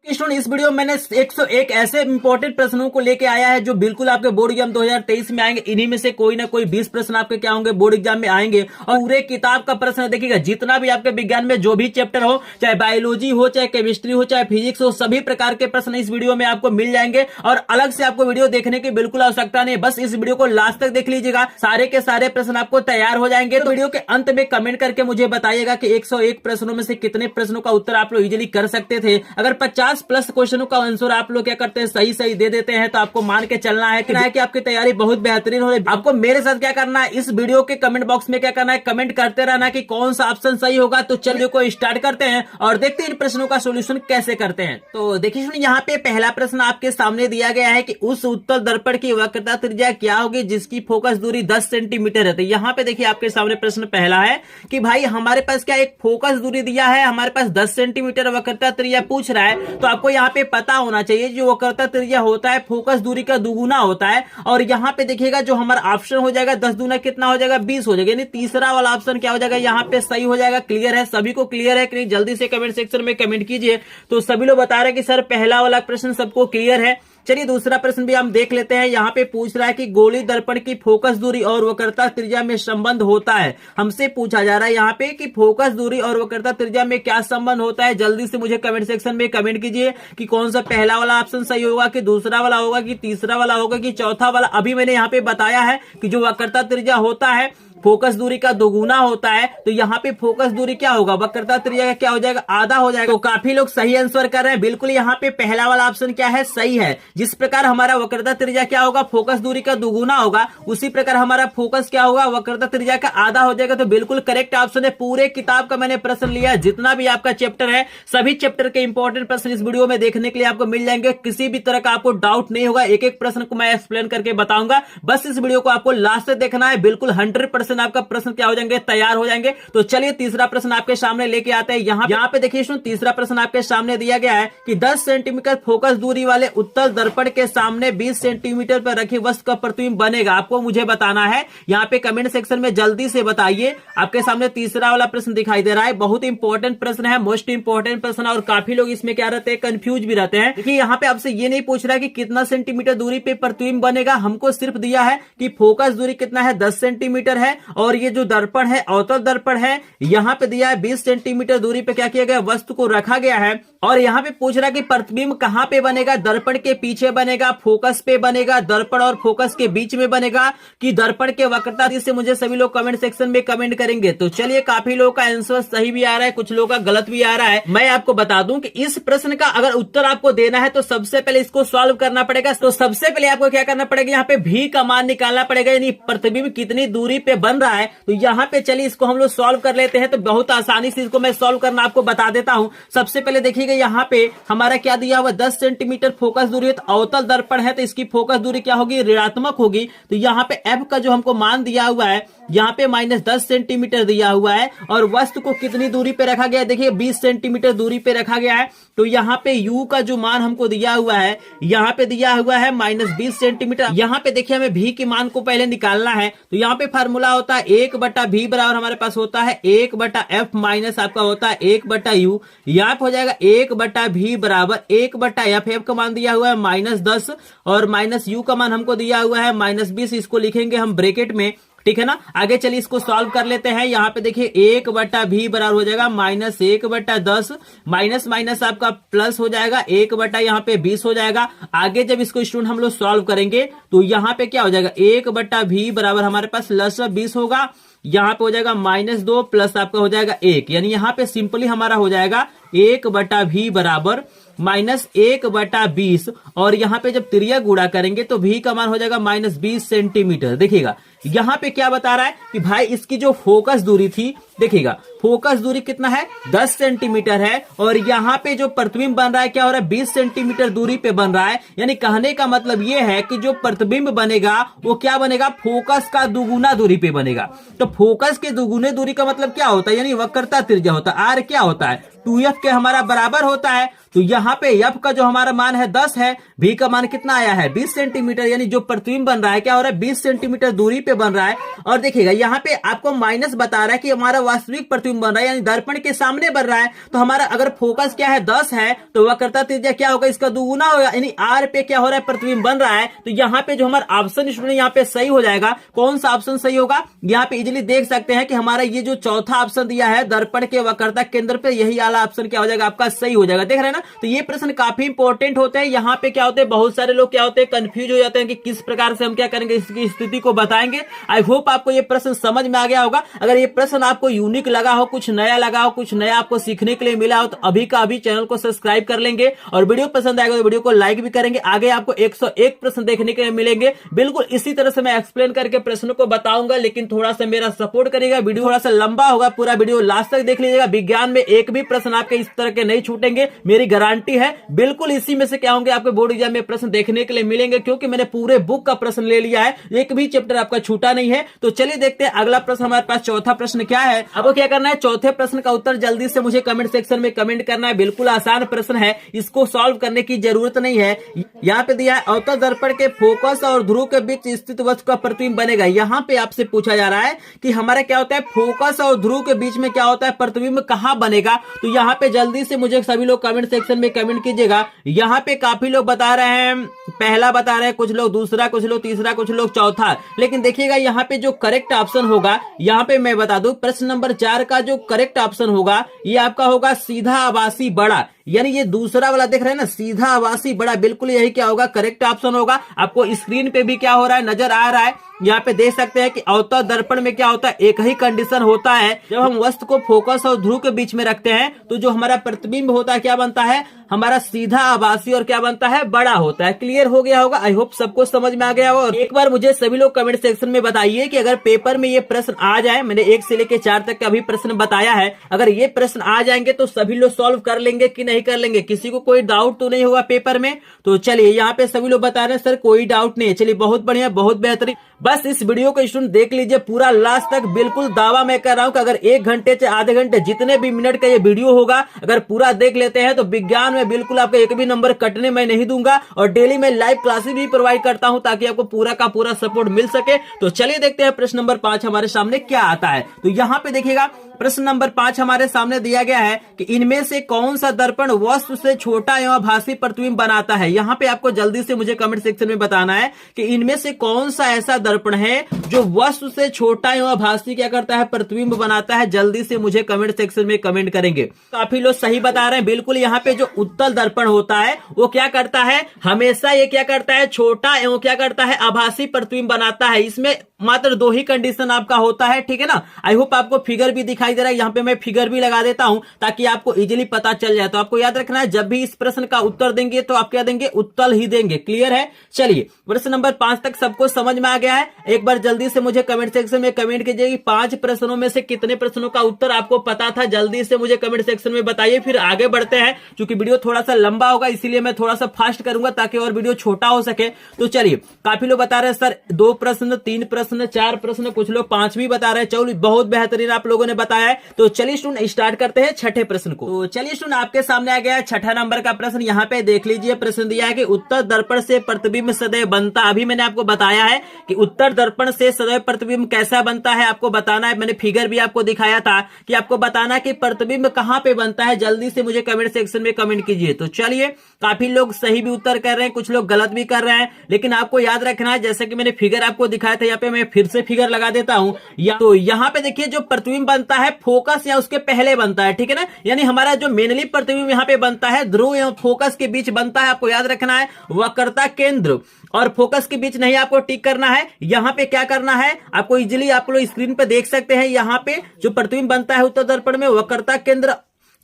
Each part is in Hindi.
स्टूडेंट इस वीडियो में मैंने 101 ऐसे इंपॉर्टेंट प्रश्नों को लेके आया है जो बिल्कुल आपके बोर्ड एग्जाम 2023 में आएंगे। इन्हीं में से कोई ना कोई 20 प्रश्न आपके क्या होंगे, बोर्ड एग्जाम में आएंगे। और पूरे किताब का प्रश्न देखिएगा, जितना भी आपके विज्ञान में जो भी चैप्टर हो, चाहे बायोलॉजी हो, चाहे केमिस्ट्री हो, चाहे फिजिक्स हो, सभी प्रकार के प्रश्न इस वीडियो में आपको मिल जाएंगे। और अलग से आपको वीडियो देखने की बिल्कुल आवश्यकता नहीं, बस इस वीडियो को लास्ट तक देख लीजिएगा, सारे के सारे प्रश्न आपको तैयार हो जाएंगे। तो वीडियो के अंत में कमेंट करके मुझे बताइएगा कि 101 प्रश्नों में से कितने प्रश्नों का उत्तर आप लोग इजीली कर सकते थे। अगर 50 प्लस क्वेश्चनों का आंसर आप लोग क्या करते हैं, सही सही दे देते हैं, तो आपको मान के चलना है कि आपकी तैयारी बहुत बेहतरीन हो रही है। आपको मेरे साथ क्या करना है, इस वीडियो के कमेंट बॉक्स में क्या करना है, कमेंट करते रहना कि कौन सा ऑप्शन सही होगा। तो चलिए को स्टार्ट करते हैं और देखते हैं इन प्रश्नों का सोल्यूशन कैसे करते हैं। तो देखिए यहाँ पे पहला प्रश्न आपके सामने दिया गया है कि उस उत्तल दर्पण की वक्रता त्रिज्या क्या होगी जिसकी फोकस दूरी 10 सेंटीमीटर है। तो यहाँ पे देखिए आपके सामने प्रश्न पहला है कि भाई हमारे पास क्या एक फोकस दूरी दिया है, हमारे पास 10 सेंटीमीटर वक्रता त्रिज्या पूछ रहा है। तो आपको यहाँ पे पता होना चाहिए जो वक्रता त्रिज्या होता है फोकस दूरी का दुगुना होता है। और यहाँ पे देखिएगा जो हमारा ऑप्शन हो जाएगा 10 दूना कितना हो जाएगा, 20 हो जाएगा, यानी तीसरा वाला ऑप्शन क्या हो जाएगा, यहाँ पे सही हो जाएगा। क्लियर है, सभी को क्लियर है कि नहीं, जल्दी से कमेंट सेक्शन में कमेंट कीजिए। तो सभी लोग बता रहे हैं कि सर पहला वाला प्रश्न सबको क्लियर है। चलिए दूसरा प्रश्न भी हम देख लेते हैं। यहाँ पे पूछ रहा है कि गोली दर्पण की फोकस दूरी और वक्रता त्रिज्या में संबंध होता है। हमसे पूछा जा रहा है यहाँ पे कि फोकस दूरी और वक्रता त्रिज्या में क्या संबंध होता है। जल्दी से मुझे कमेंट सेक्शन में कमेंट कीजिए कि कौन सा पहला वाला ऑप्शन सही होगा, कि दूसरा वाला होगा, कि तीसरा वाला होगा, कि चौथा वाला। अभी मैंने यहाँ पे बताया है कि जो वक्रता त्रिज्या होता है फोकस दूरी का दोगुना होता है। तो यहाँ पे फोकस दूरी क्या होगा, वक्रता त्रिज्या का क्या हो जाएगा, आधा हो जाएगा। तो काफी लोग सही आंसर कर रहे हैं। बिल्कुल यहाँ पे पहला वाला ऑप्शन क्या है, सही है। जिस प्रकार हमारा वक्रता त्रिज्या क्या होगा, फोकस दूरी का दोगुना होगा, उसी प्रकार हमारा फोकस क्या होगा, वक्रता त्रिज्या का आधा हो जाएगा। तो बिल्कुल करेक्ट ऑप्शन है। पूरे किताब का मैंने प्रश्न लिया है, जितना भी आपका चैप्टर है, सभी चैप्टर के इंपॉर्टेंट प्रश्न इस वीडियो में देखने के लिए आपको मिल जाएंगे। किसी भी तरह का आपको डाउट नहीं होगा, एक एक प्रश्न को मैं एक्सप्लेन करके बताऊंगा। बस इस वीडियो को आपको लास्ट तक देखना है। बिल्कुल 100% आपका प्रश्न क्या हो जाएंगे, तैयार हो जाएंगे। तो चलिए तीसरा प्रश्न आपके सामने लेके आते हैं। यहाँ पे देखिए तीसरा प्रश्न आपके सामने दिया गया है कि 10 सेंटीमीटर फोकस दूरी वाले उत्तल दर्पण के सामने 20 सेंटीमीटर पर रखी वस्तु का प्रतिबिंब बनेगा। आपको मुझे बताना है, यहाँ पे कमेंट सेक्शन में जल्दी से बताइए। आपके सामने तीसरा वाला प्रश्न दिखाई दे रहा है, बहुत इंपॉर्टेंट प्रश्न है, मोस्ट इंपॉर्टेंट प्रश्न। और काफी लोग इसमें क्या रहते हैं, कंफ्यूज भी रहते हैं। देखिए यहाँ पे आपसे ये नहीं पूछ रहा है कि कितना सेंटीमीटर दूरी पे प्रतिबिंब बनेगा, हमको सिर्फ दिया है कि फोकस दूरी कितना है, 10 सेंटीमीटर है। और ये जो दर्पण है, अवतल दर्पण है, यहाँ पे दिया है 20 सेंटीमीटर दूरी पे क्या किया गया, वस्तु को रखा गया है। और यहाँ पे पूछ रहा है कि प्रतिबिंब कहां पे बनेगा, दर्पण के पीछे बनेगा, फोकस पे बनेगा, दर्पण और फोकस के बीच में बनेगा, कि दर्पण के वक्रता। जिससे मुझे सभी लोग कमेंट सेक्शन में कमेंट करेंगे। तो चलिए काफी लोगों का आंसर सही भी आ रहा है, कुछ लोगों का गलत भी आ रहा है। मैं आपको बता दूं कि इस प्रश्न का अगर उत्तर आपको देना है तो सबसे पहले इसको सॉल्व करना पड़ेगा। तो सबसे पहले आपको क्या करना पड़ेगा, यहाँ पे भी का मान निकालना पड़ेगा, यानी प्रतिबिंब कितनी दूरी पे बन रहा है। तो यहाँ पे चलिए इसको हम लोग सॉल्व कर लेते हैं। तो बहुत आसानी से इसको मैं सॉल्व करना आपको बता देता हूं। सबसे पहले देखिएगा यहाँ पे हमारा क्या दिया हुआ, 10 सेंटीमीटर फोकस दूरी है। तो अवतल दर्पण है तो इसकी फोकस दूरी क्या होगी, ऋणात्मक होगी। तो यहाँ पे एफ का जो हमको मान दिया हुआ है, यहाँ पे -10 सेंटीमीटर दिया हुआ है। और वस्तु को कितनी दूरी पे रखा गया है, देखिए 20 सेंटीमीटर दूरी पे रखा गया है। तो यहाँ पे यू का जो मान हमको दिया हुआ है, यहाँ पे दिया हुआ है -20 सेंटीमीटर। यहाँ पे देखिए हमें भी के मान को पहले निकालना है। तो यहाँ पे फार्मूला होता है 1/v बराबर हमारे पास होता है 1/f माइनस आपका होता है 1/u। यहाँ पे हो जाएगा 1/v बराबर 1/f। एफ का मान दिया हुआ है -10 और -u का मान हमको दिया हुआ है -20। इसको लिखेंगे हम ब्रैकेट में, ठीक है ना। आगे चलिए इसको सॉल्व कर लेते हैं। यहाँ पे देखिए 1/v बराबर हो जाएगा -1/10, माइनस माइनस आपका प्लस हो जाएगा 1/ यहाँ पे 20 हो जाएगा। आगे जब इसको स्टूडेंट हम लोग सॉल्व करेंगे तो यहाँ पे क्या हो जाएगा, 1/v बराबर हमारे पास +20 होगा। यहाँ पे हो जाएगा -2 प्लस आपका हो जाएगा 1, यानी यहाँ पे सिंपली हमारा हो जाएगा 1/v बराबर -1/20। और यहाँ पे जब त्रिज्या गुणा करेंगे तो v का मान हो जाएगा -20 सेंटीमीटर। देखिएगा यहाँ पे क्या बता रहा है कि भाई इसकी जो फोकस दूरी थी, देखिएगा फोकस दूरी कितना है, 10 सेंटीमीटर है। और यहाँ पे जो प्रतिबिंब बन रहा है क्या हो रहा है, 20 सेंटीमीटर दूरी पे बन रहा है। यानी कहने का मतलब ये है कि जो प्रतिबिंब बनेगा वो क्या बनेगा, फोकस का दुगुना दूरी पे बनेगा। तो फोकस के दुगुने दूरी का मतलब क्या होता है, यानी वक्रता त्रिज्या होता है। आर क्या होता है, 2f के हमारा बराबर होता है। तो यहाँ पे f का जो हमारा मान है 10 है, v का मान कितना आया है 20 सेंटीमीटर, यानी जो प्रतिबिंब बन रहा है क्या हो रहा है 20 सेंटीमीटर दूरी पे बन रहा है। और देखिएगा यहाँ पे आपको माइनस बता रहा है कि हमारा वास्तविक प्रतिबिंब बन रहा है, यानी दर्पण के सामने बन रहा है। तो हमारा अगर फोकस क्या है 10 है तो वक्रता त्रिज्या क्या होगा, इसका दुगुना होगा, यानी r पे क्या हो रहा है प्रतिबिंब बन रहा है। तो यहाँ पे जो हमारा ऑप्शन स्टूडेंट यहाँ पे सही हो जाएगा। कौन सा ऑप्शन सही होगा, यहाँ पे इजिली देख सकते हैं कि हमारा ये जो चौथा ऑप्शन दिया है दर्पण के वक्रता केंद्र पे, यही वाला ऑप्शन क्या हो जाएगा आपका सही हो जाएगा। देख रहे हैं ना, तो ये प्रश्न काफी इंपॉर्टेंट होते हैं। यहाँ पे क्या होते हैं, बहुत सारे लोग क्या होते हैं कंफ्यूज हो जाते हैं कि किस प्रकार से हम क्या करेंगे, इसकी स्थिति को बताएंगे। आई होप आपको ये प्रश्न समझ में आ गया होगा। अगर ये प्रश्न आपको यूनिक लगा हो, कुछ नया लगा हो, कुछ नया आपको सीखने के लिए मिला हो, तो अभी का अभी चैनल को सब्सक्राइब कर लेंगे और वीडियो पसंद आएगा तो वीडियो को लाइक भी करेंगे। आगे आपको 101 प्रश्न देखने के लिए मिलेंगे। बिल्कुल इसी तरह से मैं एक्सप्लेन करके प्रश्नों को बताऊंगा, लेकिन थोड़ा सा मेरा सपोर्ट करिएगा। वीडियो थोड़ा सा लंबा होगा, पूरा वीडियो लास्ट तक देख लीजिएगा। विज्ञान में एक भी प्रश्न आपके इस तरह के नहीं छूटेंगे, मेरी गारंटी है। बिल्कुल इसी में से क्या होंगे आपके बोर्ड एग्जाम में प्रश्न देखने के लिए मिलेंगे, क्योंकि मैंने पूरे बुक का प्रश्न ले लिया है, एक भी चैप्टर आपका छूटा नहीं है। तो चलिए देखते हैं अगला प्रश्न हमारे पास चौथा प्रश्न क्या है। आपको क्या करना है, चौथे प्रश्न का उत्तर जल्दी से मुझे कमेंट सेक्शन में कमेंट करना है। बिल्कुल आसान प्रश्न है, इसको सॉल्व करने की जरूरत नहीं है। यहाँ पे दिया है अवतल दर्पण के फोकस और ध्रुव के बीच स्थित वस्तु का प्रतिबिंब बनेगा। यहाँ पे आपसे पूछा जा रहा है कि हमारा क्या होता है, फोकस और ध्रुव के बीच में क्या होता है, प्रतिबिंब कहाँ बनेगा। तो यहाँ पे जल्दी से मुझे सभी लोग कमेंट सेक्शन में कमेंट कीजिएगा। यहाँ पे काफी लोग बता रहे हैं, पहला बता रहे हैं, कुछ लोग दूसरा, कुछ लोग तीसरा, कुछ लोग चौथा। लेकिन देखिएगा यहाँ पे जो करेक्ट ऑप्शन होगा, यहाँ पे मैं बता दूं प्रश्न नंबर 4 का जो करेक्ट ऑप्शन होगा ये आपका होगा सीधा आभासी बड़ा, यानी ये दूसरा वाला देख रहे हैं ना, सीधा आभासी बड़ा, बिल्कुल यही क्या होगा करेक्ट ऑप्शन होगा। आपको स्क्रीन पे भी क्या हो रहा है नजर आ रहा है, यहाँ पे देख सकते हैं कि अवतल दर्पण में क्या होता है, एक ही कंडीशन होता है, जब हम वस्तु को फोकस और ध्रुव के बीच में रखते हैं तो जो हमारा प्रतिबिंब होता है क्या बनता है, हमारा सीधा आभासी और क्या बनता है, बड़ा होता है। क्लियर हो गया होगा, आई होप सबको समझ में आ गया होगा। एक बार मुझे सभी लोग कमेंट सेक्शन में बताइए कि अगर पेपर में ये प्रश्न आ जाए, मैंने 1 से लेकर 4 तक का भी प्रश्न बताया है, अगर ये प्रश्न आ जाएंगे तो सभी लोग सॉल्व कर लेंगे कि नहीं कर लेंगे, किसी को कोई डाउट तो नहीं होगा पेपर में। तो चलिए यहाँ पे सभी लोग बता रहे हैं सर कोई डाउट नहीं है। चलिए बहुत बढ़िया, बहुत बेहतरीन। बस इस वीडियो को स्टूडेंट देख लीजिए पूरा लास्ट तक। बिल्कुल दावा मैं कर रहा हूं कि अगर 1 घंटे से आधे घंटे जितने भी मिनट का ये वीडियो होगा, अगर पूरा देख लेते हैं तो विज्ञान में बिल्कुल आपका एक भी नंबर कटने मैं नहीं दूंगा। और डेली मैं लाइव क्लासेस भी प्रोवाइड करता हूं ताकि आपको पूरा का पूरा सपोर्ट मिल सके। तो चलिए देखते हैं प्रश्न नंबर 5 हमारे सामने क्या आता है। तो यहाँ पे देखिएगा प्रश्न नंबर 5 हमारे सामने दिया गया है कि इनमें से कौन सा दर्पण वस्तु से छोटा एवं आभासी प्रतिबिंब बनाता है। यहाँ पे आपको जल्दी से मुझे कमेंट सेक्शन में बताना है कि इनमें से कौन सा ऐसा दर्पण है जो वस्तु से छोटा एवं आभासी क्या करता है, प्रतिबिंब बनाता है। जल्दी से मुझे कमेंट सेक्शन में कमेंट करेंगे। काफी लोग सही बता रहे हैं। बिल्कुल यहाँ पे जो उत्तल दर्पण होता है वो क्या करता है, हमेशा ये क्या करता है, छोटा एवं क्या करता है, आभासी प्रतिबिंब बनाता है। इसमें मात्र 2 ही कंडीशन आपका होता है, ठीक है ना। आई होप आपको फिगर भी दिखाई दे रहा है, यहाँ पे मैं फिगर भी लगा देता हूं ताकि आपको इजीली पता चल जाए। तो आपको याद रखना है जब भी इस प्रश्न का उत्तर देंगे तो आप क्या देंगे, उत्तल ही देंगे। क्लियर है। चलिए प्रश्न नंबर 5 तक सबको समझ में आ गया है। एक बार जल्दी से मुझे कमेंट सेक्शन में कमेंट कीजिए कि 5 प्रश्नों में से कितने प्रश्नों का उत्तर आपको पता था। जल्दी से मुझे कमेंट सेक्शन में बताइए, फिर आगे बढ़ते हैं। क्योंकि वीडियो थोड़ा सा लंबा होगा इसीलिए मैं थोड़ा सा फास्ट करूंगा ताकि और वीडियो छोटा हो सके। तो चलिए काफी लोग बता रहे हैं सर 2 प्रश्न, 3 प्रश्न, 4 प्रश्न, कुछ लोग 5 भी बता रहे हैं। चलो बहुत बेहतरीन आप लोगों ने बताया है। तो चलिए स्टूडेंट स्टार्ट करते हैं छठे प्रश्न को। तो चलिए स्टूडेंट आपके सामने आ गया है 6ठा नंबर का प्रश्न। यहाँ पे देख लीजिए प्रश्न दिया है कि उत्तर दर्पण से प्रतिबिंब सदैव बनता। अभी मैंने आपको बताया है कि उत्तर दर्पण से सदैव प्रतिबिंब कैसा बनता है, आपको बताना है। मैंने फिगर भी आपको दिखाया था कि आपको बताना कि प्रतिबिंब कहां पे बनता है। जल्दी से मुझे कमेंट सेक्शन में कमेंट कीजिए। तो चलिए काफी लोग सही भी उत्तर कर रहे हैं, कुछ लोग गलत भी कर रहे हैं, लेकिन आपको याद रखना है जैसे कि मैंने फिगर आपको दिखाया था, यहाँ पे मैं फिर से फिगर लगा देता हूं। तो यहाँ पे देखिए जो प्रतिबिंब बनता है फोकस या उसके पहले बनता है, ठीक है ना। यानी हमारा जो मेनली प्रतिबिंब यहाँ पे बनता है ध्रुव एवं फोकस के बीच बनता है। आपको याद रखना है वक्रता केंद्र और फोकस के बीच नहीं आपको टिक करना है। यहाँ पे क्या करना है, आपको इजीली आप लोग स्क्रीन पे देख सकते हैं। यहाँ पे जो प्रतिबिंब बनता है उत्तर दर्पण में वक्रता केंद्र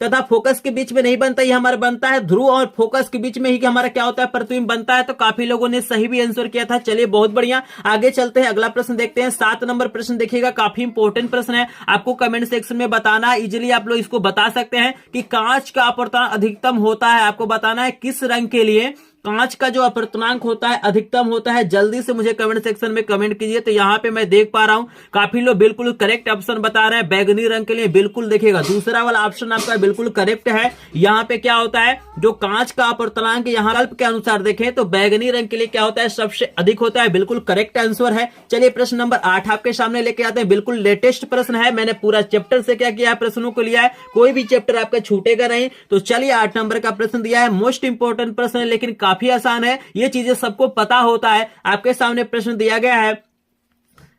तथा फोकस के बीच में नहीं बनता, ये हमारा बनता है ध्रुव और फोकस के बीच में ही हमारा क्या होता है, प्रतिबिंब बनता है। तो काफी लोगों ने सही भी आंसर किया था। चलिए बहुत बढ़िया, आगे चलते हैं, अगला प्रश्न देखते हैं। 7 नंबर प्रश्न देखिएगा, काफी इंपॉर्टेंट प्रश्न है। आपको कमेंट सेक्शन में बताना, इजीली आप लोग इसको बता सकते हैं कि कांच का अपवर्तन अधिकतम होता है। आपको बताना है किस रंग के लिए कांच का जो अपर्तनांक होता है अधिकतम होता है? जल्दी से मुझे कमेंट सेक्शन में कमेंट कीजिए। तो यहाँ पे मैं देख पा रहा हूं काफी लोग बिल्कुल करेक्ट ऑप्शन बता रहे हैं बैगनी रंग के लिए। बिल्कुल देखिएगा दूसरा वाला ऑप्शन आपका बिल्कुल करेक्ट है। यहाँ पे क्या होता है, जो कांच का अपर्तनांक यहाँ कल्प के अनुसार देखें तो बैगनी रंग के लिए क्या होता है, सबसे अधिक होता है। बिल्कुल करेक्ट आंसर है। चलिए प्रश्न नंबर 8 आपके सामने लेके आते हैं। बिल्कुल लेटेस्ट प्रश्न है, मैंने पूरा चैप्टर से क्या किया है, प्रश्नों को लिया है, कोई भी चैप्टर आपका छूटेगा नहीं। तो चलिए 8 नंबर का प्रश्न दिया है, मोस्ट इंपोर्टेंट प्रश्न है लेकिन काफी आसान है, ये चीजें सबको पता होता है। आपके सामने प्रश्न दिया गया है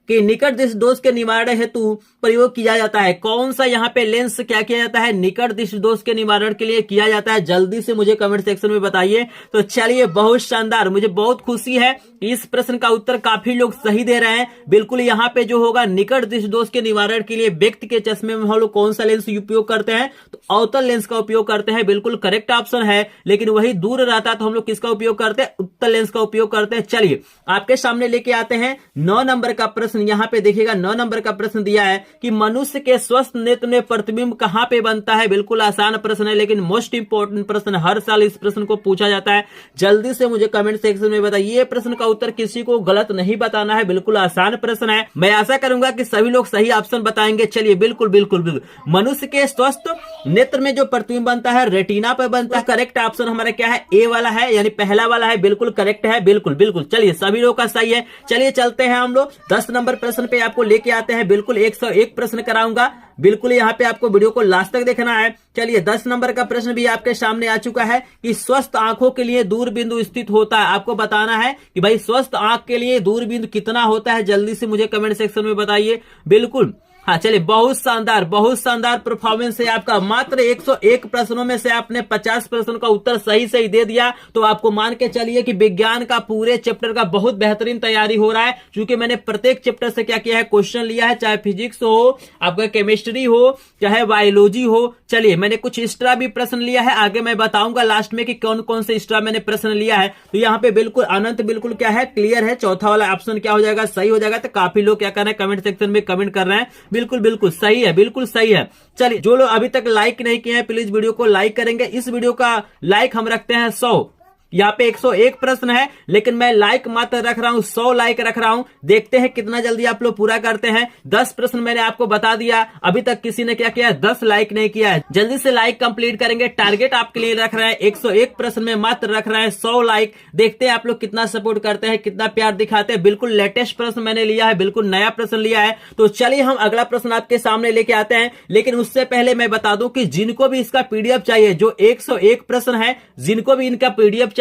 कि निकट दृष्टि दोष के निवारण हेतु प्रयोग किया जाता है। कौन सा यहाँ पे लेंस क्या किया जाता है, निकट दृष्टि दोष के निवारण के लिए किया जाता है? जल्दी से मुझे कमेंट सेक्शन में बताइए। तो चलिए बहुत शानदार, मुझे बहुत खुशी है इस प्रश्न का उत्तर काफी लोग सही दे रहे हैं। बिल्कुल यहाँ पे जो होगा निकट दृष्टि दोष के निवारण के लिए व्यक्ति के चश्मे में हम लोग कौन सा लेंस उपयोग करते हैं, तो अवतल लेंस का उपयोग करते हैं। बिल्कुल करेक्ट ऑप्शन है। लेकिन वही दूर रहता है तो हम लोग किसका उपयोग करते हैं, उत्तल लेंस का उपयोग करते हैं। चलिए आपके सामने लेके आते हैं 9 नंबर का प्रश्न। यहाँ पे देखिएगा 9 नंबर का प्रश्न दिया है कि मनुष्य के स्वस्थ नेत्र में प्रतिबिंब कहां पे बनता है। बिल्कुल आसान प्रश्न है लेकिन मोस्ट इंपोर्टेंट प्रश्न, हर साल इस प्रश्न को पूछा जाता है। जल्दी से मुझे कमेंट सेक्शन में बताइए। ये प्रश्न का उत्तर किसी को गलत नहीं बताना है, बिल्कुल आसान प्रश्न है। मैं आशा करूंगा कि सभी लोग सही ऑप्शन बताएंगे। चलिए बिल्कुल बिल्कुल बिल्कुल मनुष्य के स्वस्थ नेत्र में जो प्रतिबिंब बनता है रेटिना पर बनता है। करेक्ट ऑप्शन हमारा क्या है, ए वाला है, यानी पहला वाला है। बिल्कुल करेक्ट है, बिल्कुल बिल्कुल। चलिए सभी लोग का सही है। चलिए चलते हैं हम लोग 10 नंबर प्रश्न पे आपको लेके आते हैं। बिल्कुल 101 प्रश्न कराऊंगा, बिल्कुल यहाँ पे आपको वीडियो को लास्ट तक देखना है। चलिए 10 नंबर का प्रश्न भी आपके सामने आ चुका है कि स्वस्थ आंखों के लिए दूर बिंदु स्थित होता है। आपको बताना है कि भाई स्वस्थ आंख के लिए दूर बिंदु कितना होता है, जल्दी से मुझे कमेंट सेक्शन में बताइए। बिल्कुल हाँ चलिए बहुत शानदार परफॉर्मेंस है आपका। मात्र 101 प्रश्नों में से आपने 50 प्रश्नों का उत्तर सही दे दिया। तो आपको मान के चलिए कि विज्ञान का पूरे चैप्टर का बहुत बेहतरीन तैयारी हो रहा है, क्योंकि मैंने प्रत्येक चैप्टर से क्या किया है, क्वेश्चन लिया है, चाहे फिजिक्स हो, आपका केमिस्ट्री हो, चाहे बायोलॉजी हो। चलिए मैंने कुछ एक्स्ट्रा भी प्रश्न लिया है, आगे मैं बताऊंगा लास्ट में कि कौन कौन से एक्स्ट्रा मैंने प्रश्न लिया है। तो यहाँ पे बिल्कुल अनंत बिल्कुल क्या है, क्लियर है। चौथा वाला ऑप्शन क्या हो जाएगा, सही हो जाएगा। तो काफी लोग क्या कर रहे हैं, कमेंट सेक्शन में कमेंट कर रहे हैं। बिल्कुल बिल्कुल सही है, बिल्कुल सही है। चलिए जो लोग अभी तक लाइक नहीं किए हैं प्लीज वीडियो को लाइक करेंगे। इस वीडियो का लाइक हम रखते हैं 100। यहाँ पे 101 प्रश्न है लेकिन मैं लाइक मात्र रख रहा हूं, 100 लाइक रख रहा हूं। देखते हैं कितना जल्दी आप लोग पूरा करते हैं। 10 प्रश्न मैंने आपको बता दिया, अभी तक किसी ने क्या किया है, 10 लाइक नहीं किया है। जल्दी से लाइक कंप्लीट करेंगे। टारगेट आपके लिए रख रहे हैं 101 प्रश्न में मात्र रख रहे हैं 100 लाइक। देखते हैं आप लोग कितना सपोर्ट करते हैं, कितना प्यार दिखाते हैं। बिल्कुल लेटेस्ट प्रश्न मैंने लिया है, बिल्कुल नया प्रश्न लिया है। तो चलिए हम अगला प्रश्न आपके सामने लेके आते हैं। लेकिन उससे पहले मैं बता दूं कि जिनको भी इसका पीडीएफ चाहिए, जो 101 प्रश्न है, जिनको भी इनका पीडीएफ चाहिए,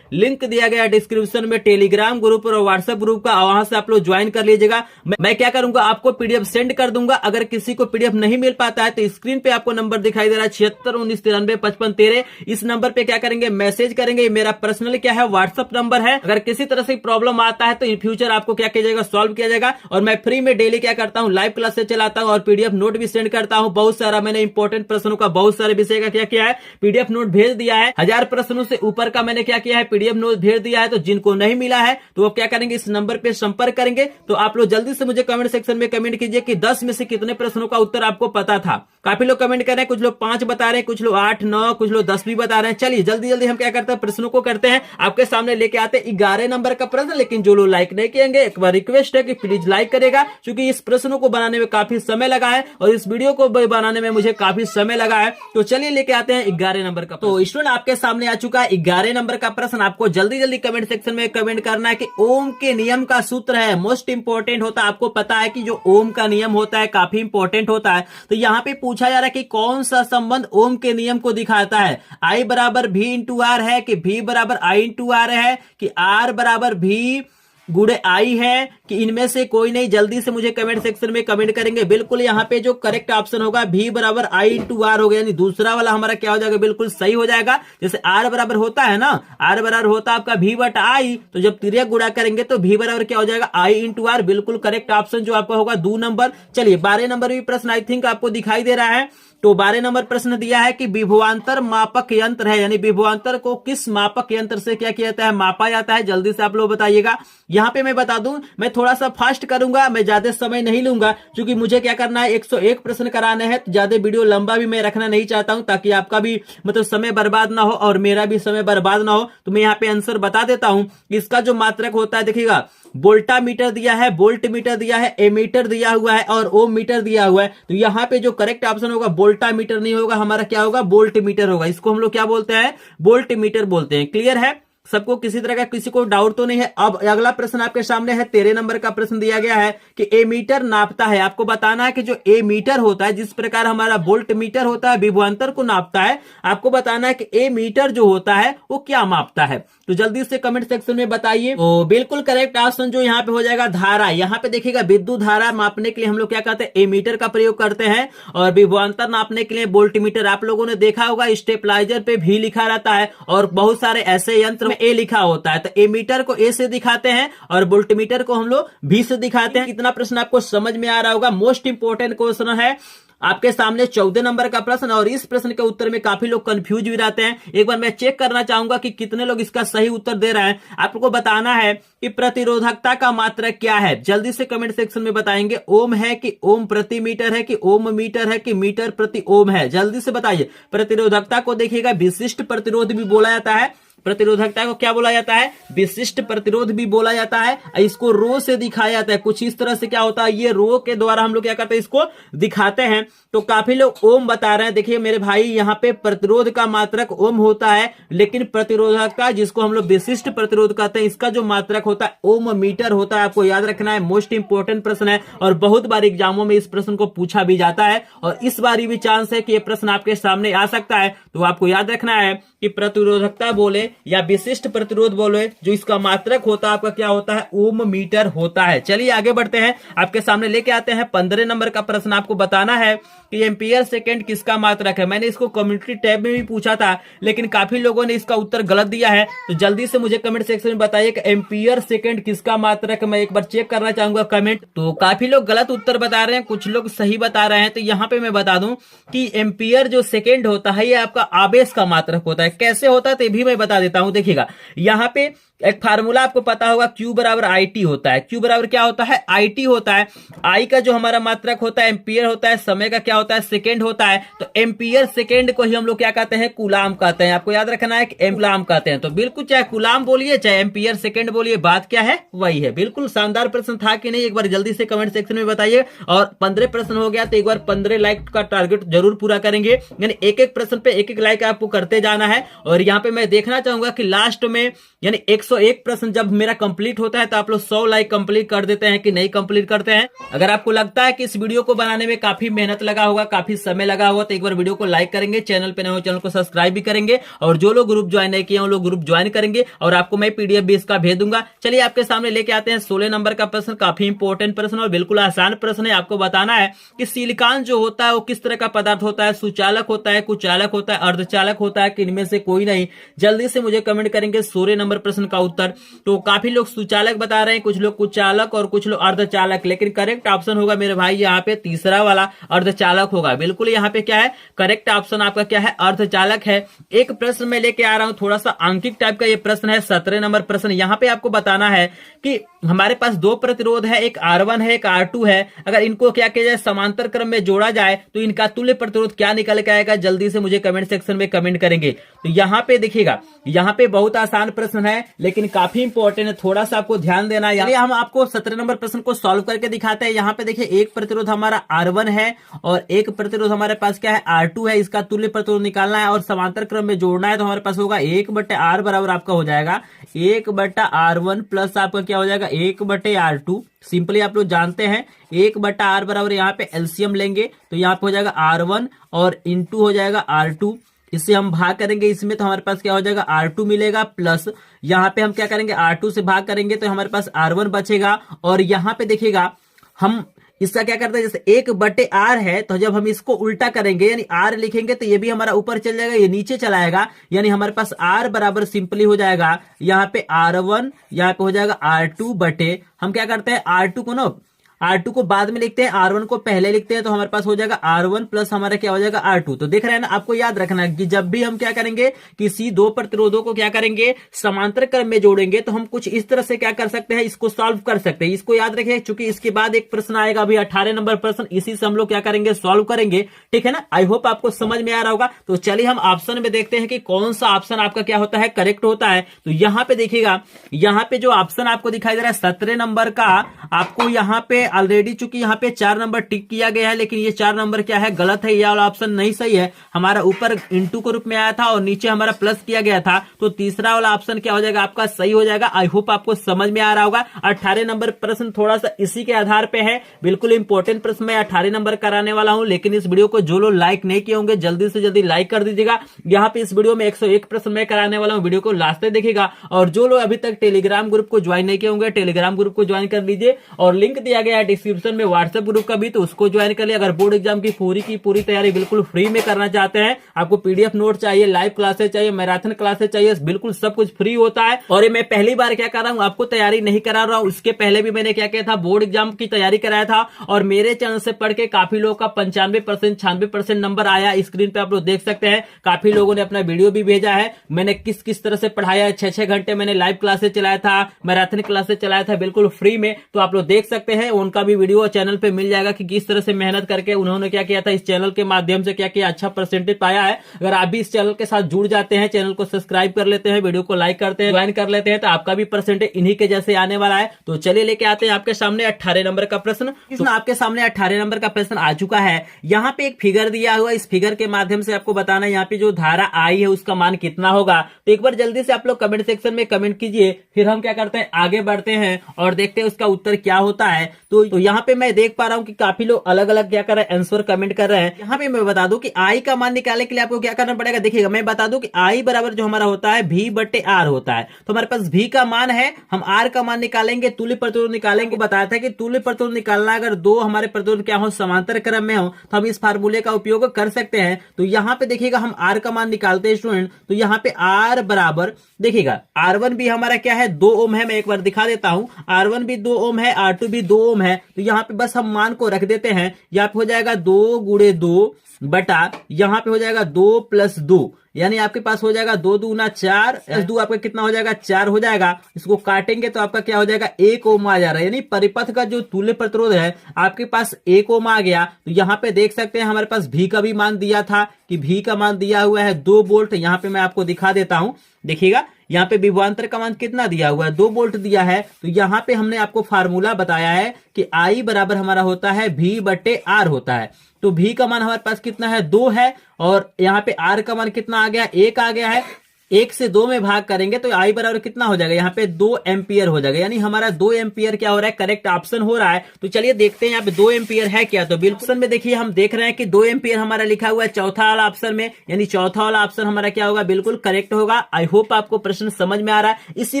लिंक दिया गया डिस्क्रिप्शन में टेलीग्राम ग्रुप और व्हाट्सएप ग्रुप का, वहां से आप लोग ज्वाइन कर लीजिएगा। मैं क्या करूंगा, आपको पीडीएफ सेंड कर दूंगा। अगर किसी को पीडीएफ नहीं मिल पाता है तो स्क्रीन पे आपको नंबर दिखाई दे रहा है 7619935513। इस नंबर पे क्या करेंगे, मैसेज करेंगे। मेरा पर्सनल क्या है, व्हाट्सएप नंबर है। अगर किसी तरह से प्रॉब्लम आता है तो इन फ्यूचर आपको क्या किया जाएगा, सॉल्व किया जाएगा। और मैं फ्री में डेली क्या करता हूँ, लाइव क्लास से चलाता हूँ और पीडीएफ नोट भी सेंड करता हूँ। बहुत सारा मैंने इंपॉर्टेंट प्रश्नों का, बहुत सारे विषय का क्या किया है, पीडीएफ नोट भेज दिया है। 1000 प्रश्नों से ऊपर का मैंने क्या किया है, पीडीएफ नोट भेज दिया है। तो जिनको नहीं मिला है तो वो क्या करेंगे, इस नंबर पे संपर्क करेंगे। तो आप लोग जल्दी से मुझे कमेंट सेक्शन में कमेंट कीजिए कि 10 में से कितने प्रश्नों का उत्तर आपको पता था। काफी लोग कमेंट कर रहे हैं, कुछ लोग 5 बता रहे हैं, कुछ लोग 8, 9, कुछ लोग 10 भी बता रहे हैं। चलिए जल्दी जल्दी हम क्या करते हैं, प्रश्नों को करते हैं। आपके सामने लेके आते हैं 11 नंबर का प्रश्न। लेकिन जो लोग लाइक नहीं किएंगे, एक बार रिक्वेस्ट है कि प्लीज लाइक करेगा, क्योंकि इस प्रश्नों को बनाने में काफी समय लगा है और इस वीडियो को बनाने में मुझे काफी समय लगा है। तो चलिए लेके आते हैं 11 नंबर का। तो स्टूडेंट आपके सामने आ चुका है 11 नंबर का प्रश्न। आपको जल्दी जल्दी कमेंट सेक्शन में कमेंट करना है कि ओम के नियम का सूत्र है, मोस्ट इंपोर्टेंट होता है। आपको पता है कि जो ओम का नियम होता है काफी इंपोर्टेंट होता है। तो यहाँ पे पूछा जा रहा है कि कौन सा संबंध ओम के नियम को दिखाता है। I बराबर V इंटू आर है कि V बराबर I इंटू आर है कि R बराबर V गुड़े आई है कि इनमें से कोई नहीं। जल्दी से मुझे कमेंट सेक्शन में कमेंट करेंगे। बिल्कुल यहाँ पे जो करेक्ट ऑप्शन होगा V बराबर I इंटू आर होगा, यानी दूसरा वाला हमारा क्या हो जाएगा, बिल्कुल सही हो जाएगा। जैसे R बराबर होता है ना, R बराबर होता है आपका V बटा I, तो जब तिर्यक गुणा करेंगे तो V बराबर क्या हो जाएगा, I इंटू आर। बिल्कुल करेक्ट ऑप्शन जो आपका होगा 2 नंबर। चलिए 12 नंबर भी प्रश्न आई थिंक आपको दिखाई दे रहा है तो 12 नंबर प्रश्न दिया है कि विभवांतर मापक यंत्र है, यानी विभवांतर को किस मापक यंत्र से क्या किया जाता है, मापा जाता है। जल्दी से आप लोग बताइएगा। यहाँ पे मैं बता दूं, मैं थोड़ा सा फास्ट करूंगा, मैं ज्यादा समय नहीं लूंगा, क्योंकि मुझे क्या करना है 101 प्रश्न कराने हैं, तो ज्यादा वीडियो लंबा भी मैं रखना नहीं चाहता हूं, ताकि आपका भी मतलब समय बर्बाद ना हो और मेरा भी समय बर्बाद ना हो। तो मैं यहाँ पे आंसर बता देता हूं। इसका जो मात्रक होता है, देखिएगा, वोल्टा मीटर दिया है, वोल्ट मीटर दिया है, एमीटर दिया हुआ है और ओम मीटर दिया हुआ है। तो यहाँ पे जो करेक्ट ऑप्शन होगा वोल्टा मीटर नहीं होगा, हमारा क्या होगा, वोल्ट मीटर होगा। इसको हम लोग क्या बोलते हैं, वोल्ट मीटर बोलते हैं। क्लियर है सबको, किसी तरह का किसी को डाउट तो नहीं है। अब अगला प्रश्न आपके सामने है, 13 नंबर का प्रश्न दिया गया है कि ए मीटर नापता है। आपको बताना है कि जो ए मीटर होता है, जिस प्रकार हमारा वोल्ट मीटर होता है विभवांतर को नापता है, आपको बताना है कि ए मीटर जो होता है वो क्या मापता है। तो जल्दी से कमेंट सेक्शन में बताइए। तो बिल्कुल करेक्ट ऑप्शन जो यहाँ पे हो जाएगा धारा। यहाँ पे देखिएगा, विद्युत धारा मापने के लिए हम लोग क्या करते हैं, ए मीटर का प्रयोग करते हैं, और विभवांतर नापने के लिए वोल्ट मीटर। आप लोगों ने देखा होगा स्टेपलाइजर पे भी लिखा रहता है, और बहुत सारे ऐसे यंत्र ए लिखा होता है। तो ए मीटर को ए से दिखाते हैं और वोल्ट मीटर को हम लोग भी से दिखाते हैं। कितना प्रश्न आपको समझ में आ रहा होगा। मोस्ट इंपोर्टेंट क्वेश्चन है आपके सामने 14 नंबर का प्रश्न, और इस प्रश्न के उत्तर में काफी लोग कंफ्यूज भी रहते हैं। एक बार मैं चेक करना चाहूंगा कि कितने लोग इसका सही उत्तर दे रहे हैं। आपको बताना है कि प्रतिरोधकता का मात्रक क्या है। जल्दी से कमेंट सेक्शन में बताएंगे। ओम है कि ओम प्रति मीटर है कि ओम मीटर है कि मीटर प्रति ओम है, जल्दी से बताइए। प्रतिरोधकता को देखिएगा विशिष्ट प्रतिरोध भी बोला जाता है। प्रतिरोधकता को क्या बोला जाता है, विशिष्ट प्रतिरोध भी बोला जाता है। इसको रो से दिखाया जाता है, कुछ इस तरह से क्या होता है, ये रो के द्वारा हम लोग क्या करते हैं, इसको दिखाते हैं। तो काफी लोग ओम बता रहे हैं। देखिए मेरे भाई, यहाँ पे प्रतिरोध का मात्रक ओम होता है, लेकिन प्रतिरोधकता जिसको हम लोग विशिष्ट प्रतिरोध कहते हैं, इसका जो मात्रक होता है ओम मीटर होता है। आपको याद रखना है, मोस्ट इंपोर्टेंट प्रश्न है, और बहुत बार एग्जामों में इस प्रश्न को पूछा भी जाता है, और इस बार भी चांस है कि ये प्रश्न आपके सामने आ सकता है। तो आपको याद रखना है कि प्रतिरोधकता बोले या विशिष्ट प्रतिरोध बोले, जो इसका मात्रक होता है आपका क्या होता है, ओम मीटर होता है। चलिए आगे बढ़ते हैं, आपके सामने लेके आते हैं 15 नंबर का प्रश्न। आपको बताना है कि एम्पियर सेकंड किसका मात्रक है। मैंने इसको कम्युनिटी टैब में भी पूछा था, लेकिन काफी लोगों ने इसका उत्तर गलत दिया है। तो जल्दी से मुझे कमेंट सेक्शन में बताइए कि एम्पियर सेकंड किसका मात्रक है। मैं एक बार चेक करना चाहूंगा कमेंट। तो काफी लोग गलत उत्तर बता रहे हैं, कुछ लोग सही बता रहे हैं। तो यहाँ पे मैं बता दूं कि एम्पियर जो सेकंड होता है, ये आपका आवेश का मात्रक होता है। कैसे होता है तो भी मैं बता देता हूं। देखिएगा, यहाँ पे एक फार्मूला आपको पता होगा, Q बराबर IT होता है। Q बराबर क्या होता है, IT होता है। I का जो हमारा मात्रक होता है एम्पियर होता है, समय का क्या होता है, सेकेंड होता है। तो एम्पियर सेकेंड को ही हम लोग क्या कहते हैं, कूलाम कहते हैं। आपको याद रखना है कि कूलाम कहते हैं। तो बिल्कुल चाहे कूलाम बोलिए चाहे एम्पियर सेकेंड बोलिए, बात क्या है वही है। बिल्कुल शानदार प्रश्न था कि नहीं, एक बार जल्दी से कमेंट सेक्शन में बताइए। और 15 प्रश्न हो गया तो एक बार 15 लाइक का टारगेट जरूर पूरा करेंगे, यानी एक एक प्रश्न पे एक एक लाइक आपको करते जाना है। और यहाँ पे मैं देखना चाहूंगा कि लास्ट में यानी 101 प्रश्न जब मेरा कंप्लीट होता है तो आप लोग 100 लाइक कंप्लीट कर देते हैं कि नहीं कंप्लीट करते हैं। अगर आपको लगता है कि इस वीडियो को बनाने में काफी मेहनत लगा होगा, काफी समय लगा होगा, तो एक बार वीडियो को लाइक करेंगे, चैनल पे नए हो चैनल को सब्सक्राइब भी करेंगे, और जो लोग ग्रुप ज्वाइन नहीं किए वो लोग ग्रुप ज्वाइन करेंगे, और आपको मैं PDF भी इसका भेज दूंगा। चलिए आपके सामने लेके आते हैं 16 नंबर का प्रश्न। काफी इंपॉर्टेंट प्रश्न और बिल्कुल आसान प्रश्न है। आपको बताना है कि सिलिकॉन जो होता है वो किस तरह का पदार्थ होता है, सुचालक होता है, कुचालक होता है, अर्धचालक होता है, कि इनमें से कोई नहीं। जल्दी से मुझे कमेंट करेंगे 16 नंबर प्रश्न का उत्तर। तो काफी लोग सुचालक बता रहे हैं, कुछ लोग कुचालक और कुछ लोग अर्धचालक, लेकिन करेक्ट ऑप्शन होगा मेरे भाई यहाँ पे तीसरा वाला अर्धचालक होगा। बिल्कुल यहाँ पे क्या है, करेक्ट ऑप्शन आपका क्या है, अर्धचालक है। एक प्रश्न मैं लेके आ रहा हूं, थोड़ा सा आंकिक टाइप का ये प्रश्न है, 17 नंबर प्रश्न। यहाँ पे आपको बताना है कि हमारे पास दो प्रतिरोध है, एक R1 है, एक R2 है। अगर इनको क्या किया जाए, समांतर क्रम में जोड़ा जाए तो इनका तुल्य प्रतिरोध क्या निकल के आएगा। जल्दी से मुझे कमेंट सेक्शन में कमेंट करेंगे। तो यहाँ पे देखिएगा, यहाँ पे बहुत आसान प्रश्न है, लेकिन काफी इंपॉर्टेंट है, थोड़ा सा आपको ध्यान देना है। हम आपको 17 नंबर प्रश्न को सॉल्व करके दिखाते हैं। यहाँ पे देखिए, एक प्रतिरोध हमारा R1 है और एक प्रतिरोध हमारे पास क्या है, R2 है। इसका तुल्य प्रतिरोध निकालना है और समांतर क्रम में जोड़ना है। तो हमारे पास होगा 1/R बराबर आपका हो जाएगा 1/R1 प्लस आपका क्या हो जाएगा 1/R2। सिंपली आप लोग जानते हैं 1/R बराबर यहाँ पे एलसीएम लेंगे तो यहाँ पे हो जाएगा R1 और इंटू हो जाएगा R2। इससे हम भाग करेंगे इसमें तो हमारे पास क्या हो जाएगा R2 मिलेगा, प्लस यहाँ पे हम क्या करेंगे R2 से भाग करेंगे तो हमारे पास R1 बचेगा। और यहाँ पे देखिएगा, हम इसका क्या करते हैं, जैसे 1/R है तो जब हम इसको उल्टा करेंगे यानी R लिखेंगे तो ये भी हमारा ऊपर चल जाएगा, ये नीचे चला आएगा। यानी हमारे पास R बराबर सिंपली हो जाएगा यहाँ पे R1, यहाँ पे हो जाएगा R2 बटे हम क्या करते हैं R2 को ना R2 को बाद में लिखते हैं, R1 को पहले लिखते हैं, तो हमारे पास हो जाएगा R1 प्लस हमारा क्या हो जाएगा R2। तो देख रहे हैं ना, आपको याद रखना है कि जब भी हम क्या करेंगे, किसी दो प्रतिरोधों को क्या करेंगे, समांतर क्रम में जोड़ेंगे, तो हम कुछ इस तरह से क्या कर सकते हैं, इसको सॉल्व कर सकते हैं। इसको याद रखिए, क्योंकि इसके बाद एक प्रश्न आएगा अभी 18 नंबर प्रश्न, इसी से हम लोग क्या करेंगे, सॉल्व करेंगे। ठीक है ना, आई होप आपको समझ में आ रहा होगा। तो चलिए हम ऑप्शन में देखते हैं कि कौन सा ऑप्शन आपका क्या होता है, करेक्ट होता है। तो यहां पे देखिएगा, यहां पे जो ऑप्शन आपको दिखाई दे रहा है 17 नंबर का, आपको यहां पे ऑलरेडी चूंकि यहां पे 4 नंबर टिक किया गया है, लेकिन ये 4 नंबर क्या है, गलत है, ये वाला ऑप्शन नहीं सही है। हमारा ऊपर इंटू के रूप में आया था और नीचे हमारा प्लस किया गया था, तो तीसरा वाला ऑप्शन क्या हो जाएगा, आपका सही हो जाएगा। आई होप आपको समझ में आ रहा होगा। 18 नंबर प्रश्न थोड़ा सा इसी के आधार पे है, बिल्कुल इंपॉर्टेंट प्रश्न मैं 18 नंबर कराने वाला हूं, लेकिन इस वीडियो को जो लोग लाइक नहीं किए होंगे जल्दी से जल्दी लाइक कर दीजिएगा। यहाँ पे इस वीडियो में 101 प्रश्न मैं कराने वाला हूं, वीडियो को लास्ट तक देखिएगा। और जो लोग अभी तक टेलीग्राम ग्रुप को ज्वाइन नहीं किए होंगे, टेलीग्राम ग्रुप को ज्वाइन कर लीजिए, और लिंक दिया गया है डिस्क्रिप्शन में व्हाट्सएप ग्रुप का भी, तो उसको ज्वाइन कर लिया। अगर बोर्ड एग्जाम की पूरी तैयारी बिल्कुल फ्री में करना चाहते हैं, आपको पीडीएफ नोट चाहिए, लाइव क्लासेस चाहिए, मैराथन क्लासेस चाहिए, बिल्कुल सब कुछ फ्री होता है। और ये मैं पहली बार क्या कर रहा हूं, आपको तैयारी नहीं करा रहा हूं, उसके पहले भी मैंने क्या किया था, बोर्ड एग्जाम की तैयारी कराया था, और मेरे चैनल से पढ़ के काफी लोगों का 95% 96% नंबर आया। स्क्रीन पे आप लोग देख सकते हैं, काफी लोगों ने अपना वीडियो भी भेजा है, मैंने किस किस तरह से पढ़ाया है। 6-6 घंटे मैंने लाइव क्लासेस चलाया था, मैराथन क्लासेस चलाया था, बिल्कुल फ्री में। तो आप लोग देख सकते हैं, उनका भी वीडियो चैनल पे मिल जाएगा कि किस तरह से मेहनत करके उन्होंने क्या किया था, इस चैनल के माध्यम से क्या किया, अच्छा परसेंटेज पाया है। अगर आप भी इस चैनल के साथ जुड़ जाते हैं, चैनल को सब्सक्राइब कर लेते हैं, वीडियो को लाइक करते हैं, ज्वाइन कर लेते हैं, तो आपका भी परसेंटेज इन्हीं के जैसे आने वाला है। तो चलिए लेके आते हैं आपके सामने 18 नंबर का प्रश्न। तो आपके सामने 18 नंबर का प्रश्न आ चुका है। यहाँ पे एक फिगर दिया हुआ, इस फिगर के माध्यम से आपको बताना है यहाँ पे जो धारा आई है उसका मान कितना होगा। तो एक बार जल्दी से आप लोग कमेंट सेक्शन में कमेंट कीजिए, फिर हम क्या करते हैं, आगे बढ़ते हैं और देखते हैं उसका उत्तर क्या होता है। तो यहाँ पे मैं देख पा रहा हूँ कि काफी लोग अलग अलग क्या कर रहे हैं, आंसर कमेंट कर रहे हैं। यहाँ पे मैं बता दूं कि आई का मान निकालने के लिए आपको क्या करना पड़ेगा, देखिएगा मैं बता दूं कि आई बराबर जो हमारा होता है V बटे R होता है। तो हमारे पास V का मान है, हम R का मान निकालेंगे, तुल्य प्रतिरोध निकालेंगे। बताया था कि तुल्य प्रतिरोध निकालना, अगर दो हमारे प्रतिरोध क्या हो, समांतर क्रम में हो, तो हम इस फार्मूले का उपयोग कर सकते हैं। तो यहाँ पे देखिएगा हम R का मान निकालते हैं स्टूडेंट, तो यहाँ पे R बराबर देखिएगा R1 भी हमारा क्या है, 2 ओम है। मैं एक बार दिखा देता हूं, R1 भी 2 ओम है, R2 भी 2 ओम है। तो यहाँ पे बस हम मान को रख देते हैं, यहाँ पे हो जाएगा 2 गुणे 2 बटा, यहाँ पे हो जाएगा 2 प्लस 2, यानी आपके पास हो जाएगा 2 दूना 4, 2 आपका कितना हो जाएगा, 4 हो जाएगा। इसको काटेंगे तो आपका क्या हो जाएगा, 1 ओम आ जा रहा है, यानी परिपथ का जो तुल्य प्रतिरोध है आपके पास 1 ओम आ गया। तो यहाँ पे देख सकते हैं हमारे पास V का भी मान दिया था कि V का मान दिया हुआ है 2 वोल्ट। यहाँ पे मैं आपको दिखा देता हूं, देखिएगा यहाँ पे विभवांतर का मान कितना दिया हुआ है, 2 वोल्ट दिया है। तो यहाँ पे हमने आपको फार्मूला बताया है कि I बराबर हमारा होता है V बटे R होता है। तो V का मान हमारे पास कितना है, 2 है, और यहाँ पे R का मान कितना आ गया, 1 आ गया है। 1 से 2 में भाग करेंगे तो I बराबर कितना हो जाएगा, यहाँ पे 2 एम्पियर हो जाएगा, यानी हमारा 2 एम्पियर क्या हो रहा है, करेक्ट ऑप्शन हो रहा है। तो चलिए देखते हैं यहाँ पे 2 एम्पियर है क्या। तो बिल्कुल ऑप्शन में देखिए हम देख रहे हैं कि 2 एम्पियर हमारा लिखा हुआ है चौथा वाला ऑप्शन में, यानी चौथा वाला ऑप्शन हमारा क्या होगा, बिल्कुल करेक्ट होगा। आई होप आपको प्रश्न समझ में आ रहा है। इसी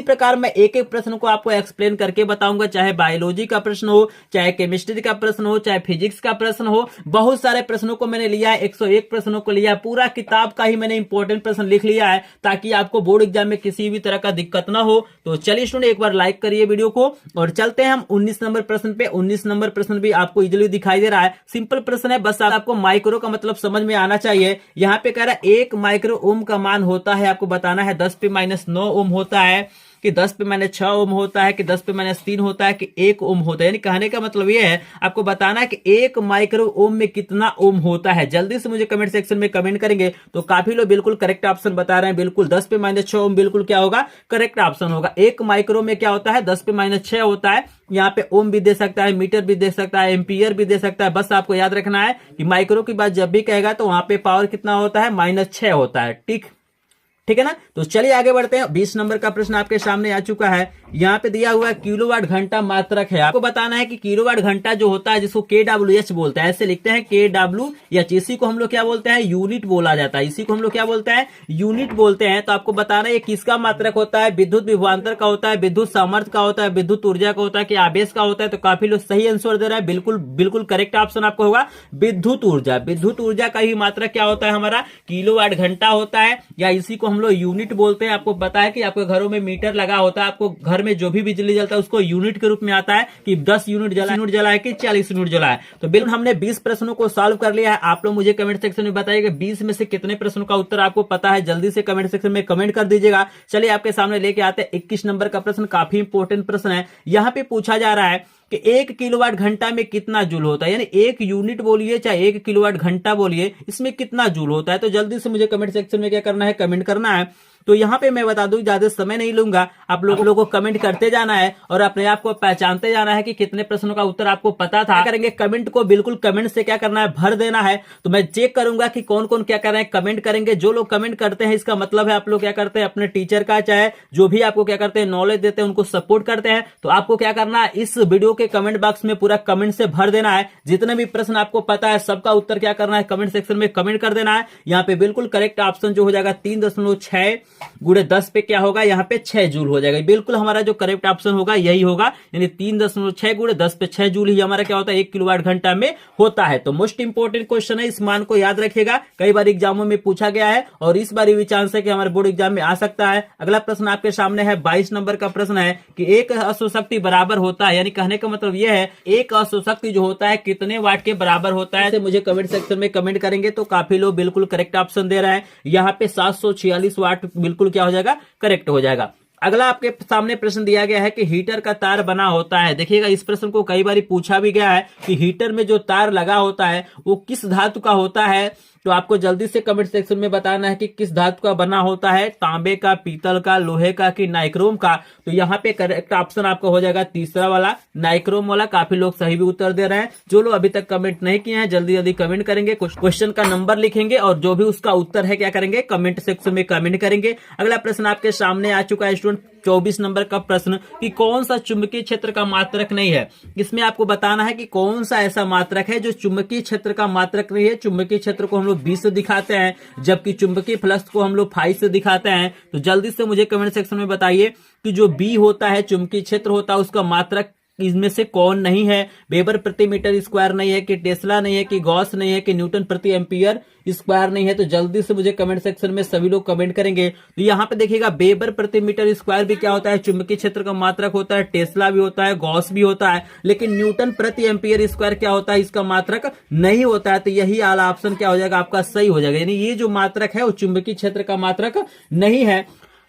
प्रकार मैं एक एक प्रश्न को आपको एक्सप्लेन करके बताऊंगा, चाहे बायोलॉजी का प्रश्न हो, चाहे केमिस्ट्री का प्रश्न हो, चाहे फिजिक्स का प्रश्न हो। बहुत सारे प्रश्नों को मैंने लिया है, 101 प्रश्नों को लिया, पूरा किताब का ही मैंने इंपॉर्टेंट प्रश्न लिख लिया है, ताकि आपको बोर्ड एग्जाम में किसी भी तरह का दिक्कत ना हो। तो चलिए स्टूडेंट एक बार लाइक करिए वीडियो को, और चलते हैं हम 19 नंबर प्रश्न पे। 19 नंबर प्रश्न भी आपको इजीली दिखाई दे रहा है, सिंपल प्रश्न है, बस आपको माइक्रो का मतलब समझ में आना चाहिए। यहाँ पे कह रहा है 1 माइक्रो ओम का मान होता है, आपको बताना है 10 पे -9 ओम होता है, कि 10 पे -6 ओम होता है, कि 10 पे -3 होता है, कि 1 ओम होता है। यानी कहने का मतलब ये है, आपको बताना है कि 1 माइक्रो ओम में कितना ओम होता है। जल्दी से मुझे कमेंट सेक्शन में कमेंट करेंगे। तो काफी लोग बिल्कुल करेक्ट ऑप्शन बता रहे हैं, बिल्कुल 10 पे -6 ओम बिल्कुल क्या होगा, करेक्ट ऑप्शन होगा। 1 माइक्रो में क्या होता है, 10 पे -6 होता है। यहाँ पे ओम भी दे सकता है, मीटर भी दे सकता है, एम्पियर भी दे सकता है। बस आपको याद रखना है कि माइक्रो की बात जब भी कहेगा तो वहां पे पावर कितना होता है, -6 होता है। ठीक है ना। तो चलिए आगे बढ़ते हैं। 20 नंबर का प्रश्न आपके सामने आ चुका है। यहाँ पे दिया हुआ है किलोवाट घंटा मात्रक है। आपको बताना है कि किलोवाट घंटा जो होता है, जिसको KWH बोलते हैं, ऐसे लिखते हैं KWH। इसी को हम लोग क्या बोलते हैं, यूनिट बोला जाता है। इसी को हम लोग क्या बोलते हैं, यूनिट बोलते हैं। तो आपको बताना है ये किसका मात्रक होता है, विद्युत विभवांतर का होता है, विद्युत सामर्थ्य का होता है, विद्युत ऊर्जा का होता है, कि आवेश का होता है। तो काफी लोग सही आंसर दे रहे हैं, बिल्कुल करेक्ट ऑप्शन आपको होगा विद्युत ऊर्जा। विद्युत ऊर्जा का ही मात्रक क्या होता है, हमारा किलोवाट घंटा होता है, या इसी को हम लोग यूनिट बोलते हैं। आपको पता है कि आपके घरों में मीटर लगा होता है, आपको घर में जो भी बिजली जलता है उसको यूनिट के रूप में आता है कि 10 यूनिट जला है कि 40 यूनिट जला है। तो बिल्कुल हमने 20 प्रश्नों को सॉल्व कर लिया है। आप लोग मुझे कमेंट सेक्शन में बताइएगा 20 में से कितने प्रश्नों का उत्तर आपको पता है, जल्दी से कमेंट सेक्शन में कमेंट कर दीजिएगा। चलिए आपके सामने लेके आते हैं 21 नंबर का प्रश्न, काफी इंपॉर्टेंट प्रश्न है। यहाँ पे पूछा जा रहा है कि 1 किलोवाट घंटा में कितना जूल होता है, यानी 1 यूनिट बोलिए चाहे 1 किलोवाट घंटा बोलिए, इसमें कितना जूल होता है। तो जल्दी से मुझे कमेंट सेक्शन में क्या करना है, कमेंट करना है। तो यहाँ पे मैं बता दूं, ज्यादा समय नहीं लूंगा, आप लोगों को कमेंट करते जाना है और अपने आप को पहचानते जाना है कि कितने प्रश्नों का उत्तर आपको पता था। क्या करेंगे, कमेंट को बिल्कुल कमेंट से क्या करना है, भर देना है। तो मैं चेक करूंगा कि कौन कौन क्या कर रहे हैं, कमेंट करेंगे। जो लोग कमेंट करते हैं इसका मतलब है आप लोग क्या करते हैं, अपने टीचर का चाहे जो भी आपको क्या करते हैं नॉलेज देते हैं उनको सपोर्ट करते हैं। तो आपको क्या करना है, इस वीडियो के कमेंट बॉक्स में पूरा कमेंट से भर देना है। जितने भी प्रश्न आपको पता है सबका उत्तर क्या करना है, कमेंट सेक्शन में कमेंट कर देना है। यहाँ पे बिल्कुल करेक्ट ऑप्शन जो हो जाएगा 3.6 गुणे 10 पे क्या होगा, यहाँ पे 6 जूल हो जाएगा। बिल्कुल हमारा जो करेक्ट ऑप्शन होगा यही होगा, यानी 3.6 गुणे 10 पे 6 जूल ही हमारा क्या होता है 1 किलोवाट घंटा में होता है। तो मोस्ट इंपोर्टेंट क्वेश्चन है, इस मान को याद रखिएगा, कई बार एग्जामों में पूछा गया है और इस बार भी चांस है कि हमारे बोर्ड एग्जाम में आ सकता है। अगला प्रश्न आपके सामने है 22 नंबर का प्रश्न है कि एक अश्वशक्ति बराबर होता है, यानी कहने का मतलब यह है एक अश्वशक्ति जो होता है कितने वाट के बराबर होता है। मुझे कमेंट सेक्शन में कमेंट करेंगे। तो काफी लोग बिल्कुल करेक्ट ऑप्शन दे रहे हैं, यहाँ पे 746 वाट बिल्कुल क्या हो जाएगा, करेक्ट हो जाएगा। अगला आपके सामने प्रश्न दिया गया है कि हीटर का तार बना होता है। देखिएगा इस प्रश्न को कई बार पूछा भी गया है कि हीटर में जो तार लगा होता है वो किस धातु का होता है। तो आपको जल्दी से कमेंट सेक्शन में बताना है कि किस धातु का बना होता है, तांबे का, पीतल का, लोहे का कि नाइक्रोम का। तो यहाँ पे करेक्ट ऑप्शन आपका हो जाएगा तीसरा वाला, नाइक्रोम वाला। काफी लोग सही भी उत्तर दे रहे हैं। जो लोग अभी तक कमेंट नहीं किए हैं जल्दी जल्दी कमेंट करेंगे, क्वेश्चन का नंबर लिखेंगे और जो भी उसका उत्तर है क्या करेंगे, कमेंट सेक्शन में कमेंट करेंगे। अगला प्रश्न आपके सामने आ चुका है स्टूडेंट, 24 नंबर का प्रश्न कि कौन सा चुंबकीय क्षेत्र का मात्रक नहीं है। इसमें आपको बताना है कि कौन सा ऐसा मात्रक है जो चुंबकीय क्षेत्र का मात्रक नहीं है। चुंबकीय क्षेत्र को हम लोग 20 से दिखाते हैं, जबकि चुंबकीय फ्लक्स को हम लोग 5 से दिखाते हैं। तो जल्दी से मुझे कमेंट सेक्शन में बताइए कि जो बी होता है, चुंबकीय क्षेत्र होता है, उसका मात्रक इसमें से कौन नहीं है। वेबर प्रति मीटर स्क्वायर नहीं है, कि टेस्ला नहीं है, कि गॉस नहीं है, कि न्यूटन प्रति एम्पियर स्क्वायर नहीं है। तो जल्दी से मुझे कमेंट सेक्शन में सभी लोग कमेंट करेंगे। तो यहाँ पे देखिएगा वेबर प्रति मीटर स्क्वायर भी क्या होता है, चुंबकीय क्षेत्र का मात्रक होता है, टेस्ला भी होता है, गॉस भी होता है, लेकिन न्यूटन प्रति एम्पियर स्क्वायर क्या होता है, इसका मात्रक नहीं होता है। तो यही वाला ऑप्शन क्या हो जाएगा, आपका सही हो जाएगा, यानी ये जो मात्रक है वो चुंबकीय क्षेत्र का मात्रक नहीं है।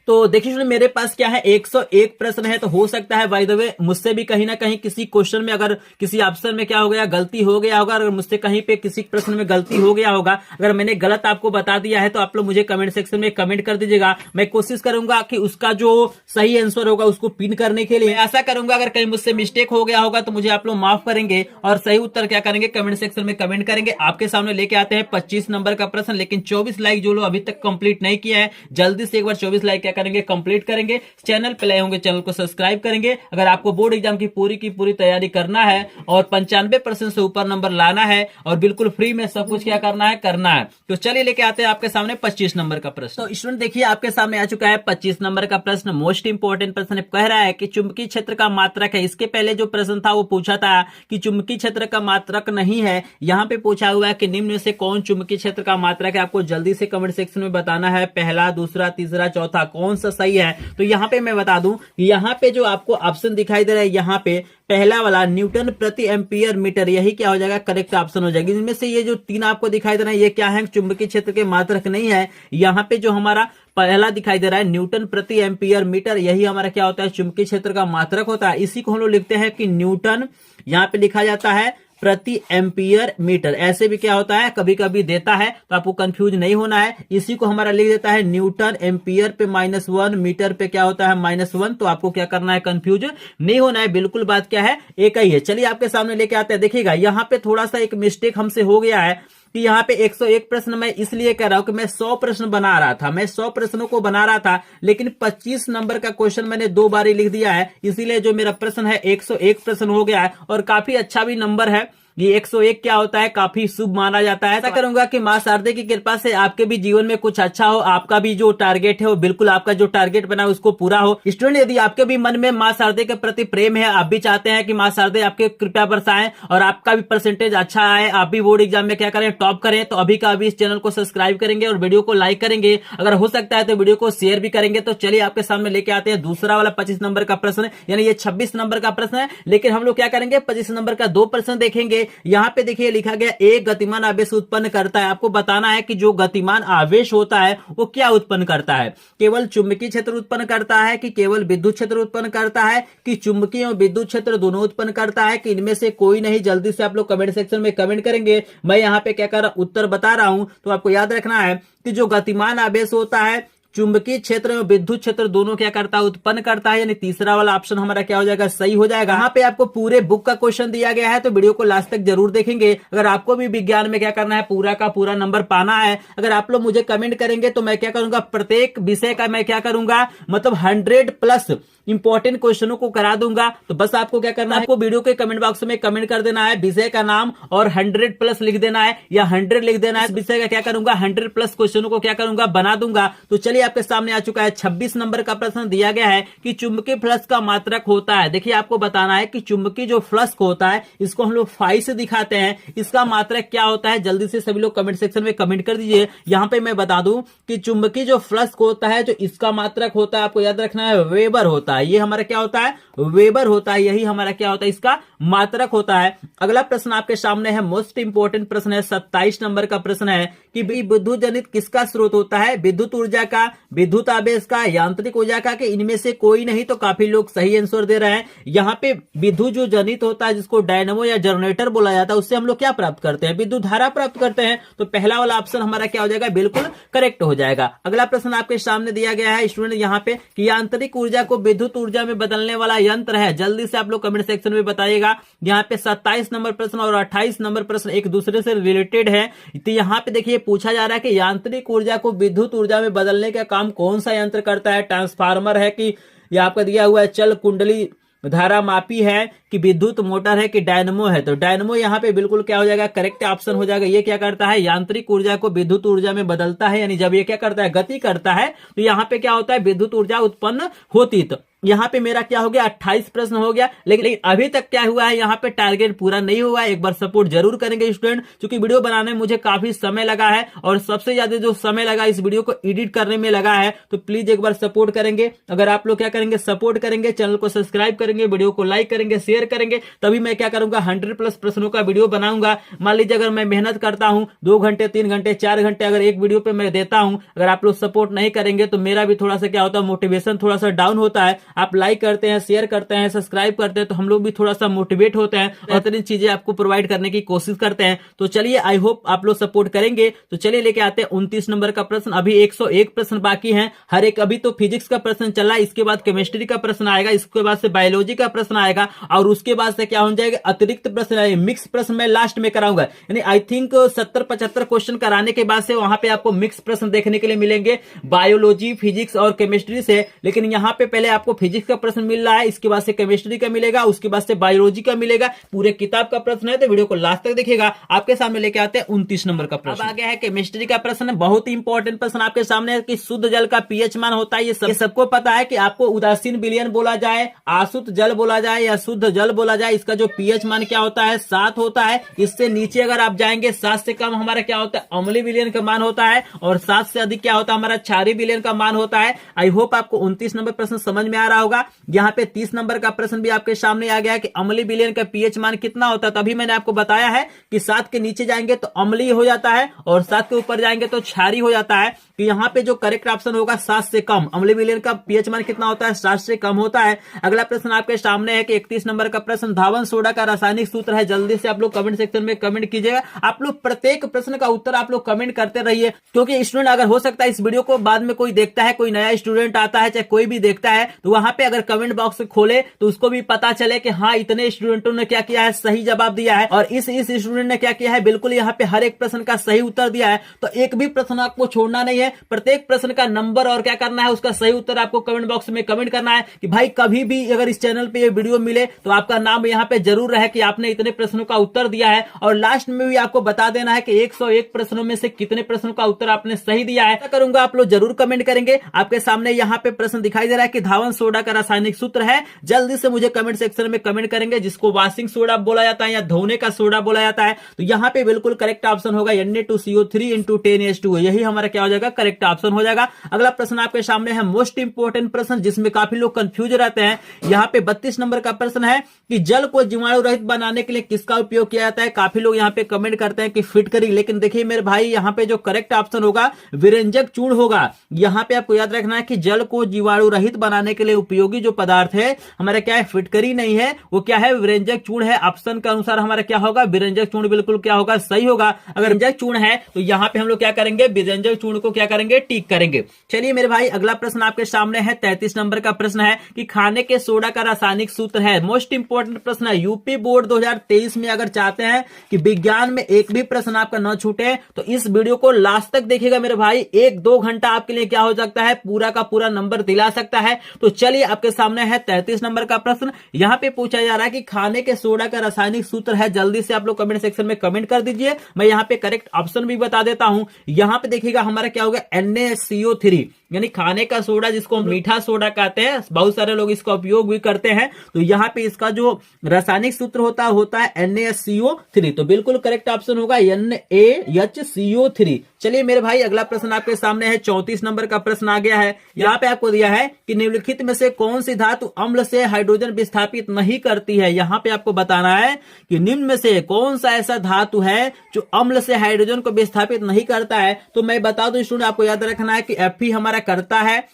तो देखिए मेरे पास क्या है 101 प्रश्न है। तो हो सकता है बाय द वे मुझसे भी कहीं ना कहीं किसी क्वेश्चन में अगर किसी ऑप्शन में क्या हो गया, गलती हो गया होगा। अगर मुझसे कहीं पे किसी प्रश्न में गलती हो गया होगा, अगर मैंने गलत आपको बता दिया है तो आप लोग मुझे कमेंट सेक्शन में कमेंट कर दीजिएगा। मैं कोशिश करूंगा कि उसका जो सही आंसर होगा उसको पिन करने के लिए ऐसा करूंगा। अगर कहीं मुझसे मिस्टेक हो गया होगा तो मुझे आप लोग माफ करेंगे और सही उत्तर क्या करेंगे, कमेंट सेक्शन में कमेंट करेंगे। आपके सामने लेके आते हैं 25 नंबर का प्रश्न, लेकिन 24 लाइक जो लोग अभी तक कंप्लीट नहीं किया है जल्दी से एक बार 24 लाइक क्या करेंगे, कंप्लीट करेंगे। चैनल पे लाए होंगे चैनल को सब्सक्राइब करेंगे। अगर आपको बोर्ड एग्जाम की पूरी तैयारी करना है और 95% से ऊपर नंबर लाना है और बिल्कुल फ्री में सब कुछ क्या करना है। तो चलिए लेके आते हैं आपके सामने 25 नंबर का प्रश्न। तो स्टूडेंट देखिए आपके सामने आ चुका है 25 नंबर का प्रश्न। मोस्ट इंपोर्टेंट प्रश्न कह रहा है कि चुंबकीय क्षेत्र का मात्रक है। इसके पहले जो प्रश्न था वो पूछा था कि चुंबकीय क्षेत्र का मात्रक नहीं है। यहाँ पे पूछा हुआ है कि निम्न में से कौन चुंबकीय क्षेत्र का मात्रक है। आपको जल्दी से कमेंट सेक्शन में बताना है, पहला, दूसरा, तीसरा, चौथा कौन सा सही है। तो यहाँ पे मैं बता दूं, यहाँ पे जो आपको ऑप्शन दिखाई दे रहा है, यहाँ पे पहला वाला न्यूटन प्रति एम्पियर मीटर, यही क्या हो जाएगा, करेक्ट ऑप्शन हो जाएगी। इनमें से ये जो तीन आपको दिखाई दे रहा है ये क्या है, चुंबकीय क्षेत्र के मात्रक नहीं है। यहाँ पे जो हमारा पहला दिखाई दे रहा है न्यूटन प्रति एम्पियर मीटर, यही हमारा क्या होता है, चुंबकीय क्षेत्र का मात्रक होता है। इसी को हम लोग लिखते हैं कि न्यूटन, यहाँ पे लिखा जाता है प्रति एम्पियर मीटर। ऐसे भी क्या होता है, कभी कभी देता है तो आपको कंफ्यूज नहीं होना है। इसी को हमारा लिख देता है न्यूटन एम्पियर पे -1, मीटर पे क्या होता है -1। तो आपको क्या करना है, कंफ्यूज नहीं होना है। बिल्कुल बात क्या है, एक ही है। चलिए आपके सामने लेके आते हैं। देखिएगा यहाँ पे थोड़ा सा एक मिस्टेक हमसे हो गया है कि यहाँ पे 101 प्रश्न मैं इसलिए कह रहा हूं कि मैं 100 प्रश्न बना रहा था, मैं 100 प्रश्नों को बना रहा था, लेकिन 25 नंबर का क्वेश्चन मैंने 2 बार लिख दिया है। इसीलिए जो मेरा प्रश्न है 101 प्रश्न हो गया है और काफी अच्छा भी नंबर है। ये 101 क्या होता है, काफी शुभ माना जाता है। ऐसा करूंगा कि मां शारदे की कृपा से आपके भी जीवन में कुछ अच्छा हो, आपका भी जो टारगेट है वो बिल्कुल आपका जो टारगेट बना उसको पूरा हो। स्टूडेंट, यदि आपके भी मन में मां शारदे के प्रति प्रेम है, आप भी चाहते हैं कि मां शारदे आपके कृपा बरसाएं और आपका भी परसेंटेज अच्छा आए, आप भी बोर्ड एग्जाम में क्या करें, टॉप करें, तो अभी का अभी इस चैनल को सब्सक्राइब करेंगे और वीडियो को लाइक करेंगे। अगर हो सकता है तो वीडियो को शेयर भी करेंगे। तो चलिए आपके सामने लेके आते हैं दूसरा वाला 25 नंबर का प्रश्न, यानी ये 26 नंबर का प्रश्न है, लेकिन हम लोग क्या करेंगे 25 नंबर का 2 प्रश्न देखेंगे। यहाँ पे देखिए लिखा गया एक गतिमान आवेश उत्पन्न करता है। आपको बताना है कि जो गतिमान आवेश होता है वो क्या उत्पन्न करता है, केवल चुंबकीय क्षेत्र उत्पन्न करता है कि केवल विद्युत क्षेत्र उत्पन्न करता है कि चुंबकीय और विद्युत क्षेत्र दोनों उत्पन्न करता है कि इनमें से कोई नहीं। जल्दी से आप लोग कमेंट सेक्शन में कमेंट करेंगे। मैं यहाँ पे क्या कर रहा उत्तर बता रहा हूं, तो आपको याद रखना है कि जो गतिमान आवेश होता है चुंबकीय क्षेत्र और विद्युत क्षेत्र दोनों क्या करता है, उत्पन्न करता है, यानी तीसरा वाला ऑप्शन हमारा क्या हो जाएगा, सही हो जाएगा। यहाँ पे आपको पूरे बुक का क्वेश्चन दिया गया है, तो वीडियो को लास्ट तक जरूर देखेंगे। अगर आपको भी विज्ञान में क्या करना है, पूरा का पूरा नंबर पाना है, अगर आप लोग मुझे कमेंट करेंगे तो मैं क्या करूंगा, प्रत्येक विषय का मैं क्या करूंगा, मतलब 100+ इंपॉर्टेंट क्वेश्चनों को करा दूंगा। तो बस आपको क्या करना है, आपको वीडियो के कमेंट बॉक्स में कमेंट कर देना है विषय का नाम और 100+ लिख देना है या 100 लिख देना है। इस विषय का क्या करूंगा, 100+ क्वेश्चनों को क्या करूंगा, बना दूंगा। तो चलिए आपके सामने आ चुका है 26 नंबर का प्रश्न दिया गया है कि चुंबकीय फ्लक्स का मात्रक होता है। देखिए आपको बताना है कि चुंबकीय जो फ्लक्स होता है इसको हम लोग फाई से दिखाते हैं, इसका मात्रक क्या होता है। जल्दी से सभी लोग कमेंट सेक्शन में कमेंट कर दीजिए। यहाँ पे मैं बता दूं कि चुंबकीय जो फ्लक्स होता है, जो इसका मात्रक होता है, आपको याद रखना है वेबर होता है। ये हमारा क्या होता है, वेबर होता है, यही हमारा क्या होता है, इसका मात्रक होता है। अगला प्रश्न आपके सामने है, मोस्ट इंपोर्टेंट प्रश्न है, 27 नंबर का प्रश्न है कि विद्युत जनित किसका स्रोत होता है, विद्युत ऊर्जा का, विद्युत आवेश का, यांत्रिक ऊर्जा का, कि इनमें से कोई नहीं। तो काफी लोग सही आंसर दे रहे हैं। यहाँ पे विद्युत जो जनित होता है, जिसको डायनेमो या जनरेटर बोला जाता है, उससे हम लोग क्या प्राप्त करते हैं, विद्युत धारा प्राप्त करते हैं। तो पहला वाला ऑप्शन हमारा क्या हो जाएगा, बिल्कुल करेक्ट हो जाएगा। अगला प्रश्न आपके सामने दिया गया है स्टूडेंट यहाँ पे कि यांत्रिक ऊर्जा को विद्युत ऊर्जा में बदलने वाला यंत्र है। जल्दी से आप लोग कमेंट सेक्शन में बताइएगा। यहाँ पे 27 नंबर प्रश्न और 28 नंबर प्रश्न एक दूसरे से रिलेटेड है। तो यहाँ पे देखिए पूछा जा रहा है कि यांत्रिक ऊर्जा को विद्युत ऊर्जा में बदलने का काम कौन सा यंत्र करता है, ट्रांसफार्मर है कि यह आपका दिया हुआ है चल कुंडली धारा मापी है कि विद्युत मोटर है कि डायनेमो है। तो डायनेमो यहाँ पे बिल्कुल क्या हो जाएगा, करेक्ट ऑप्शन हो जाएगा। ये क्या करता है, यांत्रिक ऊर्जा को विद्युत ऊर्जा में बदलता है, यानी जब ये क्या करता है, गति करता है, तो यहाँ पे क्या होता है, विद्युत ऊर्जा उत्पन्न होती। तो यहाँ पे मेरा क्या हो गया, 28 प्रश्न हो गया। लेकिन अभी तक क्या हुआ है, यहाँ पे टारगेट पूरा नहीं हुआ है। एक बार सपोर्ट जरूर करेंगे स्टूडेंट, क्योंकि वीडियो बनाने में मुझे काफी समय लगा है और सबसे ज्यादा जो समय लगा इस वीडियो को एडिट करने में लगा है। तो प्लीज एक बार सपोर्ट करेंगे। अगर आप लोग क्या करेंगे, सपोर्ट करेंगे, चैनल को सब्सक्राइब करेंगे, वीडियो को लाइक करेंगे, शेयर करेंगे, तभी मैं क्या करूंगा, 100+ प्रश्नों का वीडियो बनाऊंगा। मान लीजिए अगर मैं मेहनत करता हूं 2 घंटे 3 घंटे 4 घंटे अगर एक वीडियो पे मैं देता हूं, अगर आप लोग सपोर्ट नहीं करेंगे तो मेरा भी थोड़ा सा क्या होता है, मोटिवेशन थोड़ा सा डाउन होता है। आप लाइक करते हैं, शेयर करते हैं, सब्सक्राइब करते हैं, तो हम लोग भी थोड़ा सा मोटिवेट होते हैं, बेहतरीन चीजें आपको प्रोवाइड करने की कोशिश करते हैं। तो चलिए आई होप आप लोग सपोर्ट करेंगे। तो चलिए लेके आते हैं 29 नंबर का प्रश्न। अभी 101 प्रश्न बाकी हैं हर एक। अभी तो फिजिक्स का प्रश्न चल रहा है, इसके बाद केमिस्ट्री का प्रश्न आएगा, इसके बाद से बायोलॉजी का प्रश्न आएगा और उसके बाद से क्या हो जाएगा, अतिरिक्त प्रश्न आएगा। मिक्स प्रश्न मैं लास्ट में कराऊंगा, यानी आई थिंक 70-75 क्वेश्चन कराने के बाद से वहां पे आपको मिक्स प्रश्न देखने के लिए मिलेंगे बायोलॉजी, फिजिक्स और केमिस्ट्री से। लेकिन यहाँ पे पहले आपको फिजिक्स का प्रश्न मिल रहा है, इसके बाद से केमिस्ट्री का मिलेगा, उसके बाद से बायोलॉजी का मिलेगा। पूरे किताब का प्रश्न है, तो वीडियो को लास्ट तक देखिएगा। आपके सामने लेके आते हैं 29 नंबर का प्रश्न। अब आ गया है केमिस्ट्री का प्रश्न, बहुत ही इंपॉर्टेंट प्रश्न आपके सामने है कि शुद्ध जल का पीएच मान होता है। ये सबको पता है कि आपको उदासीन विलयन बोला जाए, आशुद्ध जल बोला जाए या शुद्ध जल बोला जाए, इसका जो पीएच मान क्या होता है, 7 होता है। इससे नीचे अगर आप जाएंगे 7 से कम हमारा क्या होता है, अम्लीय विलयन का मान होता है और 7 से अधिक क्या होता है, हमारा क्षारीय विलयन का मान होता है। आई होप आपको 29 नंबर प्रश्न समझ में आ रहा होगा। यहाँ पे 30 नंबर का प्रश्न भी आपके सामने आ गया है कि अम्लीय विलयन का पीएच मान कितना होता है। तभी मैंने आपको बताया है कि 7 के नीचे जाएंगे तो अम्लीय हो जाता है और 7 के ऊपर जाएंगे तो क्षारीय हो जाता है। तो यहाँ पे जो करेक्ट ऑप्शन होगा 7 से कम। अम्लीय विलयन का पीएच मान कितना होता है, 7 से कम होता है। अगला प्रश्न आपके सामने है कि 31 नंबर का प्रश्न, धावन सोडा का रासायनिक सूत्र है। जल्दी से आप लोग कमेंट सेक्शन में कमेंट कीजिएगा। आप लोग प्रत्येक प्रश्न का उत्तर आप लोग कमेंट करते रहिए, क्योंकि स्टूडेंट अगर हो सकता है इस वीडियो को बाद में कोई देखता है, कोई नया स्टूडेंट आता है, चाहे कोई भी देखता है, तो वह यहाँ पे अगर कमेंट बॉक्स खोले तो उसको भी पता चले कि हाँ इतने स्टूडेंटों ने क्या किया है, सही जवाब दिया है, और इस स्टूडेंट ने क्या किया है, बिल्कुल यहाँ पे हर एक प्रश्न का सही उत्तर दिया है। तो एक भी प्रश्न आपको छोड़ना नहीं है, प्रत्येक प्रश्न का नंबर और क्या करना है, उसका सही उत्तर आपको कमेंट बॉक्स में कमेंट करना है कि भाई कभी भी अगर इस चैनल पे ये वीडियो मिले तो आपका नाम यहाँ पे जरूर रहे कि आपने इतने प्रश्नों का उत्तर दिया है। और लास्ट में भी आपको बता देना है कि 101 प्रश्नों में से कितने प्रश्नों का उत्तर आपने सही दिया है। करूंगा आप लोग जरूर कमेंट करेंगे। आपके सामने यहाँ पे प्रश्न दिखाई दे रहा है कि धावन सोडा का रासायनिक सूत्र है, जल्दी से मुझे कमेंट सेक्शन में कमेंट करेंगे, जिसको वॉशिंग सोडा बोला जाता है या धोने का सोडा बोला जाता है। तो यहाँ पे बिल्कुल करेक्ट ऑप्शन होगा Na2CO3 × 10H2, यही हमारा क्या हो जाएगा, करेक्ट ऑप्शन हो जाएगा। अगला प्रश्न आपके सामने है मोस्ट इंपोर्टेंट प्रश्न, जिसमें काफी लोग कंफ्यूज रहते हैं। यहाँ पे 32 नंबर का प्रश्न है कि जल को जीवाणु रहित बनाने के लिए किसका उपयोग किया जाता है। काफी लोग यहाँ पे कमेंट करते हैं कि फिटकरी, लेकिन देखिए मेरे भाई यहाँ पे जो करेक्ट ऑप्शन होगा विरंजक चूर्ण होगा। यहाँ पे आपको याद रखना है कि जल को जीवाणु रहित बनाने के लिए उपयोगी जो पदार्थ है हमारा क्या है, फिटकरी नहीं है, वो क्या है, विरंजक चूर्ण है। ऑप्शन के अनुसार हमारा क्या होगा, विरंजक चूर्ण बिल्कुल क्या होगा, सही होगा। अगर विरंजक चूर्ण है तो यहाँ पे हम लोग क्या करेंगे, विरंजक चूर्ण को क्या करेंगे, टिक करेंगे। चलिए मेरे भाई अगला प्रश्न आपके सामने है 33 नंबर का प्रश्न है कि खाने के सोडा का रासायनिक सूत्र है। मोस्ट इंपोर्टेंट प्रश्न है। यूपी बोर्ड 2023 में अगर चाहते हैं कि विज्ञान में एक भी प्रश्न आपका न छूटे तो इस वीडियो को लास्ट तक देखिएगा मेरे भाई। 1-2 घंटा आपके लिए क्या हो सकता है, पूरा का पूरा नंबर दिला सकता है। तो चलिए आपके सामने है 33 नंबर का प्रश्न। यहाँ पे पूछा जा रहा है कि खाने के सोडा का रासायनिक सूत्र है। जल्दी से आप लोग कमेंट सेक्शन में कमेंट कर दीजिए, मैं यहाँ पे करेक्ट ऑप्शन भी बता देता हूं। यहाँ पे देखिएगा हमारा क्या होगा, NaCO3, यानी खाने का सोडा जिसको हम मीठा सोडा कहते हैं, बहुत सारे लोग इसका उपयोग भी करते हैं। तो यहाँ पे इसका जो रासायनिक सूत्र होता है NaCO3, तो बिल्कुल करेक्ट ऑप्शन होगा NaHCO3। चलिए मेरे भाई अगला प्रश्न आपके सामने है 34 नंबर का प्रश्न आ गया है। यहाँ पे आपको दिया है कि निम्नलिखित में से कौन सी धातु अम्ल से हाइड्रोजन विस्थापित नहीं करती है। यहाँ पे आपको बताना है कि निम्न में से कौन सा ऐसा धातु है जो अम्ल से हाइड्रोजन को विस्थापित नहीं करता है। तो मैं बता दूं स्टूडेंट, आपको याद रखना है कि Fe हमारा करता है,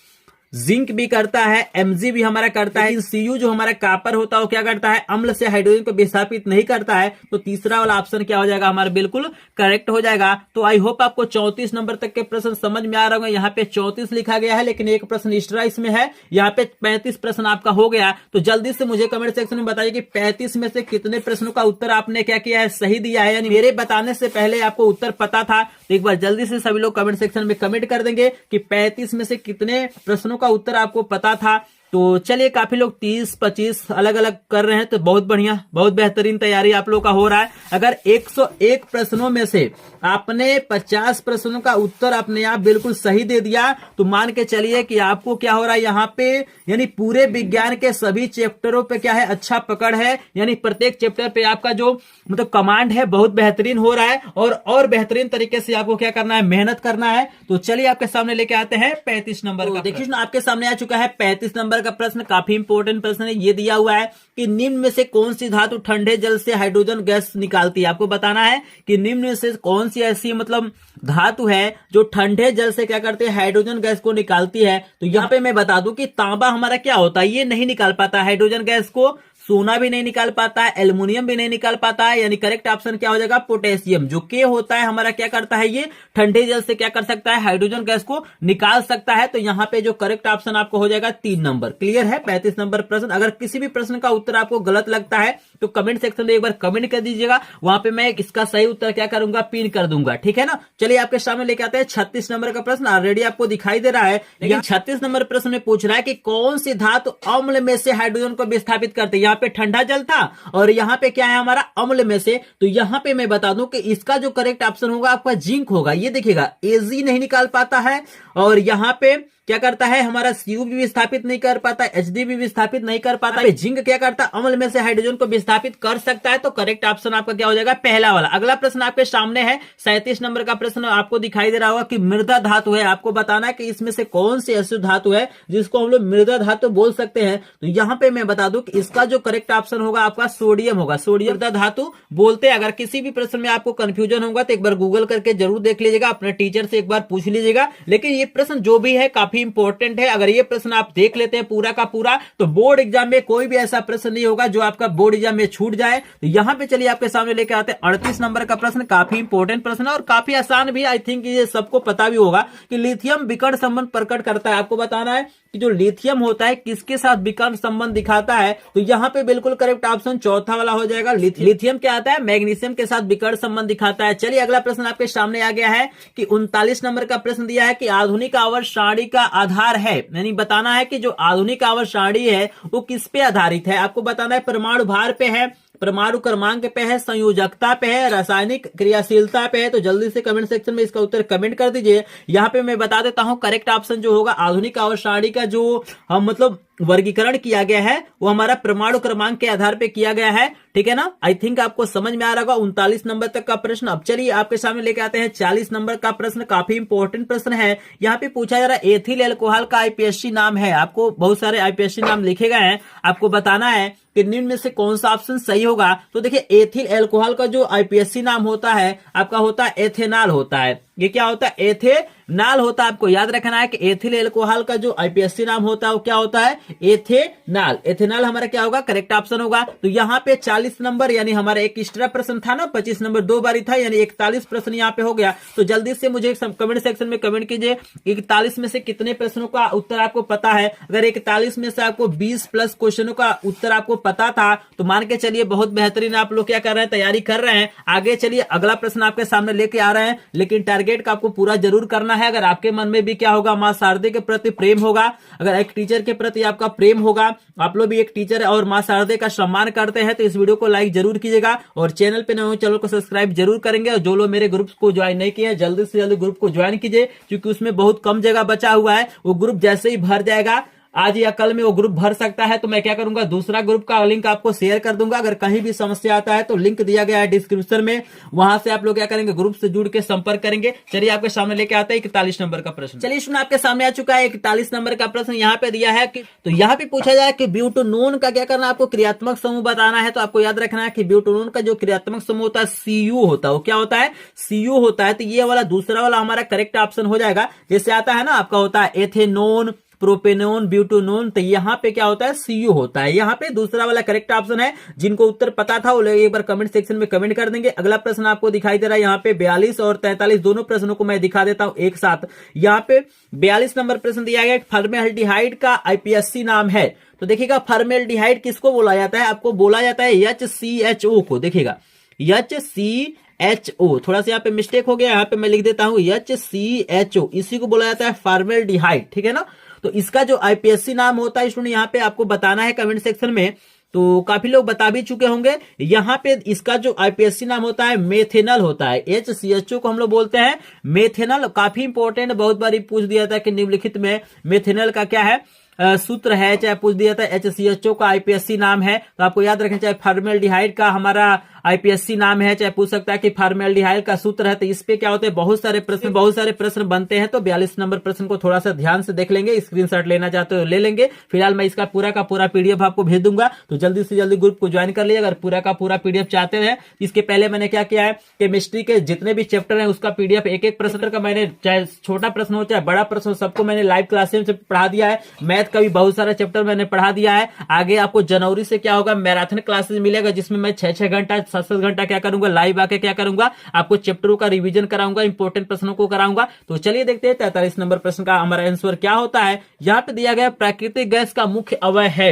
जिंक भी करता है, Mg भी हमारा करता है, Cu जो हमारा कॉपर होता है वो क्या करता है, अम्ल से हाइड्रोजन को विस्थापित नहीं करता है। तो तीसरा वाला ऑप्शन क्या हो जाएगा, हमारा बिल्कुल करेक्ट हो जाएगा। तो आई होप आपको 34 नंबर तक के प्रश्न समझ में आ रहा होगा। यहाँ पे 34 लिखा गया है, लेकिन एक प्रश्न एक्स्ट्रा इसमें है, यहाँ पे 35 प्रश्न आपका हो गया। तो जल्दी से मुझे कमेंट सेक्शन में बताइए कि 35 में से कितने प्रश्नों का उत्तर आपने क्या किया है, सही दिया है। यानी मेरे बताने से पहले आपको उत्तर पता था। तो एक बार जल्दी से सभी लोग कमेंट सेक्शन में कमेंट कर देंगे कि 35 में से कितने प्रश्नों का उत्तर आपको पता था। तो चलिए काफी लोग 30-25 अलग अलग कर रहे हैं, तो बहुत बढ़िया, बहुत बेहतरीन तैयारी आप लोग का हो रहा है। अगर 101 प्रश्नों में से आपने 50 प्रश्नों का उत्तर अपने आप बिल्कुल सही दे दिया तो मान के चलिए कि आपको क्या हो रहा है यहाँ पे, यानी पूरे विज्ञान के सभी चैप्टरों पे क्या है, अच्छा पकड़ है। यानी प्रत्येक चैप्टर पे आपका जो मतलब कमांड है बहुत बेहतरीन हो रहा है, और बेहतरीन तरीके से आपको क्या करना है, मेहनत करना है। तो चलिए आपके सामने लेके आते हैं 35 नंबर का। देखिए आपके सामने आ चुका है 35 नंबर का प्रश्न। काफी इंपॉर्टेंट प्रश्न है। ये दिया हुआ है कि निम्न में से कौन सी धातु ठंडे जल से हाइड्रोजन गैस निकालती है। आपको बताना है कि निम्न में से कौन सी ऐसी मतलब धातु है जो ठंडे जल से क्या करते हैं, हाइड्रोजन गैस को निकालती है। तो यहाँ पे मैं बता दूं कि तांबा हमारा क्या होता है, ये नहीं निकाल पाता हाइड्रोजन गैस को, सोना भी नहीं निकाल पाता है, एल्युमिनियम भी नहीं निकाल पाता है। यानी करेक्ट ऑप्शन क्या हो जाएगा, पोटेशियम। जो के होता है हमारा क्या करता है, ये ठंडे जल से क्या कर सकता है, हाइड्रोजन गैस को निकाल सकता है। तो यहाँ पे जो करेक्ट ऑप्शन आपको हो जाएगा 3 नंबर। क्लियर है 35 नंबर प्रश्न। अगर किसी भी प्रश्न का उत्तर आपको गलत लगता है तो कमेंट सेक्शन में एक बार कमेंट कर दीजिएगा, वहां पे मैं इसका सही उत्तर क्या करूंगा, पिन कर दूंगा। ठीक है ना। चलिए आपके सामने लेके आते हैं 36 नंबर का प्रश्न। ऑलरेडी आपको दिखाई दे रहा है, लेकिन 36 नंबर प्रश्न में पूछ रहा है कि कौन सी धातु अम्ल में से हाइड्रोजन को विस्थापित करते हैं। यहाँ पे ठंडा जल था और यहाँ पे क्या है हमारा अम्ल में से। तो यहाँ पे मैं बता दूं कि इसका जो करेक्ट ऑप्शन होगा आपका जिंक होगा। ये देखिएगा Ag नहीं निकाल पाता है, और यहाँ पे क्या करता है हमारा Cu भी विस्थापित नहीं कर पाता, Hd भी विस्थापित नहीं कर पाता। जिंक क्या करता है, अम्ल में से हाइड्रोजन को विस्थापित कर सकता है। तो करेक्ट ऑप्शन आपका क्या हो जाएगा, पहला वाला। अगला प्रश्न आपके सामने है 37 नंबर का प्रश्न। आपको दिखाई दे रहा होगा कि मृदा धातु है। आपको बताना है कि इसमें से कौन सी ऐसी धातु है जिसको हम लोग मृदा धातु बोल सकते हैं। तो यहाँ पे मैं बता दूं कि इसका जो करेक्ट ऑप्शन होगा आपका सोडियम होगा। सोडियम मृदा धातु बोलते हैं। अगर किसी भी प्रश्न में आपको कंफ्यूजन होगा तो एक बार गूगल करके जरूर देख लीजिएगा, अपने टीचर से एक बार पूछ लीजिएगा। लेकिन ये प्रश्न जो भी है काफी इंपॉर्टेंट है। अगर ये प्रश्न आप देख लेते हैं पूरा का पूरा तो बोर्ड एग्जाम में कोई भी ऐसा प्रश्न नहीं होगा जो आपका बोर्ड एग्जाम में छूट जाए। तो यहाँ पे चलिए आपके सामने लेके आते हैं 38 नंबर का प्रश्न। काफी इंपॉर्टेंट प्रश्न है और काफी आसान भी। आई थिंक ये सबको पता भी होगा कि लिथियम विकर्ण संबंध प्रकट करता है। आपको बताना है कि जो लिथियम होता है किसके साथ विकर्ण संबंध दिखाता है, तो यहाँ पे बिल्कुल करेक्ट ऑप्शन चौथा वाला हो जाएगा। लिथियम क्या आता है, मैग्नीशियम के साथ विकर्ण संबंध दिखाता है। चलिए अगला प्रश्न आपके सामने आ गया है कि 39 नंबर का प्रश्न दिया है कि आधुनिक आवर्त सारणी का आधार है, यानी बताना है कि जो आधुनिक आवर्त सारणी है वो किस पे आधारित है। आपको बताना है परमाणु भार पे है, परमाणु क्रमांक पे है, संयोजकता पे है, रासायनिक क्रियाशीलता पे है। तो जल्दी से कमेंट सेक्शन में इसका उत्तर कमेंट कर दीजिए। यहाँ पे मैं बता देता हूं करेक्ट ऑप्शन जो होगा आधुनिक आवर्त सारणी का जो हम मतलब वर्गीकरण किया गया है वो हमारा परमाणु क्रमांक के आधार पे किया गया है। ठीक है ना, आई थिंक आपको समझ में आ रहा होगा 39 नंबर तक का प्रश्न। अब चलिए आपके सामने लेके आते हैं 40 नंबर का प्रश्न। काफी इंपॉर्टेंट प्रश्न है। यहाँ पे पूछा जा रहा है एथिल एल्कोहल का आईपीएससी नाम है। आपको बहुत सारे आईपीएससी नाम लिखे गए हैं, आपको बताना है कि निम्न में से कौन सा ऑप्शन सही होगा। तो देखिए एथिल एल्कोहल का जो आईपीएससी नाम होता है आपका होता है एथेनॉल होता है। ये क्या होता है, एथेनॉल होता है। आपको याद रखना है कि एथिल एल्कोहल का जो आईपीएससी नाम होता है वो क्या होता है, एथेनॉल। एथेनॉल हमारा क्या होगा, करेक्ट ऑप्शन होगा। तो यहाँ पे 40 नंबर यानी हमारा एक एक्स्ट्रा प्रश्न था ना, 25 नंबर 2 बारी था, यानी 41 प्रश्न यहाँ पे हो गया। तो जल्दी से मुझे कमेंट सेक्शन में कमेंट कीजिए 41 में से कितने प्रश्नों का उत्तर आपको पता है। अगर 41 में से आपको 20 प्लस क्वेश्चनों का उत्तर आपको पता था तो मान के चलिए बहुत बेहतरीन आप लोग क्या कर रहे हैं, तैयारी कर रहे हैं। आगे चलिए अगला प्रश्न आपके सामने लेके आ रहे हैं, लेकिन टारगेट का आपको पूरा जरूर करना है। अगर आपके मन में भी क्या होगा, मां शारदे के प्रति प्रेम होगा, अगर एक टीचर के प्रति आपका प्रेम होगा, आप लोग भी एक टीचर और मां शारदे का सम्मान करते हैं, तो इस वीडियो को लाइक जरूर कीजिएगा और चैनल पे नए हो चैनल को सब्सक्राइब जरूर करेंगे। और जो लोग मेरे ग्रुप को ज्वाइन नहीं किए हैं जल्दी से जल्दी ग्रुप को ज्वाइन कीजिए, क्योंकि उसमें बहुत कम जगह बचा हुआ है। वो ग्रुप जैसे ही भर जाएगा, आज या कल में वो ग्रुप भर सकता है, तो मैं क्या करूंगा, दूसरा ग्रुप का लिंक आपको शेयर कर दूंगा। अगर कहीं भी समस्या आता है तो लिंक दिया गया है डिस्क्रिप्शन में, वहां से आप लोग क्या करेंगे, ग्रुप से जुड़ के संपर्क करेंगे। चलिए आपके सामने लेके आते हैं 41 नंबर का प्रश्न। चलिए सुना, आपके सामने आ चुका है 41 नंबर का प्रश्न। यहाँ पे दिया है कि तो यहाँ पे पूछा जाए कि ब्यूटेनोन का क्या करना है, आपको क्रियात्मक समूह बताना है। तो आपको याद रखना है कि ब्यूटेनोन का जो क्रियात्मक समूह होता है सीयू होता है। वो क्या होता है, सीयू होता है। तो ये वाला दूसरा वाला हमारा करेक्ट ऑप्शन हो जाएगा। जैसे आता है ना आपका होता है एथेनोन, प्रोपेनोन, ब्यूटेनोन, तो यहाँ पे क्या होता है, सीयू होता है। यहाँ पे दूसरा वाला करेक्ट ऑप्शन है। जिनको उत्तर पता था वो एक बार कमेंट सेक्शन में कमेंट कर देंगे। अगला प्रश्न आपको दिखाई दे रहा है यहाँ पे 42 और 43 दोनों प्रश्नों को मैं दिखा देता हूं एक साथ। यहाँ पे 42 नंबर प्रश्न दिया गया फॉर्मेल्डिहाइड का आईपीएससी नाम है। तो देखिएगा फॉर्मेल्डिहाइड किसको बोला जाता है, आपको बोला जाता है HCHO को। देखिएगा HCHO, थोड़ा सा यहाँ पे मिस्टेक हो गया, यहाँ पे मैं लिख देता हूं HCHO, इसी को बोला जाता है फॉर्मेल्डिहाइड। ठीक है ना, तो इसका जो आईपीएससी नाम होता है स्टूडेंट यहाँ पे आपको बताना है कमेंट सेक्शन में। तो काफी लोग बता भी चुके होंगे। यहाँ पे इसका जो आईपीएससी नाम होता है मेथेनॉल होता है। HCHO को हम लोग बोलते हैं मेथेनॉल। काफी इंपॉर्टेंट, बहुत बार पूछ दिया था कि निम्नलिखित में मेथेनॉल का क्या है सूत्र है, चाहे पूछ दिया था HCHO का आईपीएससी नाम है। तो आपको याद रखें, चाहे फॉर्मेल्डिहाइड का हमारा आईपीएससी नाम है, चाहे पूछ सकता है कि फॉर्मेल्डिहाइड का सूत्र है। तो इस पे क्या होते हैं, बहुत सारे प्रश्न बनते हैं। तो 42 नंबर प्रश्न को थोड़ा सा ध्यान से देख लेंगे, स्क्रीनशॉट लेना चाहते हो ले लेंगे। फिलहाल मैं इसका पूरा का पूरा पीडीएफ आपको भेज दूंगा, तो जल्दी से जल्दी ग्रुप को ज्वाइन कर लीजिए अगर पूरा का पूरा पीडीएफ चाहते हैं। इसके पहले मैंने क्या किया है, केमिस्ट्री के जितने भी चैप्टर है उसका पीडीएफ एक एक प्रश्न का मैंने, चाहे छोटा प्रश्न हो चाहे बड़ा प्रश्न हो, सबको मैंने लाइव क्लासेस में पढ़ा दिया है। मैथ का भी बहुत सारा चैप्टर मैंने पढ़ा दिया है। आगे आपको जनवरी से क्या होगा, मैराथन क्लासेस मिलेगा, जिसमें मैं 6-6 घंटा 7-7 घंटा क्या करूंगा, लाइव आके क्या करूंगा, आपको चैप्टरों का रिवीजन कराऊंगा, इंपॉर्टेंट प्रश्नों को कराऊंगा। तो चलिए देखते हैं 43 नंबर प्रश्न का हमारा आंसर क्या होता है। यहाँ पे दिया गया प्राकृतिक गैस का मुख्य अवयव है।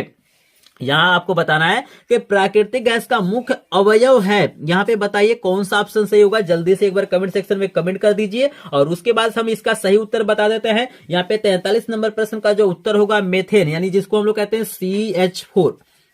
यहां आपको बताना है कि प्राकृतिक गैस का मुख्य अवयव है। यहां पे बताइए कौन सा ऑप्शन सही होगा, जल्दी से एक बार कमेंट सेक्शन में कमेंट कर दीजिए और उसके बाद हम इसका सही उत्तर बता देते हैं। यहाँ पे 43 नंबर प्रश्न का जो उत्तर होगा मेथेन, यानी जिसको हम लोग कहते हैं CH4।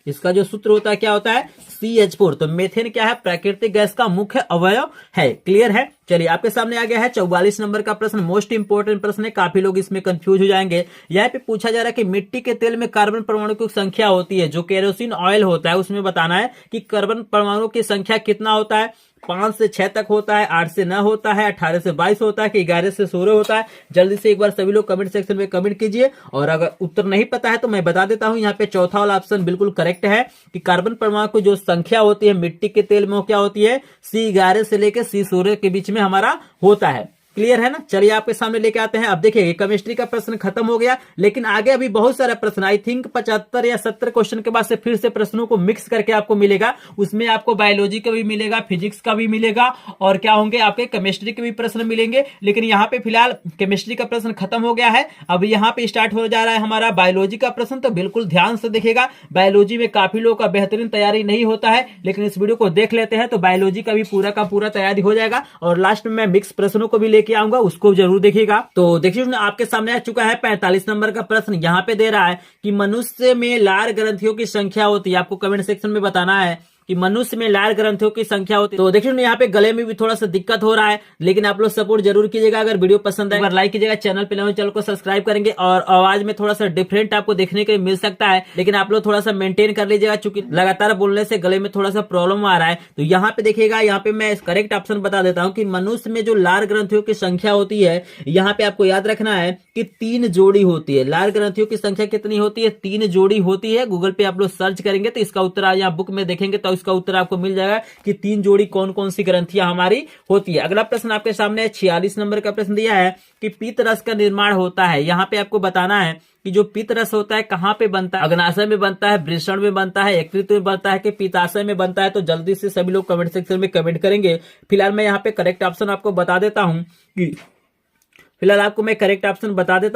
इसका जो सूत्र होता है क्या होता है, CH4। तो मेथेन क्या है, प्राकृतिक गैस का मुख्य अवयव है। क्लियर है। चलिए आपके सामने आ गया है 44 नंबर का प्रश्न। मोस्ट इंपोर्टेंट प्रश्न है, काफी लोग इसमें कंफ्यूज हो जाएंगे। यहाँ पे पूछा जा रहा है कि मिट्टी के तेल में कार्बन परमाणु की संख्या होती है, जो केरोसिन ऑयल होता है उसमें बताना है कि कार्बन परमाणु की संख्या कितना होता है। 5 से 6 तक होता है, 8 से 9 होता है, 18 से 22 होता है कि 11 से 16 होता है। जल्दी से एक बार सभी लोग कमेंट सेक्शन में कमेंट कीजिए। और अगर उत्तर नहीं पता है तो मैं बता देता हूं, यहाँ पे चौथा वाला ऑप्शन बिल्कुल करेक्ट है कि कार्बन परमाणु की जो संख्या होती है मिट्टी के तेल में वो क्या होती है, C11 से लेकर C16 के बीच में हमारा होता है। क्लियर है ना। चलिए आपके सामने लेके आते हैं। अब देखिए केमिस्ट्री का प्रश्न खत्म हो गया, लेकिन आगे अभी बहुत सारा प्रश्न, आई थिंक 75 या 70 क्वेश्चन के बाद से फिर से प्रश्नों को मिक्स करके आपको मिलेगा। उसमें आपको बायोलॉजी का भी मिलेगा, फिजिक्स का भी मिलेगा, और क्या होंगे आपके केमिस्ट्री के भी प्रश्न मिलेंगे। लेकिन यहाँ पे फिलहाल केमिस्ट्री का प्रश्न खत्म हो गया है। अब यहाँ पे स्टार्ट हो जा रहा है हमारा बायोलॉजी का प्रश्न। तो बिल्कुल ध्यान से देखिएगा, बायोलॉजी में काफी लोगों का बेहतरीन तैयारी नहीं होता है, लेकिन इस वीडियो को देख लेते हैं तो बायोलॉजी का भी पूरा का पूरा तैयारी हो जाएगा। और लास्ट में मैं मिक्स प्रश्नों को भी लेके आऊंगा, उसको जरूर देखिएगा। तो देखिए आपके सामने आ चुका है 45 नंबर का प्रश्न। यहाँ पे दे रहा है कि मनुष्य में लार ग्रंथियों की संख्या होती है, आपको कमेंट सेक्शन में बताना है कि मनुष्य में लार ग्रंथियों की संख्या होती है। तो देखिए यहाँ पे गले में भी थोड़ा सा दिक्कत हो रहा है, लेकिन आप लोग सपोर्ट जरूर कीजिएगा। अगर वीडियो पसंद आए लाइक कीजिएगा, चैनल पे नए चैनल को सब्सक्राइब करेंगे। और आवाज में थोड़ा सा डिफरेंट आपको देखने के लिए मिल सकता है, लेकिन आप लोग थोड़ा सा मेंटेन कर लीजिएगा, चूंकि लगातार बोलने से गले में थोड़ा सा प्रॉब्लम आ रहा है। तो यहाँ पे देखिएगा, यहाँ पे मैं करेक्ट ऑप्शन बता देता हूँ कि मनुष्य में जो लार ग्रंथियों की संख्या होती है, यहाँ पे आपको याद रखना है कि 3 जोड़ी होती है। लार ग्रंथियों की संख्या कितनी होती है? 3 जोड़ी होती है। गूगल पे आप लोग सर्च करेंगे तो इसका उत्तर, यहाँ बुक में देखेंगे तो इसका उत्तर आपको मिल जाएगा कि 3 जोड़ी कौन कौन सी ग्रंथियां हमारी होती है। अगला प्रश्न आपके सामने 46 नंबर का प्रश्न दिया है कि पित्त रस का निर्माण होता है। यहाँ पे आपको बताना है कि जो पित्त रस होता है कहाँ पे बनता है, अग्नाशय में बनता है, वृषण में बनता है, यकृत में बनता है कि पित्ताशय में बनता है। तो जल्दी से सभी लोग कमेंट सेक्शन में कमेंट करेंगे। फिलहाल मैं यहाँ पे करेक्ट ऑप्शन आपको बता देता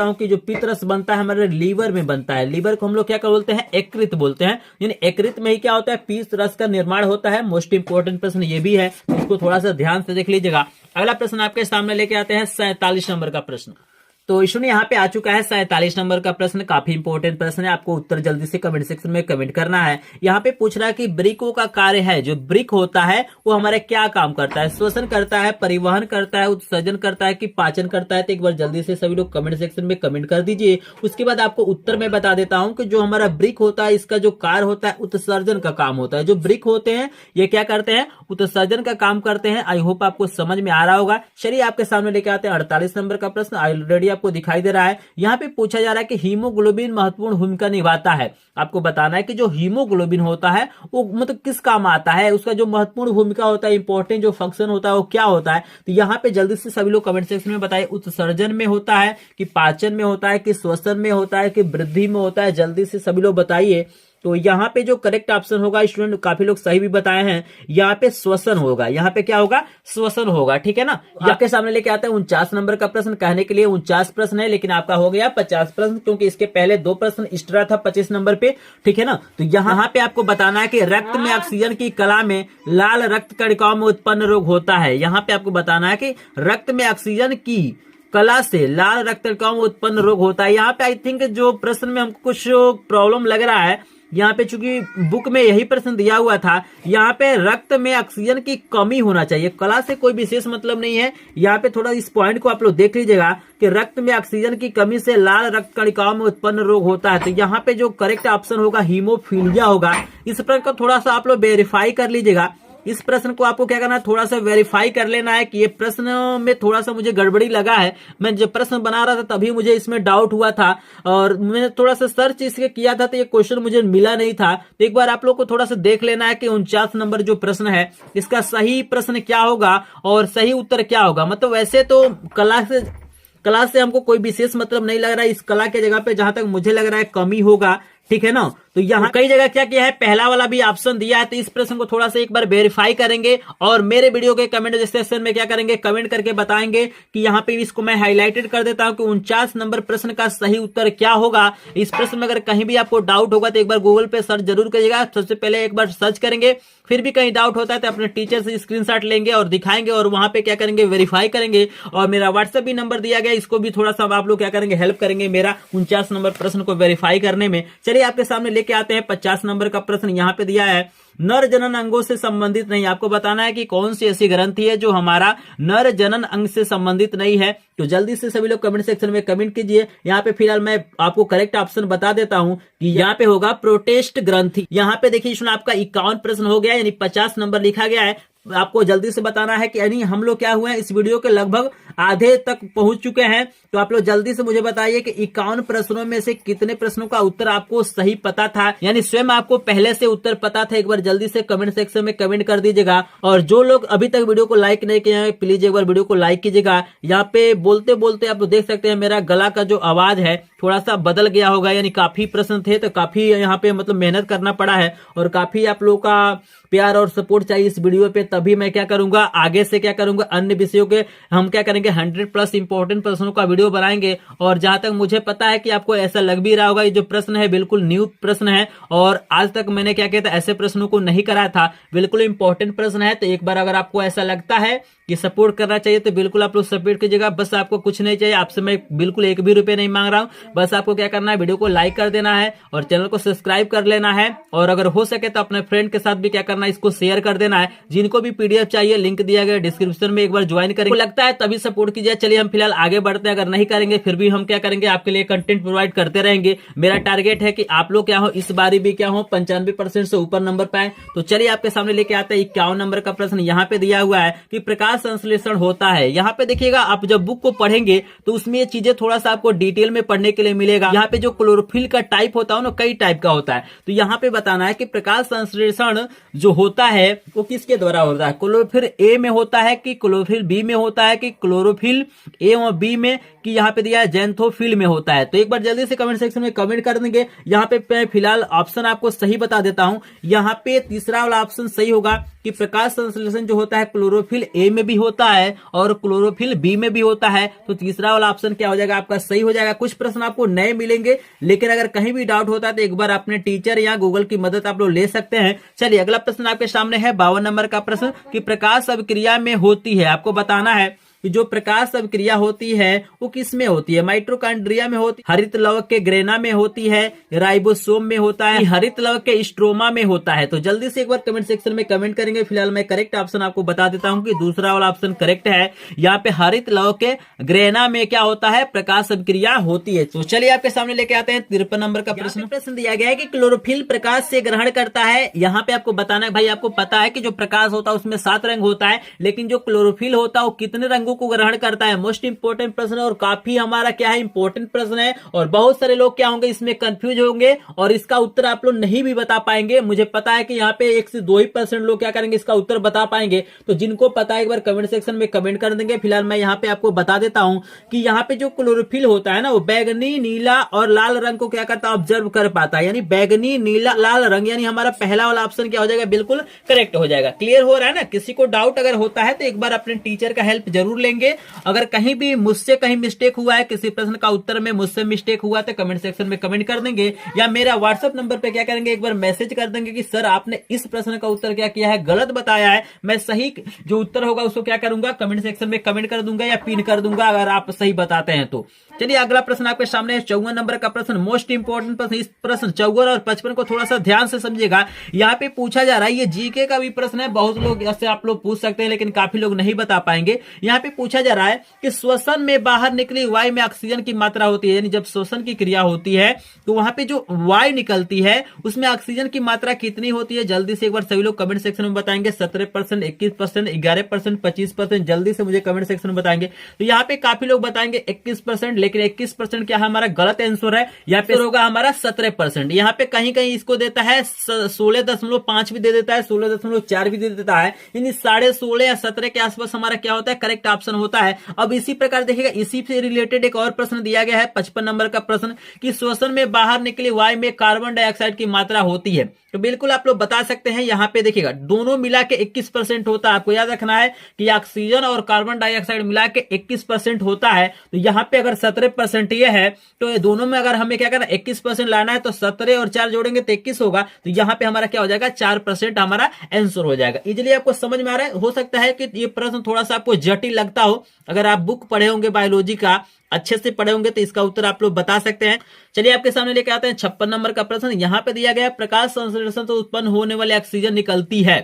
हूँ कि जो पित्त रस बनता है हमारे लीवर में बनता है। लीवर को हम लोग क्या बोलते हैं? यकृत बोलते हैं। यानी यकृत में ही क्या होता है? पित्त रस का निर्माण होता है। मोस्ट इंपोर्टेंट प्रश्न ये भी है, इसको थोड़ा सा ध्यान से देख लीजिएगा। अगला प्रश्न आपके सामने लेके आते हैं 47 नंबर का प्रश्न। तो ईशु ने यहाँ पे आ चुका है 47 नंबर का प्रश्न। काफी इंपॉर्टेंट प्रश्न है, आपको उत्तर जल्दी से कमेंट सेक्शन में कमेंट करना है। यहाँ पे पूछ रहा है कि ब्रिकों का कार्य है, जो ब्रिक होता है वो हमारे क्या काम करता है? श्वसन करता है, परिवहन करता है, उत्सर्जन करता है कि पाचन करता है? तो एक बार जल्दी से सभी लोग कमेंट सेक्शन में कमेंट कर दीजिए। उसके बाद आपको उत्तर में बता देता हूँ कि जो हमारा ब्रिक होता है, इसका जो कार्य होता है उत्सर्जन का काम होता है। जो ब्रिक होते हैं ये क्या करते हैं? उत्सर्जन का काम करते हैं। आई होप आपको समझ में आ रहा होगा। चलिए आपके सामने लेके आते हैं 48 नंबर का प्रश्न। ऑलरेडी आपको दिखाई दे रहा है। यहाँ पे पूछा जा रहा है कि हीमोग्लोबिन महत्वपूर्ण भूमिका निभाता है। आपको बताना है कि जो हीमोग्लोबिन होता है वो मतलब किस काम आता है, उसका जो महत्वपूर्ण भूमिका होता है, इंपॉर्टेंट जो फंक्शन होता है वो क्या होता है। तो यहाँ पे जल्दी से सभी लोग कमेंट सेक्शन में बताइए, उत्सर्जन में होता है कि पाचन में होता है कि श्वसन में होता है कि वृद्धि में होता है? जल्दी से सभी लोग बताइए। तो यहाँ पे जो करेक्ट ऑप्शन होगा, स्टूडेंट काफी लोग सही भी बताए हैं, यहाँ पे श्वसन होगा। यहाँ पे क्या होगा? श्वसन होगा। ठीक है ना। आपके सामने लेके आते हैं 49 नंबर का प्रश्न। कहने के लिए 49 प्रश्न है, लेकिन आपका हो गया 50 प्रश्न, क्योंकि इसके पहले 2 प्रश्न एक्स्ट्रा था 25 नंबर पे। ठीक है ना। तो यहाँ पे आपको बताना है कि रक्त में ऑक्सीजन की कला में लाल रक्त कणिकाओं में उत्पन्न रोग होता है। यहाँ पे आपको बताना है कि रक्त में ऑक्सीजन की कला से लाल रक्त कणिकाओं में उत्पन्न रोग होता है। यहाँ पे आई थिंक जो प्रश्न में हमको कुछ प्रॉब्लम लग रहा है, यहाँ पे चूंकि बुक में यही प्रश्न दिया हुआ था, यहाँ पे रक्त में ऑक्सीजन की कमी होना चाहिए। कला से कोई विशेष मतलब नहीं है। यहाँ पे थोड़ा इस पॉइंट को आप लोग देख लीजिएगा कि रक्त में ऑक्सीजन की कमी से लाल रक्त कणिकाओं में उत्पन्न रोग होता है। तो यहाँ पे जो करेक्ट ऑप्शन होगा हीमोफीलिया होगा। इस प्रश्न को थोड़ा सा आप लोग वेरीफाई कर लीजिएगा। इस प्रश्न को आपको क्या करना है? थोड़ा सा वेरीफाई कर लेना है कि ये प्रश्न में थोड़ा सा मुझे गड़बड़ी लगा है। मैं जब प्रश्न बना रहा था तभी मुझे इसमें डाउट हुआ था, और मैंने थोड़ा सा सर्च इसके किया था तो ये क्वेश्चन मुझे मिला नहीं था। तो एक बार आप लोग को थोड़ा सा देख लेना है कि 49 नंबर जो प्रश्न है इसका सही प्रश्न क्या होगा और सही उत्तर क्या होगा। मतलब वैसे तो कला से हमको कोई विशेष मतलब नहीं लग रहा है। इस कला के जगह पे जहां तक मुझे लग रहा है कमी होगा। ठीक है ना। तो यहाँ कई जगह क्या किया है, पहला वाला भी ऑप्शन दिया है। तो इस प्रश्न को थोड़ा सा एक बार वेरीफाई करेंगे और मेरे वीडियो के कमेंट सेक्शन में क्या करेंगे, कमेंट करके बताएंगे कि यहाँ पे इसको मैं हाईलाइटेड कर देता हूँ कि 49 नंबर प्रश्न का सही उत्तर क्या होगा। इस प्रश्न में अगर कहीं भी आपको डाउट होगा तो एक बार गूगल पे सर्च जरूर करिएगा। सबसे पहले एक बार सर्च करेंगे, फिर भी कहीं डाउट होता है तो अपने टीचर से स्क्रीनशॉट लेंगे और दिखाएंगे, और वहां पे क्या करेंगे, वेरीफाई करेंगे। और मेरा व्हाट्सएप भी नंबर दिया गया, इसको भी थोड़ा सा आप लोग क्या करेंगे, हेल्प करेंगे मेरा 49 नंबर प्रश्न को वेरीफाई करने में। चलिए आपके सामने लेके आते हैं 50 नंबर का प्रश्न। यहाँ पे दिया है नर जनन अंगों से संबंधित नहीं। आपको बताना है कि कौन सी ऐसी ग्रंथि है जो हमारा नर जनन अंग से संबंधित नहीं है। तो जल्दी से सभी लोग कमेंट सेक्शन में कमेंट कीजिए। यहाँ पे फिलहाल मैं आपको करेक्ट ऑप्शन बता देता हूं कि यहाँ पे होगा प्रोटेस्ट ग्रंथि। यहाँ पे देखिए आपका 51 प्रश्न हो गया, यानी 50 नंबर लिखा गया है। आपको जल्दी से बताना है कि यानी हम लोग क्या हुए हैं, इस वीडियो के लगभग आधे तक पहुंच चुके हैं। तो आप लोग जल्दी से मुझे बताइए कि 51 प्रश्नों में से कितने प्रश्नों का उत्तर आपको सही पता था, यानी स्वयं आपको पहले से उत्तर पता था। एक बार जल्दी से कमेंट सेक्शन में कमेंट कर दीजिएगा। और जो लोग अभी तक वीडियो को लाइक नहीं किए हैं, प्लीज एक बार वीडियो को लाइक कीजिएगा। यहाँ पे बोलते बोलते आप लोग देख सकते हैं मेरा गला का जो आवाज है थोड़ा सा बदल गया होगा, यानी काफी प्रश्न थे तो काफी यहाँ पे मतलब मेहनत करना पड़ा है और काफी आप लोगों का प्यार और सपोर्ट चाहिए इस वीडियो पे, तभी मैं क्या करूंगा आगे से क्या करूंगा अन्य विषयों के हम क्या करेंगे 100+ इंपॉर्टेंट प्रश्नों का वीडियो बनाएंगे। और जहां तक मुझे पता है कि आपको ऐसा लग भी रहा होगा, ये जो प्रश्न है बिल्कुल न्यू प्रश्न है और आज तक मैंने क्या किया था ऐसे प्रश्नों को नहीं कराया था, बिल्कुल इंपॉर्टेंट प्रश्न है। तो एक बार अगर आपको ऐसा लगता है कि सपोर्ट करना चाहिए तो बिल्कुल आप लोग सपोर्ट कीजिएगा। बस आपको कुछ नहीं चाहिए, आपसे मैं बिल्कुल एक भी रुपए नहीं मांग रहा हूं। बस आपको क्या करना है, वीडियो को लाइक कर देना है और चैनल को सब्सक्राइब कर लेना है और अगर हो सके तो अपने फ्रेंड के साथ भी क्या करना है, इसको शेयर कर देना है। जिनको भी पीडीएफ चाहिए लिंक दिया गया डिस्क्रिप्शन में, एक बार ज्वाइन करेंगे, लगता है तभी सपोर्ट कीजिए। चलिए हम फिलहाल आगे बढ़ते हैं, अगर नहीं करेंगे फिर भी हम क्या करेंगे आपके लिए कंटेंट प्रोवाइड करते रहेंगे। मेरा टारगेट है कि आप लोग क्या हो इस बारी भी क्या हो 95% से ऊपर नंबर पाए। तो चलिए आपके सामने लेके आते हैं 51 नंबर का प्रश्न। यहाँ पे दिया हुआ है कि प्रकाश संश्लेषण होता है। यहाँ पे देखिएगा आप जब बुक को पढ़ेंगे तो उसमें ये चीजें थोड़ा सा आपको डिटेल में पढ़ने के लिए मिलेगा। यहाँ पे जो क्लोरोफिल का टाइप होता है ना कई टाइप का होता है, तो यहाँ पे बताना है कि प्रकाश संश्लेषण जो होता है वो किसके द्वारा होता है, क्लोरोफिल ए में होता है कि क्लोरोफिल बी में होता है कि क्लोरोफिल ए और बी में, कि यहाँ पे दिया है ज़ैंथोफिल में होता है। तो एक बार जल्दी से कमेंट सेक्शन में कमेंट कर देंगे। यहाँ पे फिलहाल ऑप्शन आपको सही बता देता हूं, यहाँ पे तीसरा वाला ऑप्शन सही होगा कि प्रकाश संश्लेषण जो होता है क्लोरोफिल ए में भी होता है और क्लोरोफिल बी में भी होता है। तो तीसरा वाला ऑप्शन क्या हो जाएगा आपका सही हो जाएगा। कुछ प्रश्न आपको नए मिलेंगे, लेकिन अगर कहीं भी डाउट होता है तो एक बार अपने टीचर या गूगल की मदद आप लोग ले सकते हैं। चलिए अगला प्रश्न आपके सामने है 52 नंबर का प्रश्न कि प्रकाश अभिक्रिया में होती है। आपको बताना है कि जो प्रकाश अभिक्रिया होती है वो किस में होती है, माइटोकॉन्ड्रिया में होती है, हरित लवक के ग्रेना में होती है, राइबोसोम में होता है, हरित लवक के स्ट्रोमा में होता है। तो जल्दी से एक बार कमेंट सेक्शन में कमेंट करेंगे। फिलहाल मैं करेक्ट ऑप्शन आपको बता देता हूं कि दूसरा वाला ऑप्शन करेक्ट है। यहाँ पे हरित लवक के ग्रेना में क्या होता है, प्रकाश अभिक्रिया होती है। तो चलिए आपके सामने लेके आते हैं 53 नंबर का प्रश्न दिया गया है कि क्लोरोफिल प्रकाश से ग्रहण करता है। यहाँ पे आपको बताना है भाई, आपको पता है कि जो प्रकाश होता है उसमें 7 रंग होता है, लेकिन जो क्लोरोफिल होता है वो कितने रंगों को ग्रहण करता है। मोस्ट इंपोर्टेंट प्रश्न है और काफी हमारा क्या है इंपोर्टेंट प्रश्न है और बहुत सारे लोग क्या होंगे इसमें कंफ्यूज होंगे और इसका उत्तर आप लोग नहीं भी बता पाएंगे। मुझे पता है कि यहाँ पे 1 से 2% लोग क्या करेंगे इसका उत्तर बता पाएंगे। तो जिनको पता है एक बार कमेंट सेक्शन में कमेंट कर देंगे। फिलहाल मैं यहाँ पे आपको बता देता हूं कि यहाँ पे जो क्लोरोफिल होता है ना वो बैगनी, नीला और लाल रंग को क्या करता है ऑब्जर्व कर पाता है, यानी बैगनी, नीला, लाल रंग, यानी हमारा पहला वाला ऑप्शन क्या हो जाएगा बिल्कुल करेक्ट हो जाएगा। क्लियर हो रहा है ना। किसी को डाउट अगर होता है तो एक बार अपने टीचर का हेल्प जरूर लेंगे। अगर कहीं भी मुझसे कहीं मिस्टेक हुआ है, किसी प्रश्न का उत्तर में मुझसे मिस्टेक हुआ तो कमेंट सेक्शन में कमेंट कर देंगे या मेरा व्हाट्सएप नंबर पे क्या करेंगे एक बार मैसेज कर देंगे कि सर आपने इस प्रश्न का उत्तर क्या किया है, गलत बताया है। मैं सही जो उत्तर होगा उसको क्या करूंगा कमेंट सेक्शन में कमेंट कर दूंगा या पिन कर दूंगा अगर आप सही बताते हैं तो। चलिए अगला प्रश्न आपके सामने है 54 नंबर का प्रश्न, मोस्ट इंपोर्टेंट प्रश्न। इस प्रश्न 54 और 55 को थोड़ा सा ध्यान से समझिएगा। यहाँ पे पूछा जा रहा है, ये जीके का भी प्रश्न है, बहुत लोग ऐसे आप लोग पूछ सकते हैं लेकिन काफी लोग नहीं बता पाएंगे। यहाँ पे पूछा जा रहा है कि श्वसन में बाहर निकली वायु में ऑक्सीजन की मात्रा होती है, यानी जब श्वसन की क्रिया होती है तो वहां पे जो वायु निकलती है उसमें ऑक्सीजन की मात्रा कितनी होती है। जल्दी से एक बार सभी लोग कमेंट सेक्शन में बताएंगे। 17%, 21%, 11%, 25%, जल्दी से मुझे कमेंट सेक्शन में बताएंगे। तो यहाँ पे काफी लोग बताएंगे 21%, लेकिन 21% क्या हमारा गलत आंसर है। यहाँ पे होगा हमारा 17%। यहाँ पे कहीं कहीं इसको देता है 16.5 भी दे देता है, 16.4 भी दे देता है, यानी 16.5 या 17 के आसपास हमारा क्या होता है करेक्ट ऑप्शन होता है। अब इसी प्रकार देखिएगा इसी से रिलेटेड एक और प्रश्न दिया गया है 55 नंबर का प्रश्न कि श्वसन में बाहर निकली वायु में कार्बन डाइऑक्साइड की मात्रा होती है। तो बिल्कुल आप लोग बता सकते हैं। यहाँ पे देखिएगा दोनों मिला के 21% होता है। आपको याद रखना है कि ऑक्सीजन और कार्बन डाइऑक्साइड मिला के 21% होता है। तो यहाँ पे अगर 17% ये है तो ये दोनों में अगर हमें क्या करना 21% लाना है तो 17 और 4 जोड़ेंगे तो 21 होगा। तो यहाँ पे हमारा क्या हो जाएगा 4% हमारा आंसर हो जाएगा। इजिली आपको समझ में आ रहा है। हो सकता है कि ये प्रश्न थोड़ा सा आपको जटिल लगता हो, अगर आप बुक पढ़े होंगे बायोलॉजी का अच्छे से पढ़े होंगे तो इसका उत्तर आप लोग बता सकते हैं। चलिए आपके सामने लेके आते हैं 56 नंबर का प्रश्न। यहाँ पे दिया गया प्रकाश संश्लेषण से उत्पन्न होने वाली ऑक्सीजन निकलती है।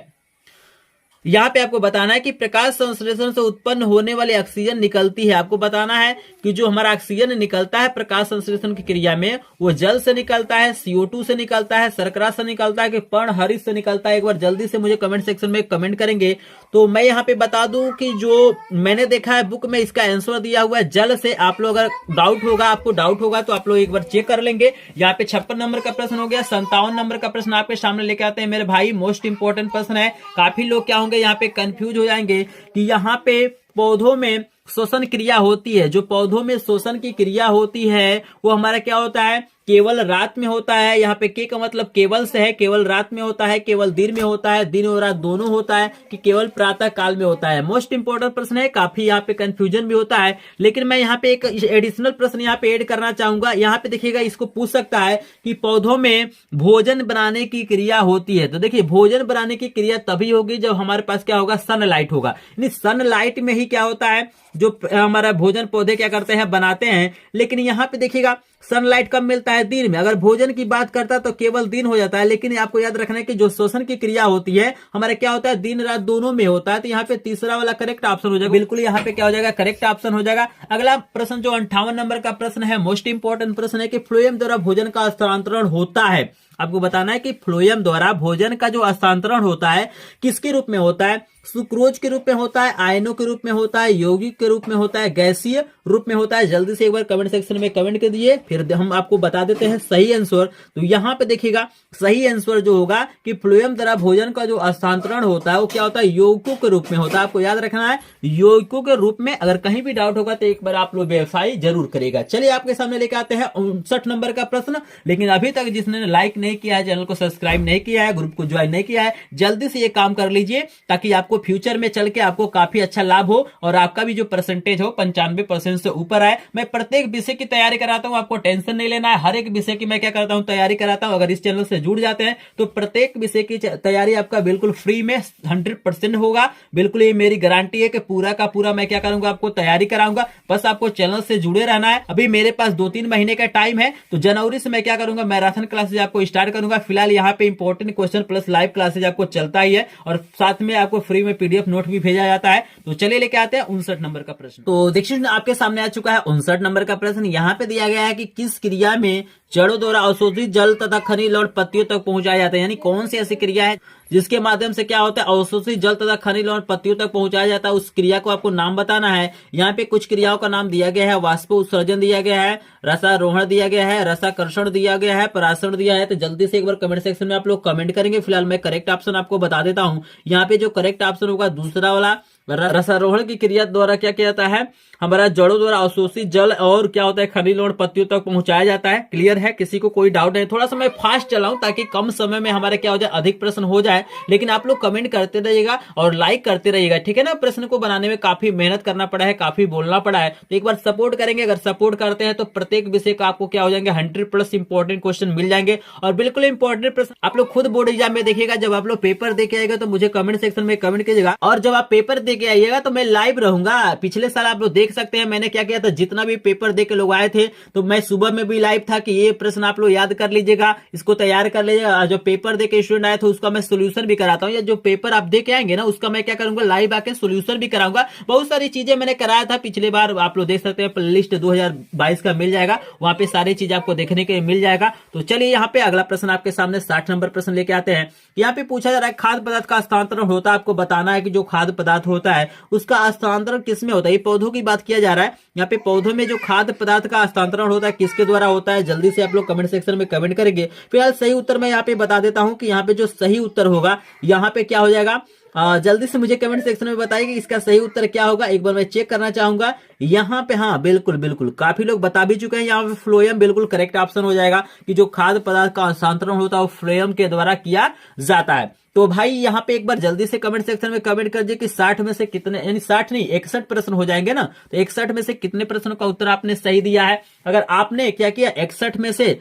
यहाँ पे आपको बताना है कि प्रकाश संश्लेषण से उत्पन्न होने वाली ऑक्सीजन निकलती है। आपको बताना है कि जो हमारा ऑक्सीजन निकलता है प्रकाश संश्लेषण की क्रिया में, वो जल से निकलता है, CO2 से निकलता है, शर्करा से निकलता है कि पर्णहरित से निकलता है। एक बार जल्दी से मुझे कमेंट सेक्शन में कमेंट करेंगे। तो मैं यहाँ पे बता दूं कि जो मैंने देखा है बुक में, इसका आंसर दिया हुआ है जल से। आप लोग अगर आपको डाउट होगा तो आप लोग एक बार चेक कर लेंगे। यहाँ पे 56 नंबर का प्रश्न हो गया। 57 नंबर का प्रश्न आपके सामने लेके आते हैं मेरे भाई। मोस्ट इंपोर्टेंट प्रश्न है। काफी लोग क्या होंगे यहाँ पे कंफ्यूज हो जाएंगे कि यहाँ पे पौधों में श्वसन क्रिया होती है। जो पौधों में श्वसन की क्रिया होती है वो हमारा क्या होता है, केवल रात में होता है। यहाँ पे के का मतलब केवल से है, केवल रात में होता है, केवल दिन में होता है, दिन और रात दोनों होता है, कि केवल प्रातः काल में होता है। मोस्ट इंपोर्टेंट प्रश्न है। काफी यहाँ पे कंफ्यूजन भी होता है, लेकिन मैं यहाँ पे एक एडिशनल प्रश्न यहाँ पे ऐड करना चाहूंगा। यहाँ पे देखिएगा, इसको पूछ सकता है कि पौधों में भोजन बनाने की क्रिया होती है। तो देखिए, भोजन बनाने की क्रिया तभी होगी जब हमारे पास क्या होगा, सनलाइट होगा। यानी सनलाइट में ही क्या होता है, जो हमारा भोजन पौधे क्या करते हैं, बनाते हैं। लेकिन यहाँ पे देखिएगा, सनलाइट कब मिलता है, दिन में। अगर भोजन की बात करता है तो केवल दिन हो जाता है। लेकिन आपको याद रखना है कि जो श्वसन की क्रिया होती है हमारे क्या होता है, दिन रात दोनों में होता है। तो यहाँ पे तीसरा वाला करेक्ट ऑप्शन हो जाएगा। बिल्कुल यहाँ पे क्या हो जाएगा, करेक्ट ऑप्शन हो जाएगा। अगला प्रश्न जो 58 नंबर का प्रश्न है, मोस्ट इंपोर्टेंट प्रश्न है कि फ्लोएम द्वारा भोजन का स्थानांतरण होता है। आपको बताना है कि फ्लोएम द्वारा भोजन का जो हस्तांतरण होता है किसके रूप में होता है, सुक्रोज के रूप में होता है, आयनों के रूप में होता है, यौगिक के रूप में होता है, गैसीय रूप में होता है। जल्दी से एक बार कमेंट सेक्शन में कमेंट कर दीजिए, फिर हम आपको बता देते हैं सही आंसर। तो यहाँ पे देखिएगा, सही आंसर जो होगा कि फ्लोएम द्वारा भोजन का जो हस्तांतरण होता है वो क्या होता है, यौगिकों के रूप में होता है। आपको याद रखना है, यौगिकों के रूप में। अगर कहीं भी डाउट होगा तो एक बार आप लोग वेरीफाई जरूर करेगा। चलिए आपके सामने लेके आते हैं 59 नंबर का प्रश्न। लेकिन अभी तक जिसने लाइक नहीं किया है, चैनल को सब्सक्राइब नहीं किया है, ग्रुप को ज्वाइन नहीं किया है, जल्दी से ये काम कर लीजिए, ताकि आपको फ्यूचर में चल के आपको काफी अच्छा लाभ हो और आपका भी जो परसेंटेज हो 95% से ऊपर आए। मैं प्रत्येक विषय की तैयारी कराता हूं, आपको टेंशन नहीं लेना है। हर एक विषय की मैं क्या करता हूं, तैयारी कराता हूं। अगर इस चैनल से जुड़ जाते हैं तो प्रत्येक विषय की तैयारी आपका बिल्कुल फ्री में 100% होगा। बिल्कुल ये मेरी गारंटी है कि पूरा का पूरा मैं क्या करूंगा, आपको तैयारी कराऊंगा। बस आपको चैनल से जुड़े रहना है। अभी मेरे पास 2-3 महीने का टाइम है, तो जनवरी से मैं क्या करूंगा, मैराथन क्लासेज आपको स्टार्ट करूंगा। फिलहाल यहाँ पे important question plus live classes आपको चलता ही है, और साथ में आपको फ्री में PDF नोट भी भेजा जाता है। तो चलिए लेके आते हैं 59 नंबर का प्रश्न। तो देखिए, आपके सामने आ चुका है 59 नंबर का प्रश्न। यहाँ पे दिया गया है कि किस क्रिया में जड़ों द्वारा अवशोषित जल तथा खनिज लवण पत्तियों तक पहुंचाया जाता है। यानी कौन सी ऐसी क्रिया है जिसके माध्यम से क्या होता है, अवशोषित जल तथा खनिज लवण पत्तियों तक पहुंचाया जाता है। उस क्रिया को आपको नाम बताना है। यहाँ पे कुछ क्रियाओं का नाम दिया गया है। वाष्प उत्सर्जन दिया गया है, रसारोहण दिया गया है, रसाकर्षण दिया गया है, परासरण दिया है। तो जल्दी से एक बार कमेंट सेक्शन में आप लोग कमेंट करेंगे। फिलहाल मैं करेक्ट ऑप्शन आपको बता देता हूँ। यहाँ पे जो करेक्ट ऑप्शन होगा दूसरा वाला, रसारोहण की क्रिया द्वारा क्या किया जाता है, हमारा जड़ों द्वारा अवशोषित जल और क्या होता है, खनिज लवण पत्तियों तक पहुंचाया जाता है। क्लियर है, किसी को कोई डाउट नहीं। थोड़ा सा मैं फास्ट चलाऊं ताकि कम समय में हमारे क्या हो जाए, अधिक प्रश्न हो जाए। लेकिन आप लोग कमेंट करते रहिएगा और लाइक करते रहिएगा, ठीक है ना। प्रश्न को बनाने में काफी मेहनत करना पड़ा है, काफी बोलना पड़ा है, तो एक बार सपोर्ट करेंगे। अगर सपोर्ट करते हैं तो प्रत्येक विषय का आपको क्या हो जाएंगे, 100+ इंपॉर्टेंट क्वेश्चन मिल जाएंगे। और बिल्कुल इंपॉर्टेंट प्रश्न आप लोग खुद बोर्ड एग्जाम में देखिएगा। जब आप लोग पेपर देके आएगा तो मुझे कमेंट सेक्शन में कमेंट कीजिएगा। और जब आप पेपर देके आइएगा तो मैं लाइव रहूंगा। पिछले साल आप लोग देख सकते हैं मैंने क्या किया था, जितना भी पेपर दे के लोग आए थे तो मैं सुबह में भी लाइव था कि ये प्रश्न आप लोग याद कर लीजिएगा, इसको तैयार कर लीजिएगा। जो पेपर दे के स्टूडेंट आए थे उसका मैं सोल्यूशन भी कराता हूँ, या जो पेपर आप दे के आएंगे ना उसका मैं क्या करूंगा, लाइव आके सोल्यूशन भी कराऊंगा। बहुत सारी चीजें मैंने कराया था पिछले बार, आप लोग देख सकते हैं। लिस्ट 2022 का मिल जाएगा, वहां पे सारी चीज आपको देखने के मिल जाएगा। तो चलिए यहाँ पे अगला प्रश्न आपके सामने 60 नंबर प्रश्न लेके आते हैं। यहाँ पे पूछा जा रहा है खाद्य पदार्थ का हस्तांतरण होता है। आपको बताना है कि जो खाद्य पदार्थ होता है उसका हस्तांतरण किसमें होता है। ये पौधों की बात किया जा रहा है। यहाँ पे पौधों में जो खाद्य पदार्थ का हस्तांतरण होता है किसके द्वारा होता है, जल्दी से आप लोग कमेंट सेक्शन में कमेंट करेंगे। फिलहाल सही उत्तर मैं यहाँ पे बता देता हूँ कि यहाँ पे जो सही उत्तर होगा, यहाँ पे क्या हो जाएगा, जल्दी से मुझे कमेंट सेक्शन में बताइए कि इसका सही उत्तर क्या होगा। एक बार मैं चेक करना चाहूंगा यहाँ पे। हाँ बिल्कुल बिल्कुल, काफी लोग बता भी चुके हैं। यहाँ पे फ्लोएम बिल्कुल करेक्ट ऑप्शन हो जाएगा कि जो खाद्य पदार्थ का हस्तांतरण होता है वो फ्लोएम के द्वारा किया जाता है। तो भाई यहाँ पे एक बार जल्दी से कमेंट सेक्शन में कमेंट कर दीजिए कि 60 में से कितने, यानी 60 नहीं 61 प्रश्न हो जाएंगे ना। तो 61 में से कितने प्रश्नों का उत्तर आपने सही दिया है। अगर आपने क्या किया, 61 में से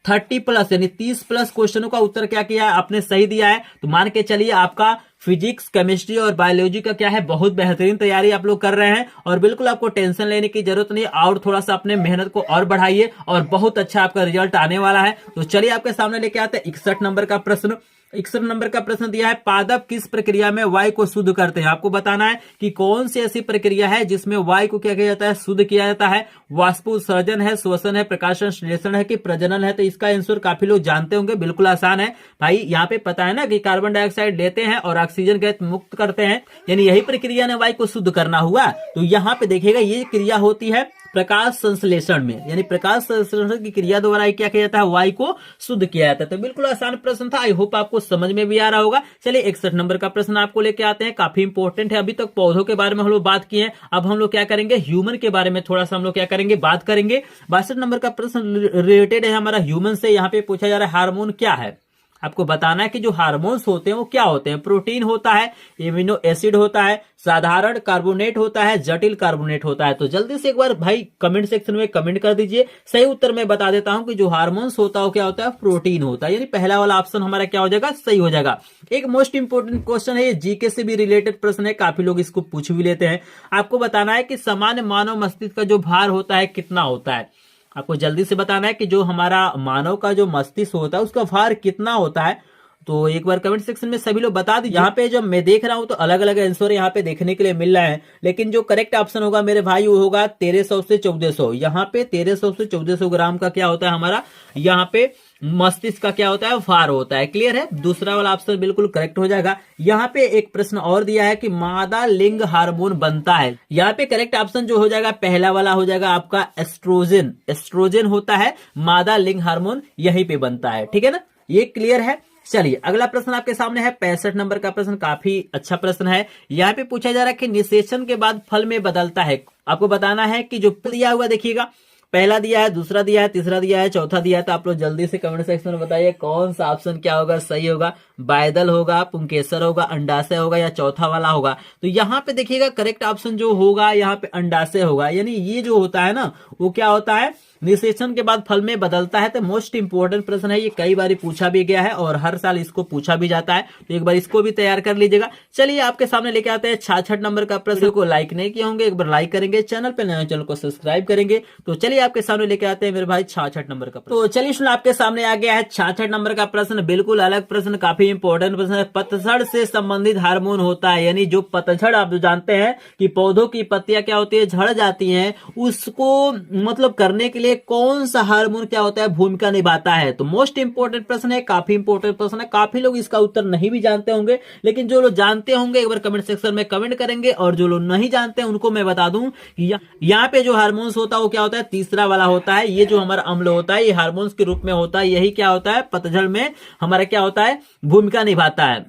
30+ यानी 30+ क्वेश्चनों का उत्तर क्या किया है, आपने सही दिया है, तो मान के चलिए आपका फिजिक्स, केमिस्ट्री और बायोलॉजी का क्या है, बहुत बेहतरीन तैयारी आप लोग कर रहे हैं और बिल्कुल आपको टेंशन लेने की जरूरत नहीं, और थोड़ा सा अपने मेहनत को और बढ़ाइए और बहुत अच्छा आपका रिजल्ट आने वाला है। तो चलिए आपके सामने लेके आते हैं 61 नंबर का प्रश्न। 61 नंबर का प्रश्न दिया है, पादप किस प्रक्रिया में वायु को शुद्ध करते हैं। आपको बताना है कि कौन सी ऐसी प्रक्रिया है जिसमें वायु को क्या किया जाता है, शुद्ध किया जाता है। वाष्पोत्सर्जन है, श्वसन है, प्रकाश संश्लेषण है कि प्रजनन है। तो इसका आंसर काफी लोग जानते होंगे, बिल्कुल आसान है भाई। यहाँ पे पता है ना कि कार्बन डाइऑक्साइड लेते हैं और ऑक्सीजन गैस मुक्त करते हैं, यानी यही प्रक्रिया ने वायु को शुद्ध करना हुआ। तो यहाँ पे देखिएगा ये क्रिया होती है प्रकाश संश्लेषण में, यानी प्रकाश संश्लेषण की क्रिया द्वारा क्या किया जाता है, वायु को शुद्ध किया जाता है। तो बिल्कुल आसान प्रश्न था, आई होप आपको समझ में भी आ रहा होगा। चलिए 61 नंबर का प्रश्न आपको लेके आते हैं, काफी इंपॉर्टेंट है। अभी तक पौधों के बारे में हम लोग बात किए हैं, अब हम लोग क्या करेंगे, ह्यूमन के बारे में थोड़ा सा हम लोग क्या करेंगे, बात करेंगे। 62 नंबर का प्रश्न रिलेटेड है हमारा ह्यूमन से। यहाँ पे पूछा जा रहा है हार्मोन क्या है। आपको बताना है कि जो हार्मोन्स होते हैं वो क्या होते हैं। प्रोटीन होता है, एमिनो एसिड होता है, साधारण कार्बोनेट होता है, जटिल कार्बोनेट होता है। तो जल्दी से एक बार भाई कमेंट सेक्शन में कमेंट कर दीजिए। सही उत्तर मैं बता देता हूं कि जो हार्मोन्स होता है वो क्या होता है, प्रोटीन होता है, यानी पहला वाला ऑप्शन हमारा क्या हो जाएगा, सही हो जाएगा। एक मोस्ट इंपोर्टेंट क्वेश्चन है, ये जीके से भी रिलेटेड प्रश्न है, काफी लोग इसको पूछ भी लेते हैं। आपको बताना है कि सामान्य मानव मस्तिष्क का जो भार होता है कितना होता है। आपको जल्दी से बताना है कि जो हमारा मानव का जो मस्तिष्क होता है उसका भार कितना होता है। तो एक बार कमेंट सेक्शन में सभी लोग बता दीजिए। यहाँ पे जब मैं देख रहा हूं तो अलग अलग आंसर यहाँ पे देखने के लिए मिल रहा है, लेकिन जो करेक्ट ऑप्शन होगा मेरे भाई वो होगा 1300 से 1400। यहाँ पे 1300 से 1400 ग्राम का क्या होता है हमारा, यहाँ पे मस्तिष्क का क्या होता है, भार होता है। क्लियर है, दूसरा वाला ऑप्शन बिल्कुल करेक्ट हो जाएगा। यहाँ पे एक प्रश्न और दिया है कि मादा लिंग हार्मोन बनता है। यहाँ पे करेक्ट ऑप्शन जो हो जाएगा पहला वाला हो जाएगा आपका एस्ट्रोजन। एस्ट्रोजन होता है मादा लिंग हार्मोन, यहीं पे बनता है। ठीक है ना, ये क्लियर है। चलिए अगला प्रश्न आपके सामने है 65 नंबर का प्रश्न, काफी अच्छा प्रश्न है। यहाँ पे पूछा जा रहा है कि निषेचन के बाद फल में बदलता है। आपको बताना है कि जो दिया हुआ देखिएगा, पहला दिया है, दूसरा दिया है, तीसरा दिया है, चौथा दिया है। तो आप लोग जल्दी से कमेंट सेक्शन में बताइए कौन सा ऑप्शन क्या होगा, सही होगा। बायदल होगा, पुंकेसर होगा, अंडाशय होगा या चौथा वाला होगा। तो यहाँ पे देखिएगा करेक्ट ऑप्शन जो होगा यहाँ पे अंडाशय होगा, यानी ये जो होता है ना वो क्या होता है, निषेचन के बाद फल में बदलता है। तो मोस्ट इंपोर्टेंट प्रश्न है, ये कई बार पूछा भी गया है और हर साल इसको पूछा भी जाता है, तो एक बार इसको भी तैयार कर लीजिएगा। चलिए आपके सामने लेके आते हैं 66 नंबर का प्रश्न को लाइक नहीं किए होंगे, एक बार लाइक करेंगे, चैनल पे नए चैनल को सब्सक्राइब करेंगे। तो चलिए आपके सामने लेके आते हैं मेरे भाई 66 नंबर का प्रश्न। तो चलिए सुन, आपके सामने आ गया है 66 नंबर का प्रश्न, बिल्कुल अलग प्रश्न, काफी इंपॉर्टेंट प्रश्न है। पतझड़ से संबंधित हार्मोन होता है, यानी जो पतझड़ आप जो जानते हैं कि पौधों की पत्तियां क्या होती है, झड़ जाती हैं, उसको मतलब करने के लिए कौन सा हार्मोन क्या होता है, भूमिका निभाता है। तो मोस्ट इंपोर्टेंट प्रश्न है, काफी इंपोर्टेंट प्रश्न है, काफी लोग इसका उत्तर नहीं भी जानते होंगे, लेकिन जो लोग जानते होंगे एक बार कमेंट सेक्शन में कमेंट करेंगे, और जो लोग नहीं जानते हैं उनको मैं बता दूं कि यहाँ पे जो हार्मोन्स होता है वो क्या होता है, तीसरा वाला होता है। ये जो हमारा अम्ल होता है ये हार्मोन्स के रूप में होता है, यही क्या होता है, पतझड़ में हमारा क्या होता है, भूमिका निभाता है।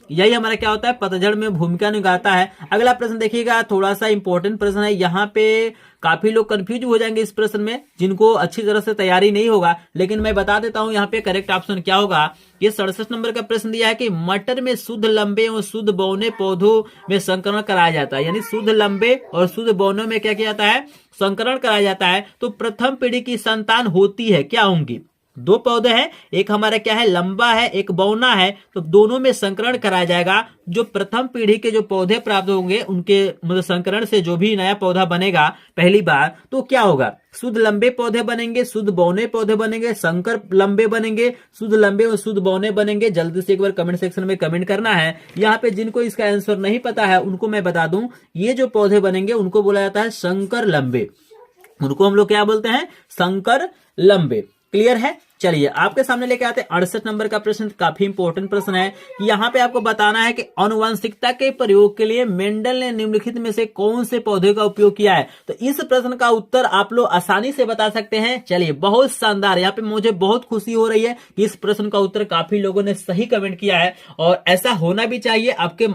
यही हमारा क्या होता है, पतझड़ में भूमिका निभाता है। अगला प्रश्न देखिएगा, थोड़ा सा इंपॉर्टेंट प्रश्न है। यहाँ पे काफी लोग कंफ्यूज हो जाएंगे इस प्रश्न में, जिनको अच्छी तरह से तैयारी नहीं होगा, लेकिन मैं बता देता हूं यहाँ पे करेक्ट ऑप्शन क्या होगा। ये 67 नंबर का प्रश्न दिया है कि मटर में शुद्ध लंबे और शुद्ध बौने पौधों में संकरण कराया जाता है, यानी शुद्ध लंबे और शुद्ध बौनों में क्या किया जाता है, संकरण कराया जाता है। तो प्रथम पीढ़ी की संतान होती है, क्या होंगी, दो पौधे हैं, एक हमारा क्या है, लंबा है, एक बौना है, तो दोनों में संकरण कराया जाएगा। जो प्रथम पीढ़ी के जो पौधे प्राप्त होंगे उनके मतलब संकरण से जो भी नया पौधा बनेगा पहली बार, तो क्या होगा, शुद्ध लंबे पौधे बनेंगे, शुद्ध बौने पौधे बनेंगे, संकर लंबे बनेंगे, शुद्ध लंबे और शुद्ध बौने बनेंगे। जल्दी से एक बार कमेंट सेक्शन में कमेंट करना है। यहाँ पे जिनको इसका आंसर नहीं पता है उनको मैं बता दूं, ये जो पौधे बनेंगे उनको बोला जाता है संकर लंबे, उनको हम लोग क्या बोलते हैं, संकर लंबे। क्लियर है। चलिए आपके सामने लेके आते हैं 68 नंबर का प्रश्न, काफी इंपॉर्टेंट प्रश्न है। यहाँ पे आपको बताना है कि आनुवंशिकता के प्रयोग के लिए मेंडल ने निम्नलिखित में से कौन से पौधे का उपयोग किया है। तो इस प्रश्न का उत्तर आप लोग आसानी से बता सकते हैं। चलिए बहुत शानदार, यहाँ पे मुझे बहुत खुशी हो रही है कि इस प्रश्न का उत्तर काफी लोगों ने सही कमेंट किया है, और ऐसा होना भी चाहिए। आपके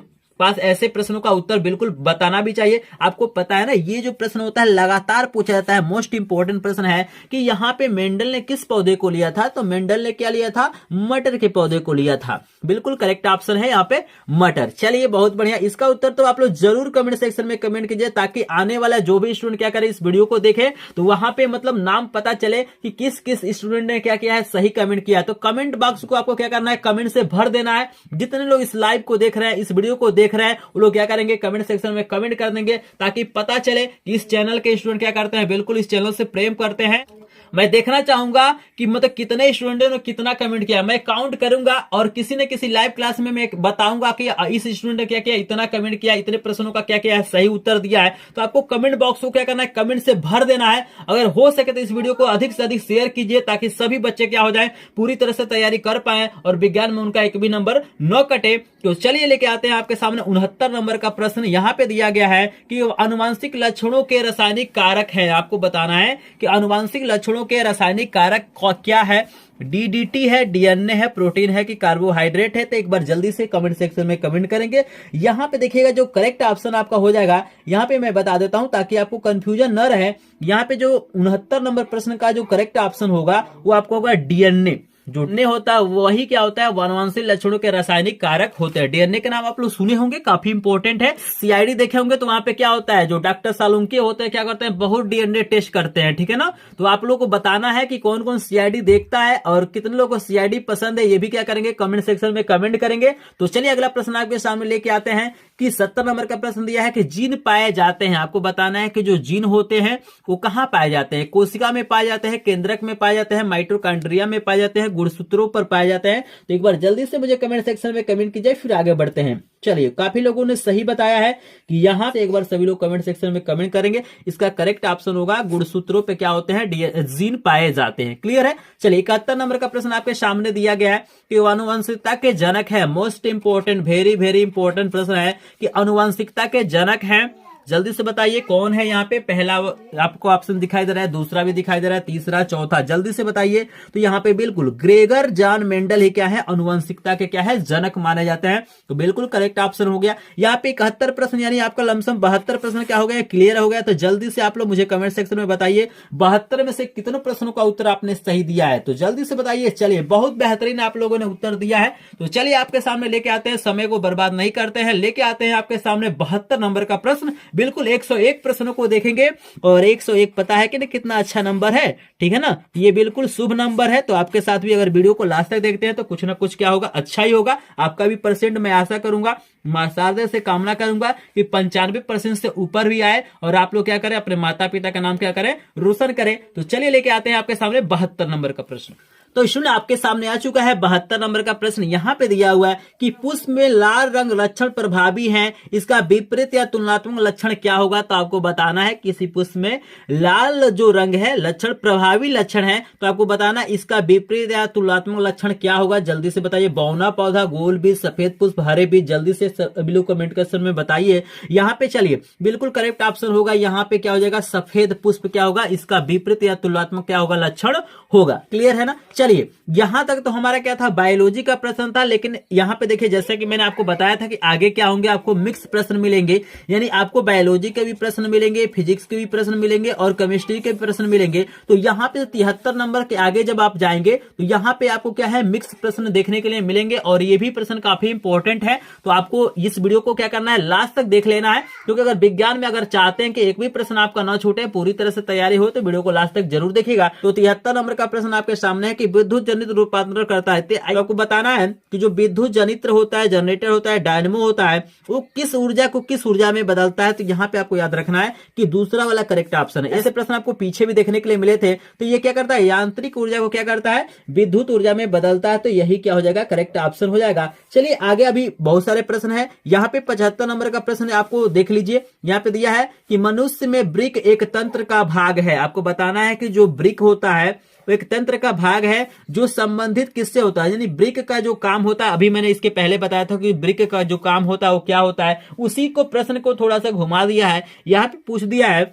पास ऐसे प्रश्नों का उत्तर बिल्कुल बताना भी चाहिए। आपको पता है ना, ये जो प्रश्न होता है लगातार पूछा जाता है, मोस्ट इंपोर्टेंट प्रश्न है कि यहाँ पे मेंडल ने किस पौधे को लिया था, तो मेंडल ने क्या लिया था, मटर के पौधे को लिया था। बिल्कुल करेक्ट ऑप्शन है यहाँ पे मटर। चलिए बहुत बढ़िया, इसका उत्तर तो आप लोग जरूर कमेंट सेक्शन में कमेंट कीजिए, ताकि आने वाला जो भी स्टूडेंट क्या करे इस वीडियो को देखे तो वहां पे मतलब नाम पता चले कि किस किस स्टूडेंट ने क्या किया है, सही कमेंट किया है। तो कमेंट बॉक्स को आपको क्या करना है, कमेंट से भर देना है। जितने लोग इस लाइव को देख रहे हैं, इस वीडियो को देख रहे हैं, वो लोग क्या करेंगे, कमेंट सेक्शन में कमेंट कर देंगे, ताकि पता चले कि इस चैनल के स्टूडेंट क्या करते हैं, बिल्कुल इस चैनल से प्रेम करते हैं। मैं देखना चाहूंगा कि मतलब कितने स्टूडेंट ने कितना कमेंट किया, मैं काउंट करूंगा और किसी न किसी लाइव क्लास में मैं बताऊंगा कि इस स्टूडेंट ने क्या किया, इतना कमेंट किया, इतने प्रश्नों का क्या किया है, सही उत्तर दिया है। तो आपको कमेंट बॉक्स को क्या करना है, कमेंट से भर देना है। अगर हो सके तो इस वीडियो को अधिक से अधिक शेयर कीजिए, ताकि सभी बच्चे क्या हो जाए, पूरी तरह से तैयारी कर पाए और विज्ञान में उनका एक भी नंबर न कटे। तो चलिए लेके आते हैं आपके सामने 69 नंबर का प्रश्न। यहाँ पे दिया गया है कि आनुवंशिक लक्षणों के रासायनिक कारक है। आपको बताना है कि आनुवंशिक लक्षणों के रासायनिक कारक क्या है। डीडीटी है, डीएनए है, प्रोटीन है कि कार्बोहाइड्रेट है। तो एक बार जल्दी से कमेंट सेक्शन में कमेंट करेंगे। यहां पे देखिएगा जो करेक्ट ऑप्शन आपका हो जाएगा, यहां पे मैं बता देता हूं ताकि आपको कंफ्यूजन न रहे। यहां पे जो 69 नंबर प्रश्न का जो करेक्ट ऑप्शन होगा वो आपको होगा डीएनए। जो डीएनए होता है वही क्या होता है, आनुवंशिक लक्षणों के रासायनिक कारक होते हैं। डीएनए के नाम आप लोग सुने होंगे, काफी इंपॉर्टेंट है। सीआईडी देखे होंगे तो वहां पे क्या होता है, जो डॉक्टर सालुंके होते हैं क्या करते हैं, बहुत डीएनए टेस्ट करते हैं, ठीक है ना। तो आप लोगों को बताना है कि कौन कौन सीआईडी देखता है और कितने लोगों को सीआईडी पसंद है, ये भी क्या करेंगे, कमेंट सेक्शन में कमेंट करेंगे। तो चलिए अगला प्रश्न आपके सामने लेके आते हैं कि 70 नंबर का प्रश्न दिया है कि जीन पाए जाते हैं। आपको बताना है कि जो जीन होते हैं वो कहां पाए जाते हैं, कोशिका में पाए जाते हैं, केंद्रक में पाए जाते हैं, माइटोकॉन्ड्रिया में पाए जाते हैं, गुणसूत्रों पर पाए जाते हैं। तो एक बार जल्दी से मुझे कमेंट सेक्शन में कमेंट कीजिए, फिर आगे बढ़ते हैं। चलिए काफी लोगों ने सही बताया है कि यहां से एक बार सभी लोग कमेंट सेक्शन में कमेंट करेंगे। इसका करेक्ट ऑप्शन होगा गुणसूत्रों पे क्या होते हैं, जीन पाए जाते हैं। क्लियर है। चलिए 71 नंबर का प्रश्न आपके सामने दिया गया है कि आनुवंशिकता के जनक है। Most important, very very important प्रश्न है कि आनुवंशिकता के जनक है। जल्दी से बताइए कौन है। यहाँ पे पहला आपको ऑप्शन दिखाई दे रहा है, दूसरा भी दिखाई दे रहा है, तीसरा, चौथा, जल्दी से बताइए। तो यहाँ पे बिल्कुल ग्रेगर जॉन मेंडल ही क्या है, आनुवंशिकता के क्या है, जनक माने जाते हैं। तो बिल्कुल करेक्ट ऑप्शन हो गया। यहाँ पे 71 प्रश्न यानी आपका लमसम 72 प्रश्न क्या हो गया, क्लियर हो गया। तो जल्दी से आप लोग मुझे कमेंट सेक्शन में बताइए 72 में से कितनों प्रश्नों का उत्तर आपने सही दिया है, तो जल्दी से बताइए। चलिए बहुत बेहतरीन आप लोगों ने उत्तर दिया है। तो चलिए आपके सामने लेके आते हैं, समय को बर्बाद नहीं करते हैं, लेके आते हैं आपके सामने 72 नंबर का प्रश्न। बिल्कुल 101 प्रश्नों को देखेंगे और 101 पता है कि नहीं कितना अच्छा नंबर है, ठीक है ना। ये बिल्कुल शुभ नंबर है। तो आपके साथ भी अगर वीडियो को लास्ट तक देखते हैं तो कुछ ना कुछ क्या होगा, अच्छा ही होगा। आपका भी परसेंट मैं आशा करूंगा, शारदे से कामना करूंगा कि 95% से ऊपर भी आए और आप लोग क्या करें, अपने माता पिता का नाम क्या करें, रोशन करें। तो चलिए लेके आते हैं आपके सामने 72 नंबर का प्रश्न। तो सुन आपके सामने आ चुका है 72 नंबर का प्रश्न। यहाँ पे दिया हुआ है कि पुष्प में लाल रंग लक्षण प्रभावी है, इसका विपरीत या तुलनात्मक लक्षण क्या होगा। तो आपको बताना है किसी पुष्प में लाल जो रंग है लक्षण प्रभावी लक्षण है, तो आपको बताना इसका विपरीत या तुलनात्मक लक्षण क्या होगा। जल्दी से बताइए। बौना पौधा, गोल बीज, सफेद पुष्प, हरे बीज, जल्दी से सभी लोग कमेंट सेक्शन में बताइए। यहाँ पे चलिए बिल्कुल करेक्ट ऑप्शन होगा, यहाँ पे क्या हो जाएगा, सफेद पुष्प क्या होगा, इसका विपरीत या तुलनात्मक क्या होगा, लक्षण होगा। क्लियर है ना। चलिए यहां तक तो हमारा क्या था, बायोलॉजी का प्रश्न था। लेकिन यहां पे देखिए जैसे कि मैंने आपको बताया था कि आगे क्या होंगे, आपको मिक्स प्रश्न मिलेंगे, यानी आपको बायोलॉजी के भी प्रश्न मिलेंगे, फिजिक्स के भी प्रश्न मिलेंगे और केमिस्ट्री के भी प्रश्न मिलेंगे। तो यहाँ पे 73 नंबर के आगे जब आप जाएंगे तो यहाँ पे आपको क्या है, मिक्स प्रश्न देखने के लिए मिलेंगे और ये भी प्रश्न काफी इंपॉर्टेंट है। तो आपको इस वीडियो को क्या करना है, लास्ट तक देख लेना है, क्योंकि अगर विज्ञान में अगर चाहते हैं कि एक भी प्रश्न आपका ना छूटे, पूरी तरह से तैयारी हो, तो वीडियो को लास्ट तक जरूर देखिएगा। तो 73 नंबर का प्रश्न आपके सामने है कि विद्युत जनित रूपांतरण करता है। आपको बताना है कि जो विद्युत जनित्र होता है, जनरेटर होता है, डायनेमो होता है, वो किस ऊर्जा को किस ऊर्जा में बदलता है। तो यहाँ पे आपको याद रखना है कि दूसरा वाला करेक्ट ऑप्शन है। ऐसे प्रश्न आपको पीछे भी देखने के लिए मिले थे। तो ये क्या करता है, यांत्रिक ऊर्जा को क्या करता है, विद्युत ऊर्जा में बदलता है। तो यही क्या हो जाएगा, करेक्ट ऑप्शन हो जाएगा। चलिए आगे अभी बहुत सारे प्रश्न है। यहाँ पे 75 नंबर का प्रश्न आपको देख लीजिए। यहाँ पे दिया है कि मनुष्य में वृक्क एक तंत्र का भाग है। आपको बताना है कि जो वृक्क होता है वो एक तंत्र का भाग है जो संबंधित किससे होता है, यानी वृक्क का जो काम होता है। अभी मैंने इसके पहले बताया था कि वृक्क का जो काम होता है वो क्या होता है, उसी को प्रश्न को थोड़ा सा घुमा दिया है। यहाँ पे पूछ दिया है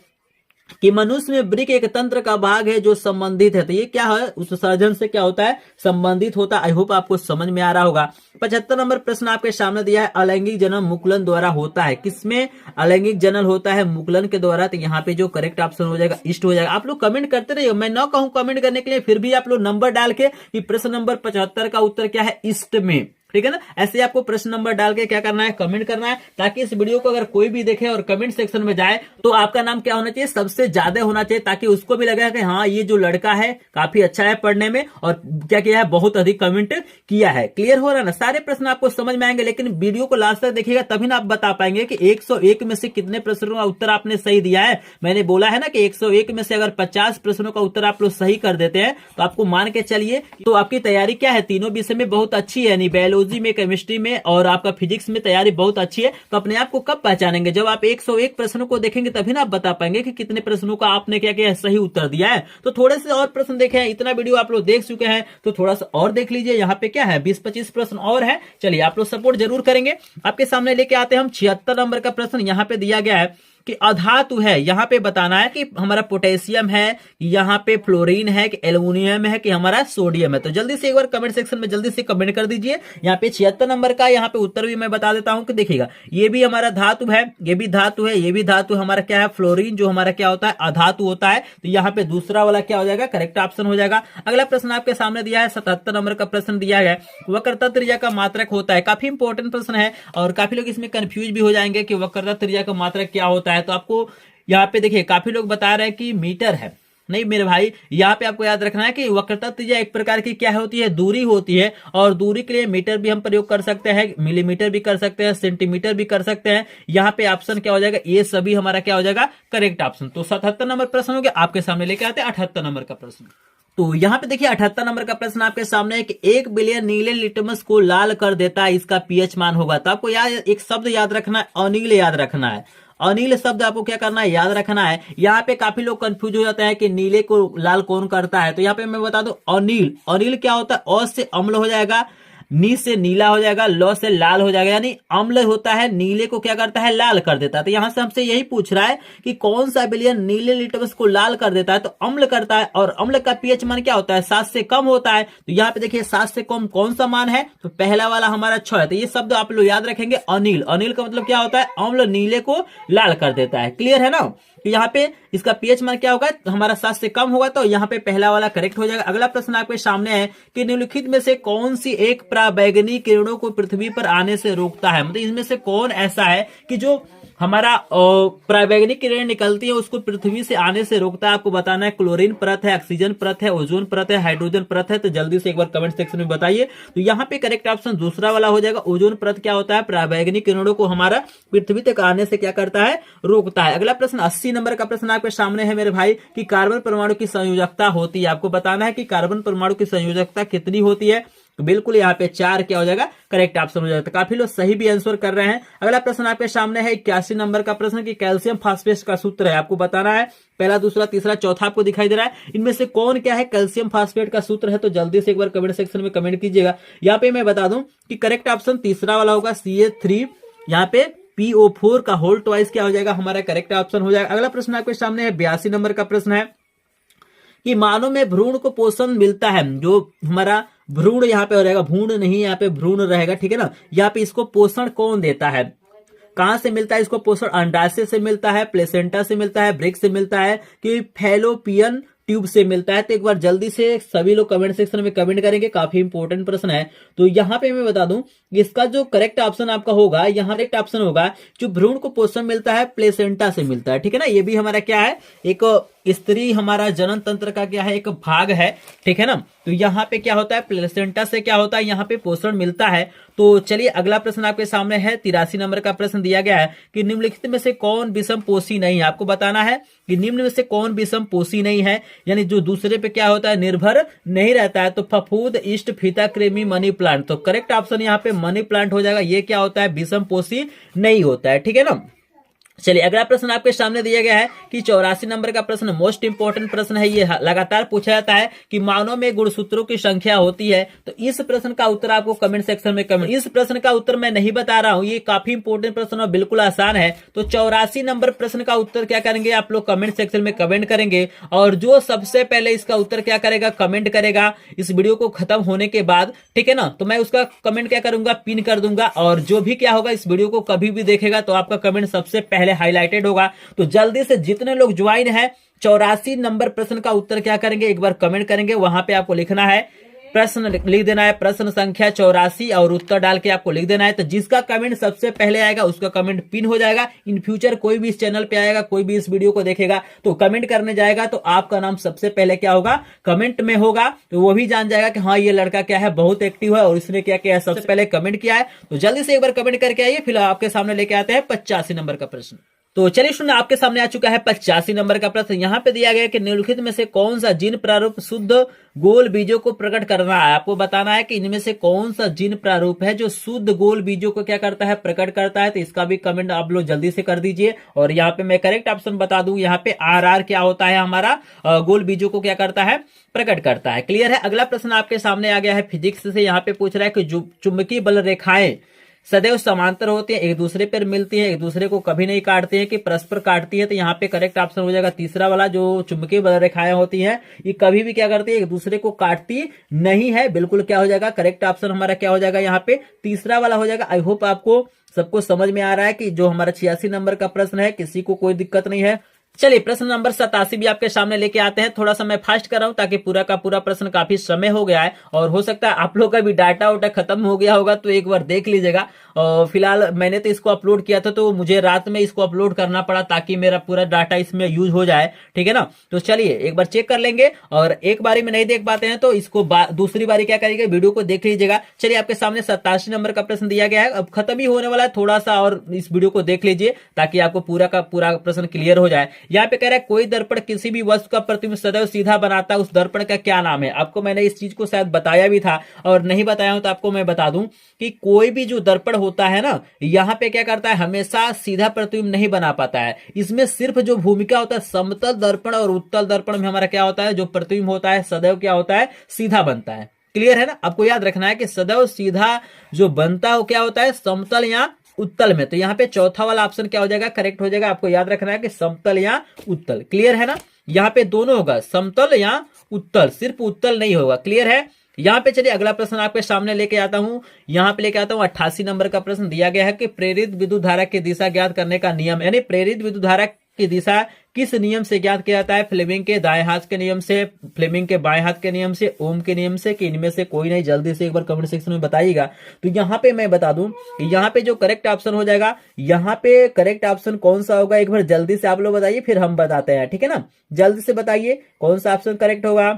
कि मनुष्य में वृक्क एक तंत्र का भाग है जो संबंधित है। तो ये क्या है, उस सर्जन से क्या होता है, संबंधित होता है। आई होप आपको समझ में आ रहा होगा। 75 नंबर प्रश्न आपके सामने दिया है, अलैंगिक जन्म मुकुलन द्वारा होता है। किसमें अलैंगिक जन्म होता है, मुकुलन के द्वारा। तो यहाँ पे जो करेक्ट ऑप्शन हो जाएगा ईस्ट हो जाएगा। आप लोग कमेंट करते रहिए, मैं ना कहूं कमेंट करने के लिए, फिर भी आप लोग नंबर डाल के कि प्रश्न नंबर 75 का उत्तर क्या है, ईस्ट में। ठीक है ना, ऐसे आपको प्रश्न नंबर डाल के क्या करना है, कमेंट करना है, ताकि इस वीडियो को अगर कोई भी देखे और कमेंट सेक्शन में जाए तो आपका नाम क्या होना चाहिए, सबसे ज्यादा होना चाहिए, ताकि उसको भी लगे कि हाँ ये जो लड़का है काफी अच्छा है पढ़ने में और क्या किया है, बहुत अधिक कमेंट किया है। क्लियर हो रहा है ना, सारे प्रश्न आपको समझ में आएंगे, लेकिन वीडियो को लास्ट तक देखिएगा तभी ना आप बता पाएंगे कि 101 में से कितने प्रश्नों का उत्तर आपने सही दिया है। मैंने बोला है ना कि 101 में से अगर 50 प्रश्नों का उत्तर आप लोग सही कर देते हैं तो आपको मान के चलिए तो आपकी तैयारी क्या है, तीनों विषय में बहुत अच्छी है, यानी बायोलॉजी में, केमिस्ट्री में और आपका फिजिक्स में तैयारी बहुत अच्छी है। तो अपने आप को कब पहचानेंगे, जब आप 101 प्रश्नों को देखेंगे तभी ना आप बता पाएंगे कि कितने प्रश्नों का आपने क्या किया सही उत्तर दिया है। तो थोड़े से और प्रश्न देखे हैं, इतना वीडियो आप लोग देख चुके हैं तो थोड़ा सा और देख लीजिए। यहाँ पे क्या है, 20-25 प्रश्न और है। चलिए आप लोग सपोर्ट जरूर करेंगे। आपके सामने लेके आते हैं हम 76 नंबर का प्रश्न। यहाँ पे दिया गया है कि अधातु है, यहाँ पे बताना है कि हमारा पोटेशियम है, यहाँ पे फ्लोरीन है, कि एल्युमिनियम है, कि हमारा सोडियम है। तो जल्दी से एक बार कमेंट सेक्शन में जल्दी से कमेंट कर दीजिए। यहाँ पे 76 नंबर का यहाँ पे उत्तर भी मैं बता देता हूं कि देखिएगा, ये भी हमारा धातु है, ये भी धातु है, ये भी धातु। हमारा क्या है, फ्लोरीन, जो हमारा क्या होता है, अधातु होता है। तो यहाँ पे दूसरा वाला क्या हो जाएगा, करेक्ट ऑप्शन हो जाएगा। अगला प्रश्न आपके सामने दिया है, 77 नंबर का प्रश्न दिया है, वक्रता त्रिज्या का मात्रक होता है। काफी इंपॉर्टेंट प्रश्न है और काफी लोग इसमें कंफ्यूज भी हो जाएंगे कि वक्रता त्रिज्या का मात्रक क्या होता है। तो आपको यहाँ पे देखिए काफी लोग बता रहे हैं कि मीटर है। नहीं मेरे भाई, यहाँ पे आपको याद रखना है कि वक्रता त्रिज्या एक प्रकार की क्या होती है, दूरी होती है। और दूरी के लिए मीटर भी हम प्रयोग कर सकते हैं, मिलीमीटर भी कर सकते हैं, सेंटीमीटर भी कर सकते हैं। यहाँ पे ऑप्शन क्या हो जाएगा, ये सभी हमारा क्या हो जाएगा, करेक्ट ऑप्शन। तो 77 नंबर प्रश्न हो गया। आपके सामने लेके आते हैं 78 नंबर का प्रश्न। तो यहाँ पे देखिए 78 नंबर का प्रश्न आपके सामने है कि 1 बिलियन नीले लिटमस को लाल कर देता है, इसका पीएच मान होगा। तो आपको याद एक शब्द याद रखना है, अनिल याद रखना है। अनिल शब्द आपको क्या करना है, याद रखना है। यहाँ पे काफी लोग कंफ्यूज हो जाते हैं कि नीले को लाल कौन करता है। तो यहाँ पे मैं बता दूं, अनिल, अनिल क्या होता है, अ से अम्ल हो जाएगा, नी से नीला हो जाएगा, ल से लाल हो जाएगा, यानी अम्ल होता है, नीले को क्या करता है, लाल कर देता है। तो यहां से हमसे यही पूछ रहा है कि कौन सा विलयन नीले लिटमस को लाल कर देता है। तो अम्ल करता है, और अम्ल का पीएच मान क्या होता है, 7 से कम होता है। तो यहाँ पे देखिए 7 से कम कौन सा मान है, तो पहला वाला हमारा 6 है। तो ये शब्द आप लोग याद रखेंगे, अनिल। अनिल का मतलब क्या होता है, अम्ल नीले को लाल कर देता है। क्लियर है ना। तो यहाँ पे इसका पीएच मान क्या होगा, हमारा 7 से कम होगा। तो यहाँ पे पहला वाला करेक्ट हो जाएगा। अगला प्रश्न आपके सामने है कि निम्नलिखित में से कौन सी एक पराबैंगनी किरणों को पृथ्वी पर आने से रोकता है। मतलब इसमें से कौन ऐसा है कि जो हमारा पराबैंगनी किरण निकलती है उसको पृथ्वी से आने से रोकता है। आपको बताना है क्लोरीन परत है, ऑक्सीजन परत है, ओजोन परत है, हाइड्रोजन परत है। तो जल्दी से एक बार कमेंट सेक्शन में बताइए। तो यहाँ पे करेक्ट ऑप्शन दूसरा वाला हो जाएगा। ओजोन परत क्या होता है, पराबैंगनी किरणों को हमारा पृथ्वी तक आने से क्या करता है, रोकता है। अगला प्रश्न 80 नंबर का प्रश्न आपके सामने है मेरे भाई कि कार्बन परमाणु की संयोजकता होती है। आपको बताना है कि कार्बन परमाणु की संयोजकता कितनी होती है। तो बिल्कुल यहाँ पे 4 क्या हो जाएगा, करेक्ट ऑप्शन हो जाएगा। तो काफी लोग सही भी आंसर कर रहे हैं। अगला प्रश्न आपके सामने है 81 नंबर का प्रश्न कि कैल्शियम फास्फेट का सूत्र है। आपको बताना है पहला, दूसरा, तीसरा, चौथा आपको दिखाई दे रहा है। इनमें से कौन क्या है, कैल्शियम फास्फेट का सूत्र है। तो जल्दी से एक बार कमेंट सेक्शन में कमेंट कीजिएगा। यहाँ पे मैं बता दूं कि करेक्ट ऑप्शन तीसरा वाला होगा, CH3। यहाँ पे PO4 का होल ट्वाइस क्या हो जाएगा, हमारा करेक्ट ऑप्शन हो जाएगा। अगला प्रश्न आपके सामने है 82 नंबर का प्रश्न है कि मानव में भ्रूण को पोषण मिलता है। जो हमारा भ्रूण यहाँ पे हो जाएगा, भ्रूण नहीं, यहाँ पे भ्रूण रहेगा, ठीक है ना। यहाँ पे इसको पोषण कौन देता है, कहां से मिलता है इसको पोषण, अंडाशय से मिलता है, प्लेसेंटा से मिलता है, ब्रेक से मिलता है, कि फैलोपियन ट्यूब से मिलता है। तो एक बार जल्दी से सभी लोग कमेंट सेक्शन में कमेंट करेंगे, काफी इंपॉर्टेंट प्रश्न है। तो यहाँ पे मैं बता दूं इसका जो करेक्ट ऑप्शन आपका होगा, यहाँ करेक्ट ऑप्शन होगा जो भ्रूण को पोषण मिलता है प्लेसेंटा से मिलता है, ठीक है ना। ये भी हमारा क्या है, एक स्त्री हमारा जनन तंत्र का क्या है, एक भाग है, ठीक है ना। तो यहाँ पे क्या होता है, प्लेसेंटा से क्या होता है, यहाँ पे पोषण मिलता है। तो चलिए अगला प्रश्न आपके सामने है 83 नंबर का प्रश्न दिया गया है कि निम्नलिखित में से कौन विषम पोषी नहीं है। आपको बताना है कि निम्न में से कौन विषम पोषी नहीं है, यानी जो दूसरे पे क्या होता है, निर्भर नहीं रहता है। तो फफूद, ईस्ट, फीता कृमि, मनी प्लांट। तो करेक्ट ऑप्शन यहाँ पे मनी प्लांट हो जाएगा। ये क्या होता है, विषम पोषी नहीं होता है, ठीक है ना। चलिए अगला प्रश्न आपके सामने दिया गया है कि 84 नंबर का प्रश्न मोस्ट इंपोर्टेंट प्रश्न है। ये लगातार पूछा जाता है कि मानव में गुणसूत्रों की संख्या होती है। तो इस प्रश्न का उत्तर आपको कमेंट सेक्शन में कमेंट। इस प्रश्न का उत्तर मैं नहीं बता रहा हूं, ये काफी इंपोर्टेंट प्रश्न और बिल्कुल आसान है। तो 84 नंबर प्रश्न का उत्तर क्या करेंगे आप लोग कमेंट सेक्शन में कमेंट करेंगे, और जो सबसे पहले इसका उत्तर क्या करेगा कमेंट करेगा इस वीडियो को खत्म होने के बाद, ठीक है ना, तो मैं उसका कमेंट क्या करूंगा पिन कर दूंगा। और जो भी क्या होगा इस वीडियो को कभी भी देखेगा तो आपका कमेंट सबसे पहले हाईलाइटेड होगा। तो जल्दी से जितने लोग ज्वाइन है 84 नंबर प्रश्न का उत्तर क्या करेंगे एक बार कमेंट करेंगे। वहां पे आपको लिखना है प्रश्न लिख देना है, प्रश्न संख्या 84 और उत्तर डाल के आपको लिख देना है। तो जिसका कमेंट सबसे पहले आएगा उसका कमेंट पिन हो जाएगा। इन फ्यूचर कोई भी इस चैनल पे आएगा, कोई भी इस वीडियो को देखेगा तो कमेंट करने जाएगा तो आपका नाम सबसे पहले क्या होगा कमेंट में होगा। तो वो भी जान जाएगा कि हाँ ये लड़का क्या है बहुत एक्टिव है और इसने क्या किया है सबसे पहले कमेंट किया है। तो जल्दी से एक बार कमेंट करके आइए। फिलहाल आपके सामने लेके आते हैं 85 नंबर का प्रश्न। तो चलिए सुनिए आपके सामने आ चुका है 85 नंबर का प्रश्न। यहाँ पे दिया गया है कि निम्नलिखित में से कौन सा जीन प्रारूप शुद्ध गोल बीजों को प्रकट करना है। आपको बताना है कि इनमें से कौन सा जीन प्रारूप है जो शुद्ध गोल बीजों को क्या करता है प्रकट करता है। तो इसका भी कमेंट आप लोग जल्दी से कर दीजिए। और यहाँ पे मैं करेक्ट ऑप्शन बता दूं, यहाँ पे RR क्या होता है हमारा गोल बीजों को क्या करता है प्रकट करता है। क्लियर है। अगला प्रश्न आपके सामने आ गया है फिजिक्स से। यहाँ पे पूछ रहा है कि चुंबकीय बल रेखाएं सदैव समांतर होती है, एक दूसरे पर मिलती है, एक दूसरे को कभी नहीं काटती है कि परस्पर काटती है। तो यहाँ पे करेक्ट ऑप्शन हो जाएगा तीसरा वाला, जो चुंबकीय बल रेखाएं होती हैं ये कभी भी क्या करती है एक दूसरे को काटती नहीं है। बिल्कुल क्या हो जाएगा करेक्ट ऑप्शन हमारा क्या हो जाएगा यहाँ पे तीसरा वाला हो जाएगा। आई होप आपको सबको समझ में आ रहा है कि जो हमारा 86 नंबर का प्रश्न है किसी को कोई दिक्कत नहीं है। चलिए प्रश्न नंबर 87 भी आपके सामने लेके आते हैं। थोड़ा सा मैं फास्ट कर रहा हूं ताकि पूरा का पूरा प्रश्न काफी समय हो गया है और हो सकता है आप लोग का भी डाटा वाटा खत्म हो गया होगा तो एक बार देख लीजिएगा। और फिलहाल मैंने तो इसको अपलोड किया था तो मुझे रात में इसको अपलोड करना पड़ा ताकि मेरा पूरा डाटा इसमें यूज हो जाए, ठीक है ना। तो चलिए एक बार चेक कर लेंगे और एक बारी में नहीं देख पाते हैं तो इसको दूसरी बारी क्या करिएगा वीडियो को देख लीजिएगा। चलिए आपके सामने 87 नंबर का प्रश्न दिया गया है, अब खत्म ही होने वाला है, थोड़ा सा और इस वीडियो को देख लीजिए ताकि आपको पूरा का पूरा प्रश्न क्लियर हो जाए। यहाँ पे कह रहा है कोई दर्पण किसी भी वस्तु का प्रतिबिंब सदैव सीधा बनाता है, उस दर्पण का क्या नाम है। आपको मैंने इस चीज को शायद बताया भी था और नहीं बताया हूं तो आपको मैं बता दूं कि कोई भी जो दर्पण होता है ना यहाँ पे क्या करता है हमेशा सीधा प्रतिबिंब नहीं बना पाता है। इसमें सिर्फ जो भूमिका होता है समतल दर्पण और उत्तल दर्पण में हमारा क्या होता है जो प्रतिबिंब होता है सदैव क्या होता है सीधा बनता है। क्लियर है ना। आपको याद रखना है कि सदैव सीधा जो बनता है क्या होता है समतल या उत्तल में। तो यहाँ पे चौथा वाला ऑप्शन क्या हो जाएगा करेक्ट हो जाएगा। आपको याद रखना है कि समतल या उत्तल। क्लियर है ना। यहाँ पे दोनों होगा समतल या उत्तल, सिर्फ उत्तल नहीं होगा। क्लियर है। यहाँ पे चलिए अगला प्रश्न आपके सामने लेके आता हूं। यहाँ पे लेके आता हूं 88 नंबर का प्रश्न दिया गया है कि प्रेरित विद्युत धारा की दिशा ज्ञात करने का नियम, यानी प्रेरित विद्युत धारा की दिशा किस नियम से ज्ञात किया जाता है। फ्लेमिंग के दाएं हाथ के नियम से, फ्लेमिंग के बाएं हाथ के नियम से, ओम के नियम से, कि इनमें से कोई नहीं। जल्दी से एक बार कमेंट सेक्शन में बताइएगा। तो यहाँ पे मैं बता दूं कि यहाँ पे जो करेक्ट ऑप्शन हो जाएगा, यहाँ पे करेक्ट ऑप्शन कौन सा होगा एक बार जल्दी से आप लोग बताइए फिर हम बताते हैं, ठीक है ना। जल्दी से बताइए कौन सा ऑप्शन करेक्ट होगा।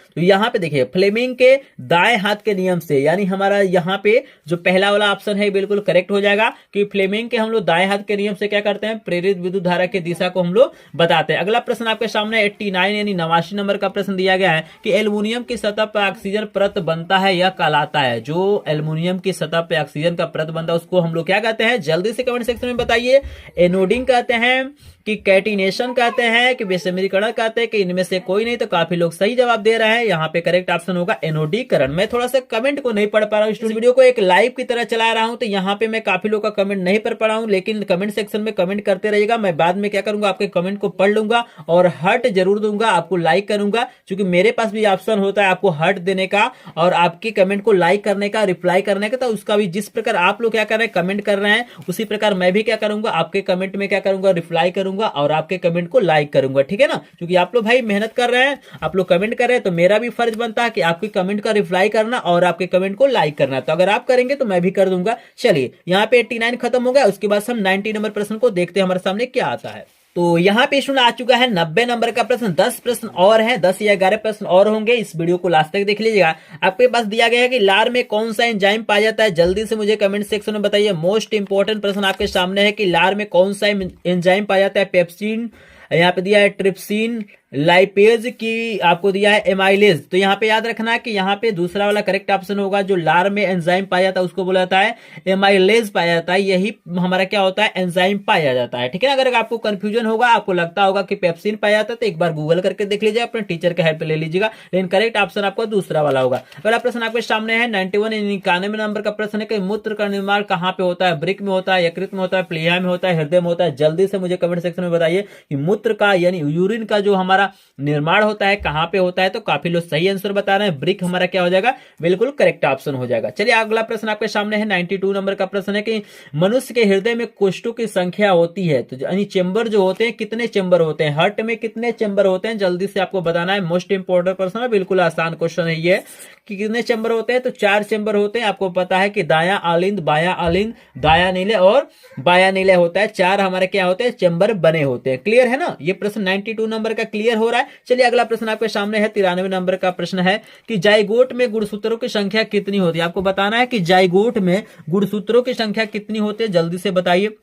तो यहाँ पे देखिए फ्लेमिंग के दाएं हाथ के नियम से, यानी हमारा यहाँ पे जो पहला वाला ऑप्शन है बिल्कुल करेक्ट हो जाएगा कि फ्लेमिंग के हम लोग दाएं हाथ के नियम से क्या करते हैं प्रेरित विद्युत धारा की दिशा को हम लोग बताते हैं। अगला प्रश्न आपके सामने 89 यानी 89 नंबर का प्रश्न दिया गया है कि एल्युमिनियम की सतह पर ऑक्सीजन परत बनता है यह कहलाता है। जो एल्युमिनियम की सतह पर ऑक्सीजन का परत बनता है उसको हम लोग क्या कहते हैं जल्दी से कमेंट सेक्शन में बताइए। एनोडिंग कहते हैं कि कैटिनेशन कहते हैं कि विषमरीकरण कहते हैं कि इनमें से कोई नहीं। तो काफी लोग सही जवाब दे रहे हैं। यहाँ पे करेक्ट ऑप्शन होगा एनोडीकरण। मैं थोड़ा सा कमेंट को नहीं पढ़ पा रहा हूँ, इस वीडियो को एक लाइव की तरह चला रहा हूँ तो यहाँ पे मैं काफी लोग का कमेंट नहीं पढ़ पा रहा हूँ, लेकिन कमेंट सेक्शन में कमेंट करते रहिएगा। मैं बाद में क्या करूंगा आपके कमेंट को पढ़ लूंगा और हर्ट जरूर दूंगा, आपको लाइक करूंगा क्योंकि मेरे पास भी ऑप्शन होता है आपको हर्ट देने का और आपके कमेंट को लाइक करने का, रिप्लाई करने का। तो उसका भी जिस प्रकार आप लोग क्या कर रहे हैं कमेंट कर रहे हैं उसी प्रकार मैं भी क्या करूंगा आपके कमेंट में क्या करूंगा रिप्लाई करूंगा और आपके कमेंट को लाइक करूंगा, ठीक है ना। क्योंकि आप लोग भाई मेहनत कर रहे हैं, आप लोग कमेंट कर रहे हैं तो मेरा भी फर्ज बनता है कि आपके कमेंट का रिप्लाई करना और आपके कमेंट को लाइक करना। तो अगर आप करेंगे तो मैं भी कर दूंगा। चलिए यहाँ पे 89 खत्म हो गया, उसके बाद हम 90 नंबर प्रश्न को देखते हैं हमारे सामने क्या आता है। तो यहाँ पे सुना आ चुका है 90 नंबर का प्रश्न। 10 प्रश्न और हैं, 10 या 11 प्रश्न और होंगे। इस वीडियो को लास्ट तक देख लीजिएगा। आपके पास दिया गया है कि लार में कौन सा एंजाइम पाया जाता है। जल्दी से मुझे कमेंट सेक्शन में बताइए। मोस्ट इंपोर्टेंट प्रश्न आपके सामने है कि लार में कौन सा एंजाइम पाया जाता है। पेप्सिन यहाँ पे दिया है, ट्रिप्सिन, लाइपेज की आपको दिया है एमाइलेज। तो यहाँ पे याद रखना है कि यहाँ पे दूसरा वाला करेक्ट ऑप्शन होगा। जो लार में एंजाइम पाया जाता है उसको बोला जाता है एमाइलेज पाया जाता है, यही हमारा क्या होता है एंजाइम पाया जाता है। ठीक है ना। अगर आपको कंफ्यूजन होगा, आपको लगता होगा कि पेप्सिन पाया जाता है, तो एक बार गूगल करके देख लीजिए, अपने टीचर का हेल्प ले लीजिएगा, लेकिन करेक्ट ऑप्शन आपको दूसरा वाला होगा। अगला प्रश्न आपके सामने है 91 नंबर का प्रश्न है कि मूत्र का निर्माण कहाँ पे होता है? ब्रिक में होता है, यकृत में होता है, प्लीहा में होता है, हृदय में होता है? जल्दी से मुझे कमेंट सेक्शन में बताइए कि मूत्र का यानी यूरिन का जो हमारा निर्माण होता है कहां पे होता है? तो काफी लोग सही आंसर बता रहे हैं, ब्रिक हमारा क्या हो जाएगा, बिल्कुल करेक्ट ऑप्शन हो जाएगा। चलिए अगला प्रश्न आपके सामने है 92 नंबर का प्रश्न है कि मनुष्य के हृदय में कोष्ठों की संख्या होती है, तो यानी चेंबर जो होते हैं कितने चेंबर होते हैं? हार्ट में कितने चेंबर होते हैं? जल्दी से आपको बताना है, मोस्ट इंपोर्टेंट प्रश्न है, बिल्कुल आसान क्वेश्चन है ये कि कितने चेंबर होते हैं? तो 4 चेंबर होते हैं। आपको पता है कि दायां आलिंद, बायां आलिंद, दायां नीले और बायां नीले होता है, 4 हमारे क्या होते हैं चेंबर बने होते हैं। क्लियर है ना। ये प्रश्न 92 नंबर का क्लियर हो रहा है। चलिए अगला प्रश्न आपके सामने है 93 नंबर का प्रश्न है कि जाइगोट में गुणसूत्रों की संख्या कितनी होती है? आपको बताना है कि जाइगोट में गुणसूत्रों की संख्या कितनी होती है, जल्दी से बताइए।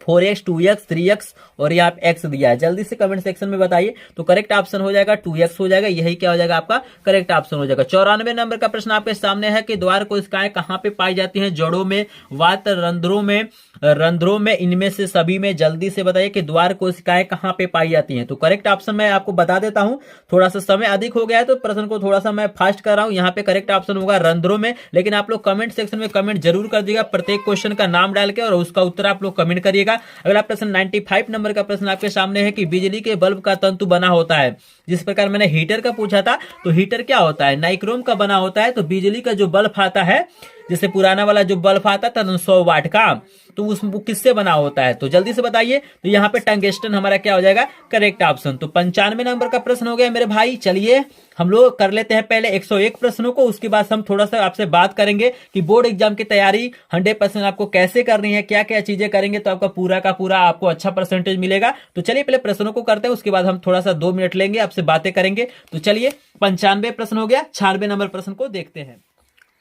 4x 2x 3x और यहाँ पे x दिया है, जल्दी से कमेंट सेक्शन में बताइए। तो करेक्ट ऑप्शन हो जाएगा 2x हो जाएगा, यही क्या हो जाएगा आपका करेक्ट ऑप्शन हो जाएगा। 94 नंबर का प्रश्न आपके सामने है कि द्वार कोशिकाएं कहां पे पाई जाती हैं? जड़ों में, वात, रंध्रों में, इनमें से सभी में? जल्दी से बताइए कि द्वार कोशिकाएं कहां पे पाई जाती हैं। तो करेक्ट ऑप्शन मैं आपको बता देता हूं, थोड़ा सा समय अधिक हो गया है तो प्रश्न को थोड़ा सा मैं फास्ट कर रहा हूं। यहाँ पे करेक्ट ऑप्शन होगा रंध्रों में, लेकिन आप लोग कमेंट सेक्शन में कमेंट जरूर कर दीजिएगा, प्रत्येक क्वेश्चन का नाम डाल के और उसका उत्तर आप लोग कमेंट करिएगा। अगला प्रश्न 95 नंबर का प्रश्न आपके सामने है कि बिजली के बल्ब का तंतु बना होता है, जिस प्रकार मैंने हीटर का पूछा था, तो हीटर क्या होता है? नाइक्रोम का बना होता है। तो बिजली का जो बल्ब आता है, जैसे पुराना वाला जो बल्ब आता था 100 वाट का, तो वो किससे बना होता है? तो जल्दी से बताइए। तो यहाँ पे टंगस्टन हमारा क्या हो जाएगा करेक्ट ऑप्शन। तो 95 नंबर का प्रश्न हो गया मेरे भाई। चलिए हम लोग कर लेते हैं पहले 101 प्रश्नों को, उसके बाद हम थोड़ा सा आपसे बात करेंगे कि बोर्ड एग्जाम की तैयारी 100% आपको कैसे करनी है, क्या क्या चीजें करेंगे तो आपका पूरा का पूरा आपको अच्छा परसेंटेज मिलेगा। तो चलिए पहले प्रश्नों को करते हैं, उसके बाद हम थोड़ा सा 2 मिनट लेंगे, आपसे बातें करेंगे। तो चलिए 95 प्रश्न हो गया, 96 नंबर प्रश्न को देखते हैं।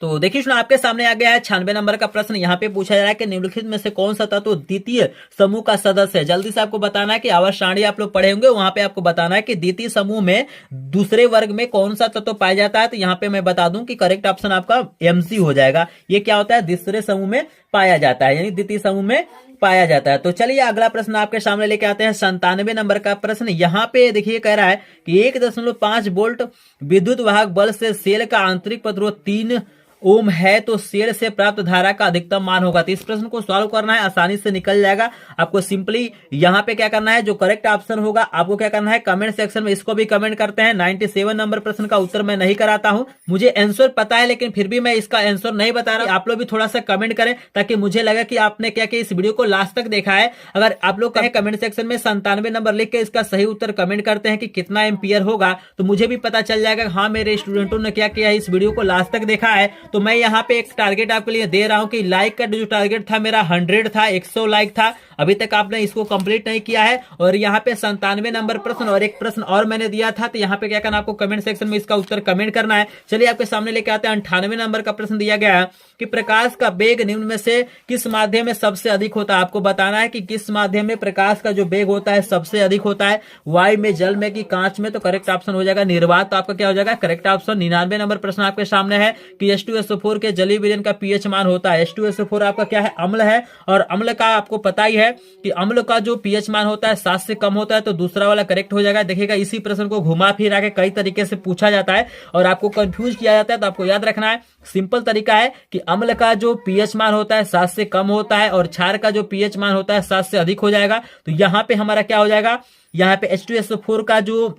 तो देखिए सुना, आपके सामने आ गया है 96 नंबर का प्रश्न। यहाँ पे पूछा जा रहा है कि निम्नलिखित में से कौन सा तत्व द्वितीय समूह का सदस्य है? जल्दी से आपको बताना है कि आवर्त सारणी आप लोग पढ़े होंगे, वहां पे आपको बताना है कि द्वितीय समूह में दूसरे वर्ग में कौन सा तत्व पाया जाता है। तो यहाँ पे मैं बता दूं कि करेक्ट ऑप्शन आपका MC हो जाएगा। ये क्या होता है? दूसरे समूह में पाया जाता है, यानी द्वितीय समूह में पाया जाता है। तो चलिए अगला प्रश्न आपके सामने लेके आते हैं 97 नंबर का प्रश्न। यहाँ पे देखिए कह रहा है कि 1.5 वोल्ट विद्युत वाहक बल से सेल का आंतरिक प्रतिरोध 3 ओम है, तो सेल से प्राप्त धारा का अधिकतम मान होगा। तो इस प्रश्न को सॉल्व करना है, आसानी से निकल जाएगा। आपको सिंपली यहाँ पे क्या करना है, जो करेक्ट ऑप्शन होगा आपको क्या करना है कमेंट सेक्शन में इसको भी कमेंट करते हैं। 97 नंबर प्रश्न का उत्तर मैं नहीं कराता हूं, मुझे आंसर पता है, लेकिन फिर भी मैं इसका आंसर नहीं बता रहा। आप लोग भी थोड़ा सा कमेंट करें ताकि मुझे लगे कि आपने क्या किया, इस वीडियो को लास्ट तक देखा है। अगर आप लोग कहें कमेंट सेक्शन में 97 नंबर लिख के इसका सही उत्तर कमेंट करते हैं कि कितना एम्पियर होगा, तो मुझे भी पता चल जाएगा हाँ मेरे स्टूडेंटों ने क्या किया है, इस वीडियो को लास्ट तक देखा है। तो मैं यहाँ पे एक टारगेट आपके लिए दे रहा हूं कि लाइक का जो टारगेट था मेरा 100 था, 100 लाइक था, अभी तक आपने इसको कंप्लीट नहीं किया है। और यहाँ पे 97 नंबर प्रश्न और एक प्रश्न और मैंने दिया था, तो यहाँ पे क्या करना आपको कमेंट सेक्शन में इसका उत्तर कमेंट करना है। चलिए आपके सामने लेके आते हैं 98 नंबर का प्रश्न दिया गया है कि प्रकाश का वेग निम्न में से किस माध्यम में सबसे अधिक होता है? आपको बताना है कि किस माध्यम में प्रकाश का जो वेग होता है सबसे अधिक होता है, वायु में, जल में कि कांच में? तो करेक्ट ऑप्शन हो जाएगा निर्वात। तो आपका क्या हो जाएगा करेक्ट ऑप्शन। 99 नंबर प्रश्न आपके सामने है कि H2SO4 के जलीय विलयन का pH मान होता है। H2SO4 आपका क्या है अम्ल है, और अम्ल का आपको पता ही है कि अम्ल का जो pH मान होता है 7 से कम होता है, तो दूसरा वाला करेक्ट हो जाएगा। देखिएगा इसी प्रश्न को घुमा फिरा के कई तरीके से पूछा जाता है और आपको कंफ्यूज किया जाता है, तो आपको याद रखना है सिंपल तरीका है कि अम्ल का जो pH मान होता है 7 से कम होता है और क्षार का जो pH मान होता है 7 से अधिक हो जाएगा। तो यहाँ पे हमारा क्या हो जाएगा, यहाँ पे H2SO4 का जो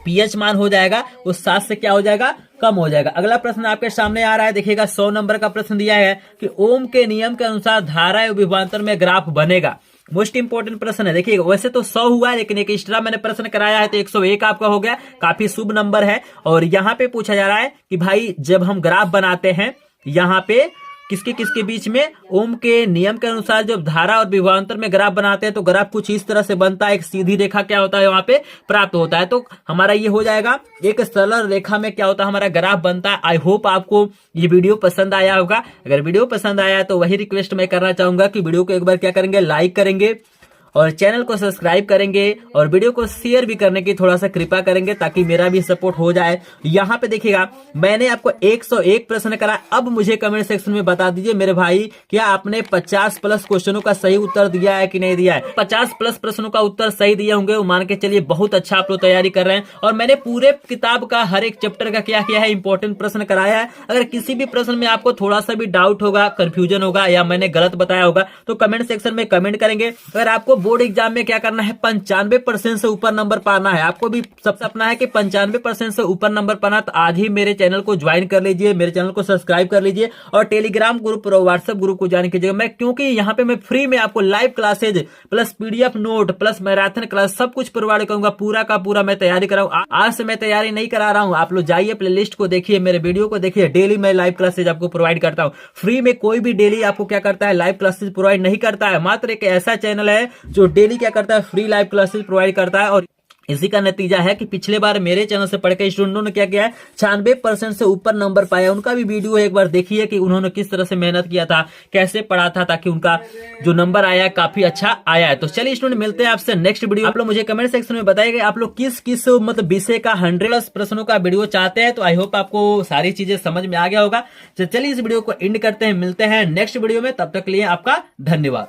pH मान हो जाएगा वो 7 से क्या हो जाएगा कम हो जाएगा। अगला प्रश्न आपके सामने आ रहा है, देखिएगा 100 नंबर का प्रश्न दिया है कि ओम के नियम के अनुसार धारा एवं विभवांतर में ग्राफ बनेगा। मोस्ट इंपोर्टेंट प्रश्न है। देखिए वैसे तो 100 हुआ है, लेकिन एक एक्स्ट्रा मैंने प्रश्न कराया है तो 101 आपका हो गया, काफी शुभ नंबर है। और यहाँ पे पूछा जा रहा है कि भाई जब हम ग्राफ बनाते हैं यहाँ पे किसके किसके बीच में, ओम के नियम के अनुसार जब धारा और विभवांतर में ग्राफ बनाते हैं तो ग्राफ कुछ इस तरह से बनता है, एक सीधी रेखा क्या होता है वहां पे प्राप्त होता है। तो हमारा ये हो जाएगा एक सरल रेखा में क्या होता है हमारा ग्राफ बनता है। आई होप आपको ये वीडियो पसंद आया होगा। अगर वीडियो पसंद आया तो वही रिक्वेस्ट मैं करना चाहूंगा कि वीडियो को एक बार क्या करेंगे लाइक करेंगे और चैनल को सब्सक्राइब करेंगे और वीडियो को शेयर भी करने की थोड़ा सा कृपा करेंगे ताकि मेरा भी सपोर्ट हो जाए। यहाँ पे देखिएगा मैंने आपको 101 प्रश्न करा। अब मुझे कमेंट सेक्शन में बता दीजिए मेरे भाई, क्या आपने 50 प्लस क्वेश्चनों का सही उत्तर दिया है कि नहीं दिया है। 50 प्लस प्रश्नों का उत्तर सही दिए होंगे, वो मान के चलिए बहुत अच्छा आप लोग तैयारी कर रहे हैं। और मैंने पूरे किताब का हर एक चैप्टर का क्या किया है, इंपॉर्टेंट प्रश्न कराया है। अगर किसी भी प्रश्न में आपको थोड़ा सा भी डाउट होगा, कंफ्यूजन होगा या मैंने गलत बताया होगा तो कमेंट सेक्शन में कमेंट करेंगे। अगर आपको बोर्ड एग्जाम में क्या करना है, 95% से ऊपर नंबर पाना है, आपको भी सबसे अपना है कि 95% से ऊपर नंबर पाना, तो आज ही मेरे चैनल को ज्वाइन कर लीजिए, मेरे चैनल को सब्सक्राइब कर लीजिए और टेलीग्राम ग्रुप और व्हाट्सएप ग्रुप को ज्वाइन कीजिएगा। मैं क्योंकि यहाँ पे मैं फ्री में आपको live classes plus PDF note plus marathon class सब कुछ प्रोवाइड करूंगा। पूरा का पूरा मैं तैयारी कराऊं। आज से मैं तैयारी नहीं करा रहा हूं, आप लोग जाइए प्लेलिस्ट को देखिए, मेरे वीडियो को देखिए। डेली मैं लाइव क्लासेज आपको प्रोवाइड करता हूं फ्री में। कोई भी डेली आपको क्या करता है, लाइव क्लासेज प्रोवाइड नहीं करता है। मात्र एक ऐसा चैनल है जो डेली क्या करता है, फ्री लाइव क्लासेज प्रोवाइड करता है। और इसी का नतीजा है कि पिछले बार मेरे चैनल से पढ़ के स्टूडेंटों ने क्या किया है, 96% से ऊपर नंबर पाया। उनका भी वीडियो एक बार देखिए कि उन्होंने किस तरह से मेहनत किया था, कैसे पढ़ा था, ताकि उनका जो नंबर आया काफी अच्छा आया है। तो चलिए स्टूडेंट, मिलते हैं आपसे नेक्स्ट वीडियो। आप लोग मुझे कमेंट सेक्शन में बताइएगा आप लोग किस किस मतलब विषय का 100+ प्रश्नों का वीडियो चाहते हैं। तो आई होप आपको सारी चीजें समझ में आ गया होगा। चलिए इस वीडियो को एंड करते हैं, मिलते हैं नेक्स्ट वीडियो में। तब तक के लिए आपका धन्यवाद।